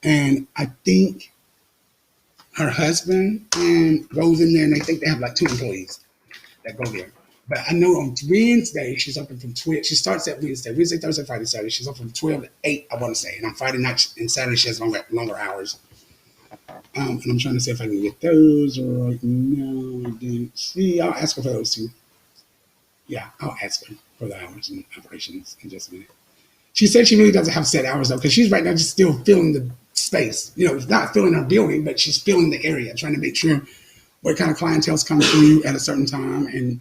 and I think her husband goes in there and they think they have like 2 employees that go there. But I know on Wednesday she's open from 12. She starts at Wednesday, Thursday, Friday, Saturday. She's open from 12 to 8, I want to say. And on Friday night and Saturday she has longer hours. And I'm trying to see if I can get those right now. I didn't see. I'll ask her for those 2. Yeah, I'll ask her for the hours and operations in just a minute. She said she really doesn't have set hours though, because she's right now just still filling the space. Not filling her building, but she's filling the area, trying to make sure what kind of clientele's coming through at a certain time. And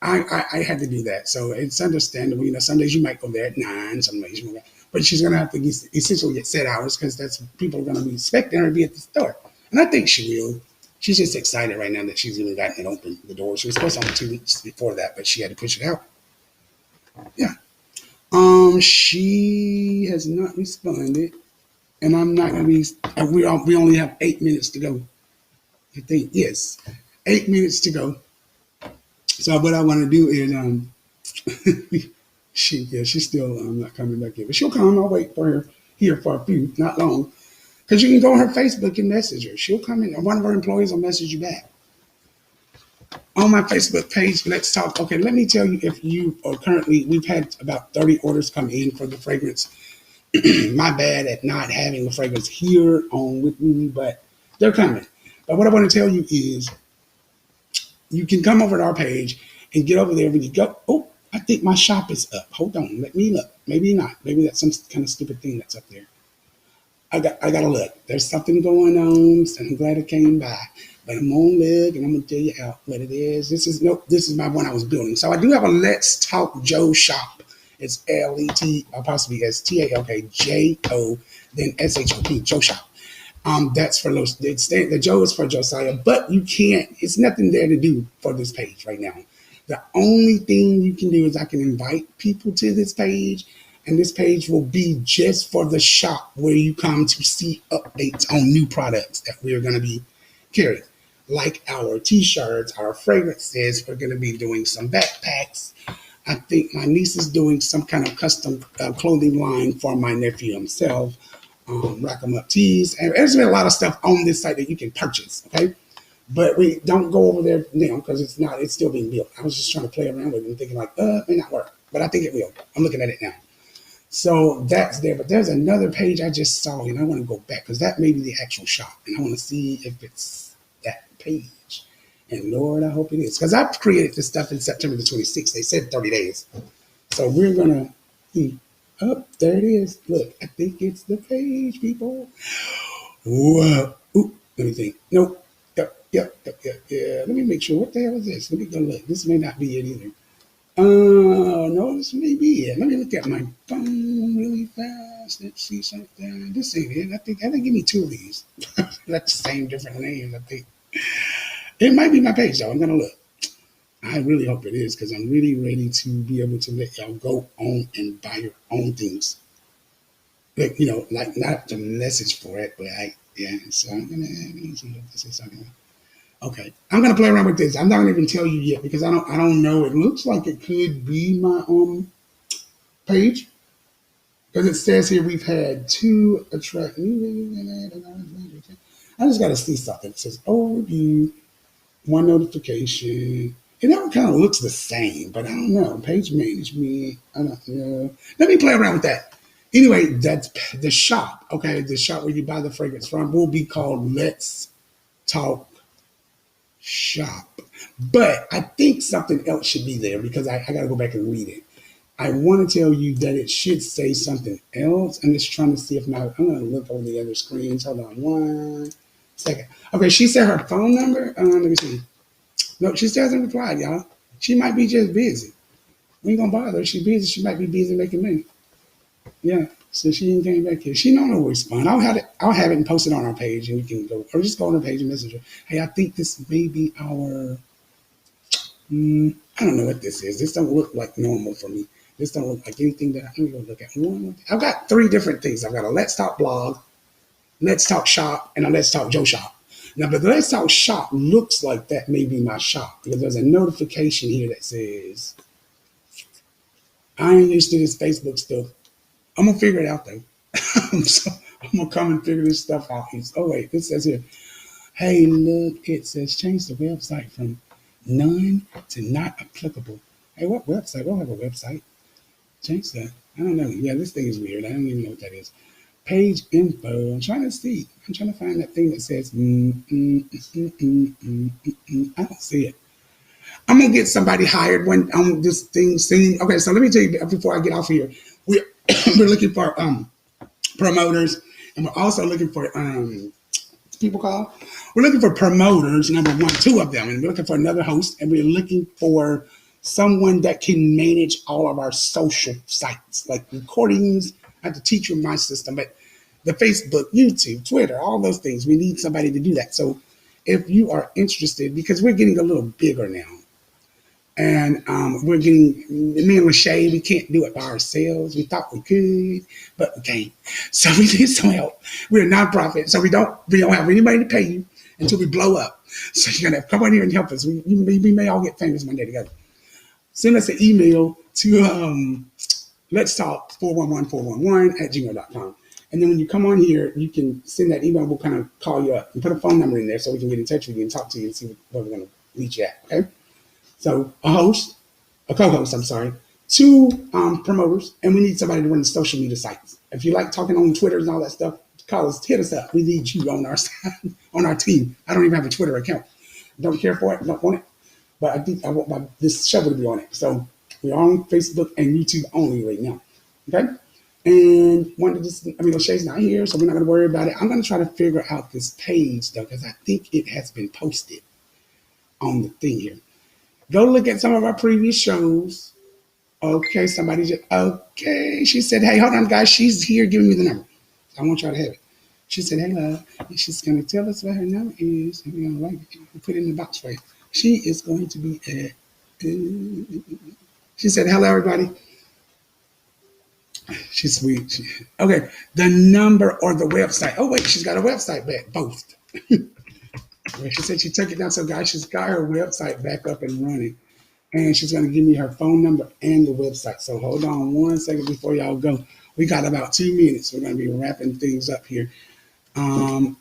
I had to do that, so it's understandable. Some days you might go there at 9, some days you might, but she's gonna have to essentially get set hours because that's people are gonna be expecting her to be at the store, and I think she will. She's just excited right now that she's even gotten it open, the door. She was supposed to open 2 weeks before that, but she had to push it out. Yeah. She has not responded, and I'm not gonna be. We only have 8 minutes to go. I think yes, 8 minutes to go. So what I want to do is she's still not coming back in, but she'll come. I'll wait for her. here for a few, not long. Because you can go on her Facebook and message her. She'll come in, or one of her employees will message you back. On my Facebook page, let's talk. Okay, let me tell you if you are currently, we've had about 30 orders come in for the fragrance. My bad at not having the fragrance here on with me, but they're coming. But what I want to tell you is you can come over to our page and get over there when you go. Oh, I think my shop is up. Hold on, let me look. Maybe not. Maybe that's some kind of stupid thing that's up there. I gotta look. There's something going on, so I'm glad it came by. But I'm on look and I'm gonna tell you out what it is. This is my one I was building. So I do have a Let's Talk Joe shop. It's LET apostrophe STALKJO, then SHOP, Joe shop. That's for those. The Joe is for Josiah, but you can't. It's nothing there to do for this page right now. The only thing you can do is I can invite people to this page, and this page will be just for the shop where you come to see updates on new products that we're going to be carrying, like our t-shirts, our fragrances. We're going to be doing some backpacks. I think my niece is doing some kind of custom clothing line for my nephew himself. Rack 'em up tees, and there's been a lot of stuff on this site that you can purchase. Okay, but we don't go over there now because it's still being built. I was just trying to play around with it and thinking like, it may not work, but I think it will. I'm looking at it now. So that's there, but there's another page I just saw, and I want to go back because that may be the actual shop, and I want to see if it's that page. And Lord, I hope it is, because I created this stuff in September the 26th. They said 30 days, so we're gonna see. Oh, there it is. Look, I think it's the page, people. Whoa. Ooh, let me think. Nope. Yep. Let me make sure. What the hell is this? Let me go look. This may not be it either. No, this may be it. Let me look at my phone really fast. Let's see something. This ain't it. I think give me two of these. That's the same different names, I think. It might be my page, though. I'm gonna look. I really hope it is, because I'm really ready to be able to let y'all go on and buy your own things. Like, like not the message for it, but so I'm gonna say something. Okay, I'm gonna play around with this. I'm not gonna even tell you yet because I don't know. It looks like it could be my page, because it says here we've had 2 attract. I just gotta see something. It says overview, 1 notification. It all kind of looks the same, but I don't know. Page management, I don't know. Let me play around with that. Anyway, that's the shop. Okay, the shop where you buy the fragrance from will be called Let's Talk Shop. But I think something else should be there because I got to go back and read it. I want to tell you that it should say something else. I'm just trying to see if I'm going to look over the other screens. Hold on 1 second. Okay, she said her phone number. Let me see. No, she still hasn't replied, y'all. She might be just busy. We ain't gonna bother her. She's busy. She might be busy making money. Yeah, so she ain't came back here. She don't know respond. I'll have it and post it on our page, and you can go, or just go on our page and message her. Hey, I think this may be our. I don't know what this is. This don't look like normal for me. This don't look like anything that I'm gonna look at. I've got 3 different things. I've got a Let's Talk blog, Let's Talk shop, and a Let's Talk Joe shop. Now, but the Let's Talk shop looks like that may be my shop because there's a notification here that says, I ain't used to this Facebook stuff. I'm going to figure it out, though. So I'm going to come and figure this stuff out. Oh, wait, this says here, hey, look, it says change the website from none to not applicable. Hey, what website? I don't have a website. Change that. I don't know. Yeah, this thing is weird. I don't even know what that is. Page info. I'm trying to see. I'm trying to find that thing that says, I don't see it. I'm going to get somebody hired when this thing seen. Okay, so let me tell you before I get off here. We're looking for promoters, and we're also looking for people call. We're looking for promoters, number 1, 2 of them, and we're looking for another host, and we're looking for someone that can manage all of our social sites, like recordings. I have to teach you my system, but the Facebook, YouTube, Twitter, all those things, we need somebody to do that. So if you are interested, because we're getting a little bigger now, and we're getting, me and Lachey, we can't do it by ourselves. We thought we could, but we can't. So we need some help. We're a nonprofit, so we don't have anybody to pay you until we blow up. So you're going to come on here and help us. We may all get famous one day together. Send us an email to Let's Talk 411 411 at gmail.com. And then when you come on here, you can send that email. We'll kind of call you up and put a phone number in there so we can get in touch with you and talk to you and see where we're going to reach you at. Okay. So a co-host, I'm sorry, two promoters, and we need somebody to run the social media sites. If you like talking on Twitter and all that stuff, call us, hit us up. We need you on our on our team. I don't even have a Twitter account. Don't care for it. Don't want it. But I think I want this show to be on it. So we're on Facebook and YouTube only right now. Okay. And one of this, O'Shea's not here, so we're not going to worry about it. I'm going to try to figure out this page though, because I think it has been posted on the thing here. Go look at some of our previous shows. Okay, okay. She said, hey, hold on, guys. She's here giving me the number. I want y'all to have it. She said, hello. And she's going to tell us what her number is. And we're going to write it and put it in the box for you. She is going to be she said, hello, everybody. She's sweet. Okay, the number or the website. Oh, wait, she's got a website back. Both. She said she took it down. So, guys, she's got her website back up and running. And she's going to give me her phone number and the website. So hold on 1 second before y'all go. We got about 2 minutes. We're going to be wrapping things up here. I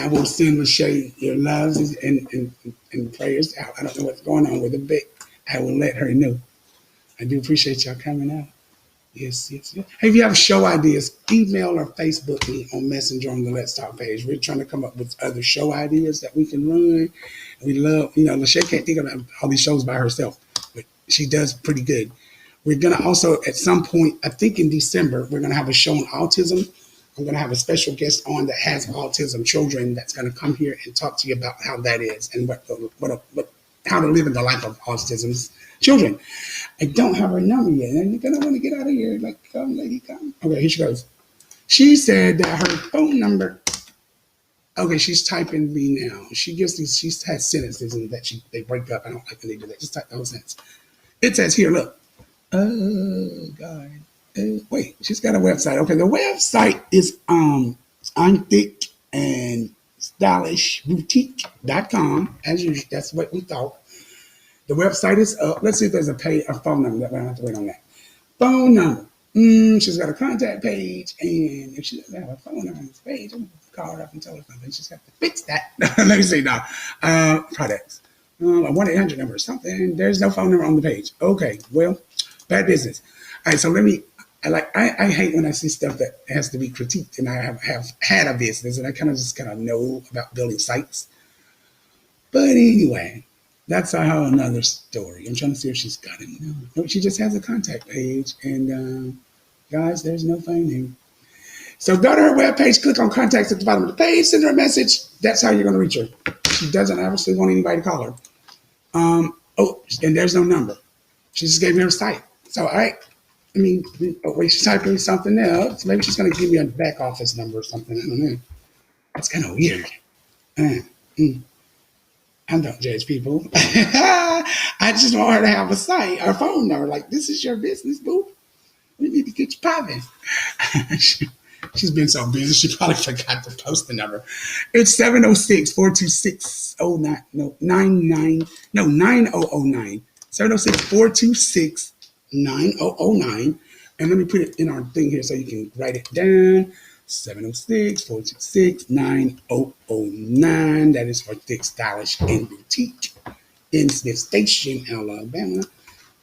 will send Lachey your loves and prayers out. I don't know what's going on with her, but I will let her know. I do appreciate y'all coming out. Yes. Hey, if you have show ideas, email or Facebook me on Messenger on the Let's Talk page. We're trying to come up with other show ideas that we can run. We love, Lachey can't think about all these shows by herself, but she does pretty good. We're going to also, at some point, I think in December, we're going to have a show on autism. I'm going to have a special guest on that has autism children that's going to come here and talk to you about how that is and how to live in the life of autism children. I don't have her number yet. And I don't want to get out of here. Like, come, lady, come. Okay, here she goes. She said that her phone number. Okay, she's typing me now. She gives these. She has sentences and that they break up. I don't like when they do that. Just type the whole sentence. It says here, look. Oh God. Wait, she's got a website. Okay, the website is I'm thick and stylish boutique.com. As usual, that's what we thought. The website is up. Let's see if there's a phone number. That we don't have to wait on that. Phone number. She's got a contact page, and if she doesn't have a phone number on this page, I'm gonna call her up and tell her something. She's got to fix that. Let me see now. Products. A 1-800 number or something. There's no phone number on the page. Okay, well, bad business. All right, so let me. I hate when I see stuff that has to be critiqued, and I have had a business, and I kind of know about building sites. But anyway, that's a whole another story. I'm trying to see if she's got it. No, she just has a contact page, and guys, there's no phone name. So go to her webpage, click on contacts at the bottom of the page, send her a message. That's how you're going to reach her. She doesn't obviously want anybody to call her. And there's no number. She just gave me her site. So, all right. She's typing something else. Maybe she's going to give me a back office number or something. I don't know. That's kind of weird. I don't judge people. I just want her to have a site, her phone number. Like, this is your business, boo. We need to get you popping. She's been so busy, she probably forgot to post the number. It's 706-426-9009. 9009. 706-426-9009. And let me put it in our thing here so you can write it down. 706-426-9009. That is for Thick, Stylish, and Boutique in Smith Station, Alabama,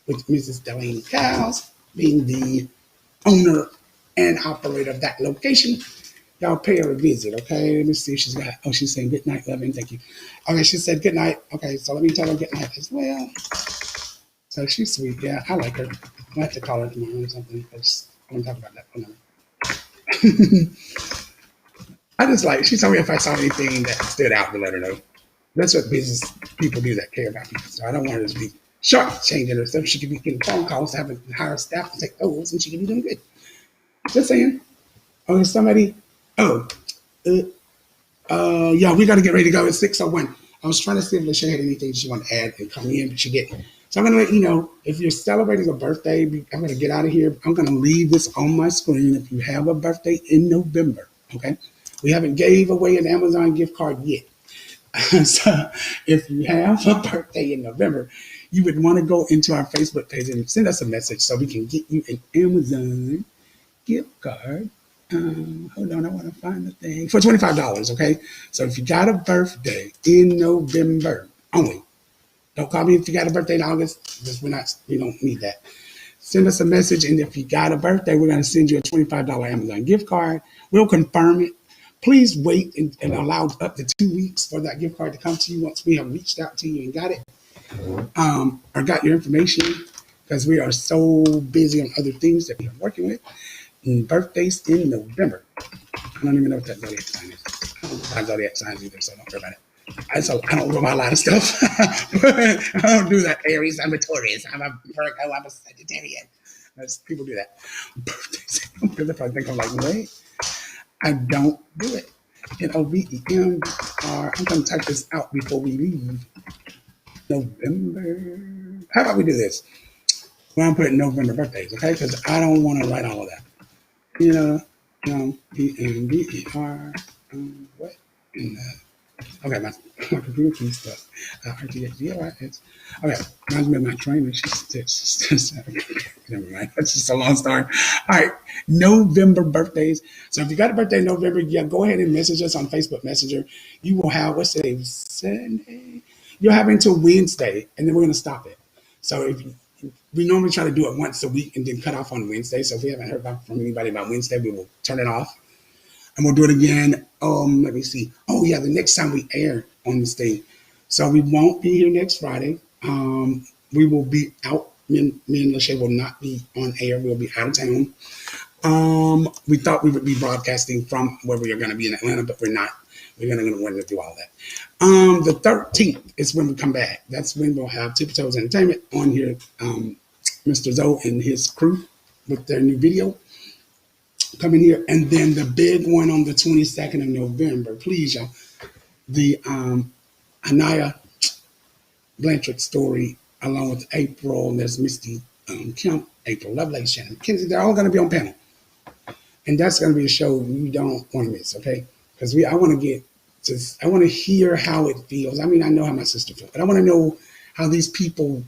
with Mrs. Delaney Cowles being the owner and operator of that location. Y'all pay her a visit, okay? Let me see if she's got. Oh, she's saying good night, loving. Thank you. Okay, she said good night. Okay, so let me tell her good night as well. So she's sweet. Yeah, I like her. I have to call her tomorrow or something. I want to talk about that for now. I just she told me if I saw anything that stood out to let her know. That's what business people do that care about people. So I don't want her to be short-changing herself. She could be getting phone calls, having to hire staff to take those, and she could be doing good. Just saying. Oh, somebody. Yeah, we got to get ready to go. It's 6:01. I was trying to see if Lachey had anything she wanted to add and come in, but she didn't. So I'm going to let you know, if you're celebrating a birthday, I'm going to get out of here. I'm going to leave this on my screen if you have a birthday in November, okay? We haven't gave away an Amazon gift card yet. So if you have a birthday in November, you would want to go into our Facebook page and send us a message so we can get you an Amazon gift card Hold on, I want to find the thing for $25. Okay, so if you got a birthday in November only, don't call me if you got a birthday in August. Because we don't need that. Send us a message, and if you got a birthday, we're going to send you a $25 Amazon gift card. We'll confirm it. Please wait and allow up to 2 weeks for that gift card to come to you once we have reached out to you and got it, or got your information, because we are so busy on other things that we are working with. And birthdays in November. I don't even know what that zodiac sign is. I don't have zodiac signs either, so don't worry about it. I don't know about a lot of stuff. I don't do that. Aries, I'm a Taurus. I'm a Virgo. I'm a Sagittarius. People do that. Birthdays. Because if I think I'm like, wait, I don't do it. November. I'm going to type this out before we leave. November. How about we do this? Well, I'm putting November birthdays, okay? Because I don't want to write all of that. Ember. What in the Okay, my computer keys stuff. RTX. Okay, reminds me of my trainer. Never mind. That's just a long story. All right, November birthdays. So if you got a birthday in November, yeah, go ahead and message us on Facebook Messenger. You will have, what's today? Sunday? You'll have until Wednesday, and then we're going to stop it. So we normally try to do it once a week and then cut off on Wednesday. So if we haven't heard back from anybody about Wednesday, we will turn it off. And we'll do it again. Let me see. Oh, yeah, the next time we air on this thing. So we won't be here next Friday. We will be out. Me and Lachey will not be on air. We'll be out of town. We thought we would be broadcasting from where we are going to be in Atlanta, but we're not. We're going to do all that. The 13th is when we come back. That's when we'll have Tippy Toes Entertainment on here. Mr. Zoe and his crew with their new video coming here. And then the big one on the 22nd of November, please, y'all. The Anaya Blanchard story, along with April, and there's Misty Kemp, April Lovelace, Shannon McKenzie. They're all going to be on panel. And that's going to be a show you don't want to miss, okay? Because I want to hear how it feels. I mean, I know how my sister feels, but I want to know how these people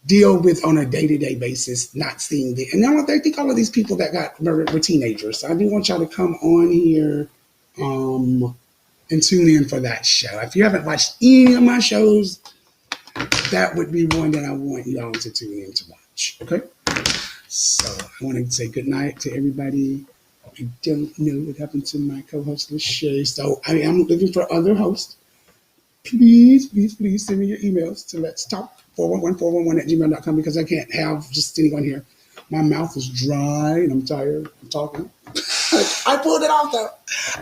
deal with on a day-to-day basis, not seeing the, and I think all of these people that got murdered were teenagers. So I do want y'all to come on here and tune in for that show. If you haven't watched any of my shows, that would be one that I want y'all to tune in to watch. Okay? So I want to say good night to everybody. I don't know what happened to my co-host, Lachey. So I'm looking for other hosts. Please send me your emails to let's talk 411 at gmail.com, because I can't have just sitting on here. My mouth is dry and I'm tired of talking. I pulled it off though.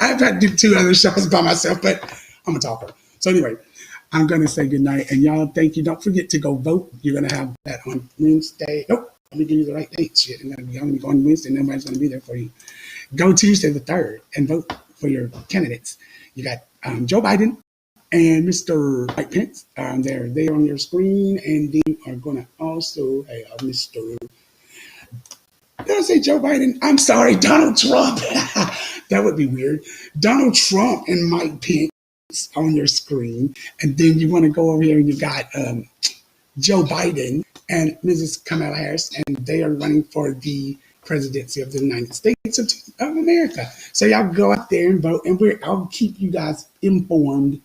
I've had to do 2 other shows by myself, but I'm a talker. So anyway, I'm going to say good night. And y'all, thank you. Don't forget to go vote. You're going to have that on Wednesday. Nope. Let me give you the right date. Shit. I'm going to be going Wednesday. Nobody's going to be there for you. Go Tuesday the 3rd and vote for your candidates. You got Joe Biden and Mr. Mike Pence. They're there on your screen. And then are going to also have Mr. Did I say Joe Biden? I'm sorry, Donald Trump. That would be weird. Donald Trump and Mike Pence on your screen. And then you want to go over here and you got Joe Biden and Mrs. Kamala Harris, and they are running for the presidency of the United States of America. So y'all go out there and vote, and I'll keep you guys informed,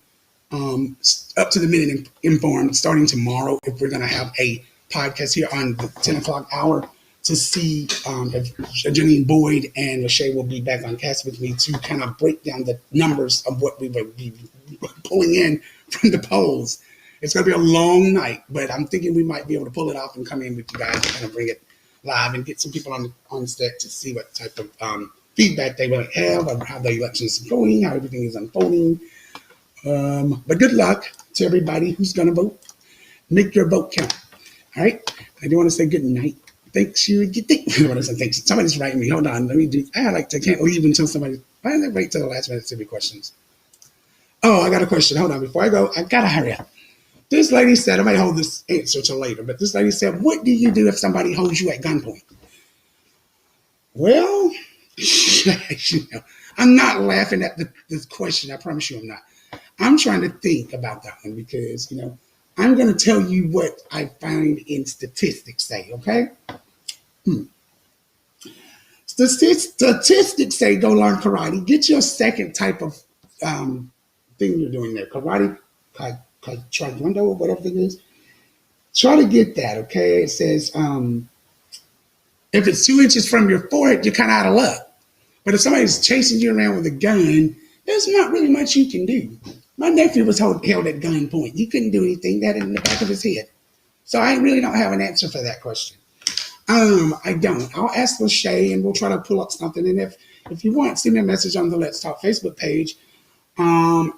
up to the minute informed, starting tomorrow, if we're going to have a podcast here on the 10 o'clock hour to see if Janine Boyd and Lachey will be back on cast with me to kind of break down the numbers of what we will be pulling in from the polls. It's going to be a long night, but I'm thinking we might be able to pull it off and come in with you guys and kind of bring it live and get some people on set to see what type of feedback they will have of how the election is going, how everything is unfolding. But good luck to everybody who's going to vote. Make your vote count. All right? I do want to say good night. Thanks you. Thanks. Somebody's writing me. Hold on. Let me do. I can't leave until somebody. Why did I wait till the last minute to be questions? Oh, I got a question. Hold on. Before I go, I gotta hurry up. This lady said, I might hold this answer till later, but this lady said, what do you do if somebody holds you at gunpoint? Well, I'm not laughing at this question. I promise you I'm not. I'm trying to think about that one because, I'm going to tell you what I find in statistics say, okay? Statistics say go learn karate. Get your second type of thing you're doing there. Karate, taekwondo, or whatever it is. Try to get that, okay? It says if it's 2 inches from your forehead, you're kind of out of luck. But if somebody's chasing you around with a gun, there's not really much you can do. My nephew was held at gunpoint. You couldn't do anything. That in the back of his head. So I really don't have an answer for that question. I don't. I'll ask Lachey and we'll try to pull up something. And if you want, send me a message on the Let's Talk Facebook page. On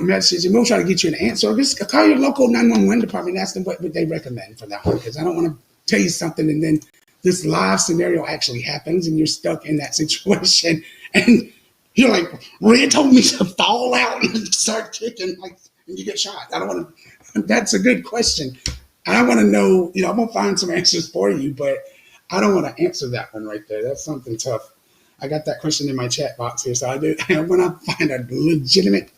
message, and we'll try to get you an answer. Or just call your local 911 department and ask them what would they recommend for that one. Because I don't want to tell you something and then this live scenario actually happens and you're stuck in that situation and you're like, Red told me to fall out and start kicking, like, and you get shot. I don't want to. That's a good question. I want to know. I'm gonna find some answers for you, but I don't want to answer that one right there. That's something tough. I got that question in my chat box here, so I do. When I find a legitimate,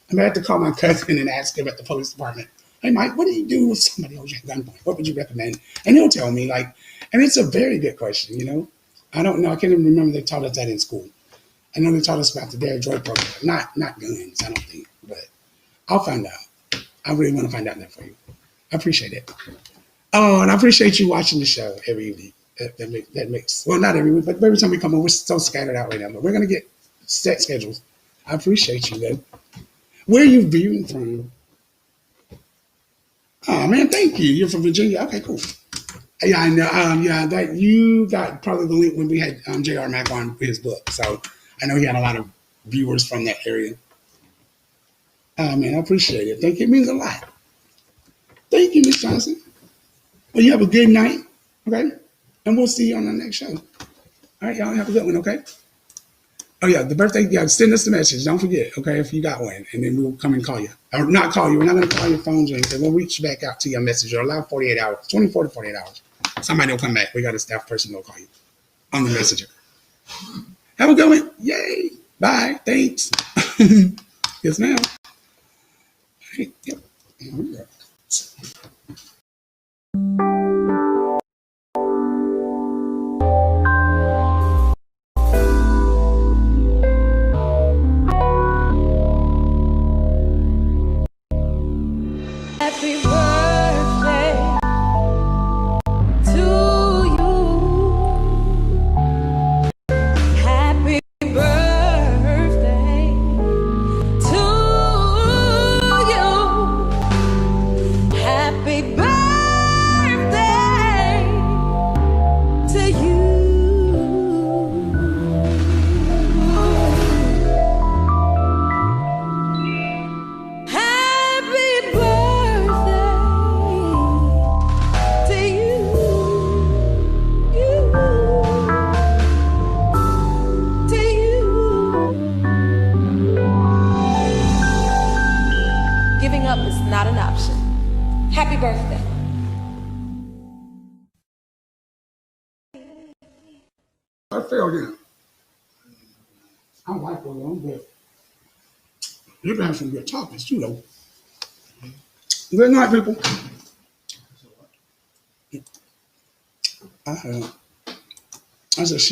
I'm gonna have to call my cousin and ask him at the police department. Hey, Mike, what do you do if somebody holds you at gunpoint? What would you recommend? And he'll tell me, like, and it's a very good question. I don't know. I can't even remember they taught us that in school. I know they taught us about the Dare Droid program, not guns. I don't think, but I'll find out. I really want to find out that for you. I appreciate it. Oh, and I appreciate you watching the show every evening. That makes, well, not every week, but every time we come on, we're so scattered out right now, but we're going to get set schedules. I appreciate you, though. Where are you viewing from? Oh, man, thank you. You're from Virginia. Okay, cool. Yeah, I know. Yeah, that you got probably the link when we had J.R. Mack on his book. So I know he had a lot of viewers from that area. Oh, man, I appreciate it. Thank you. It means a lot. Thank you, Miss Johnson. Well, you have a good night, okay? And we'll see you on the next show. All right, y'all have a good one, okay? Oh, yeah, the birthday, yeah, send us a message. Don't forget, okay, if you got one. And then we'll come and call you. Or not call you. We're not going to call your phones or anything. We'll reach back out to your message. You're allowed 48 hours, 24 to 48 hours. Somebody will come back. We got a staff person who'll call you on the messenger. Have a good one. Yay. Bye. Thanks. Yes, ma'am. Right. Yep. Happy birthday to you. Happy birthday to you. Happy birthday to you. Happy birthday to you. To you. Giving up is not an option. Happy birthday. I failed in. I don't like one, but you can have some good topics too, though. Good night, people. I said, she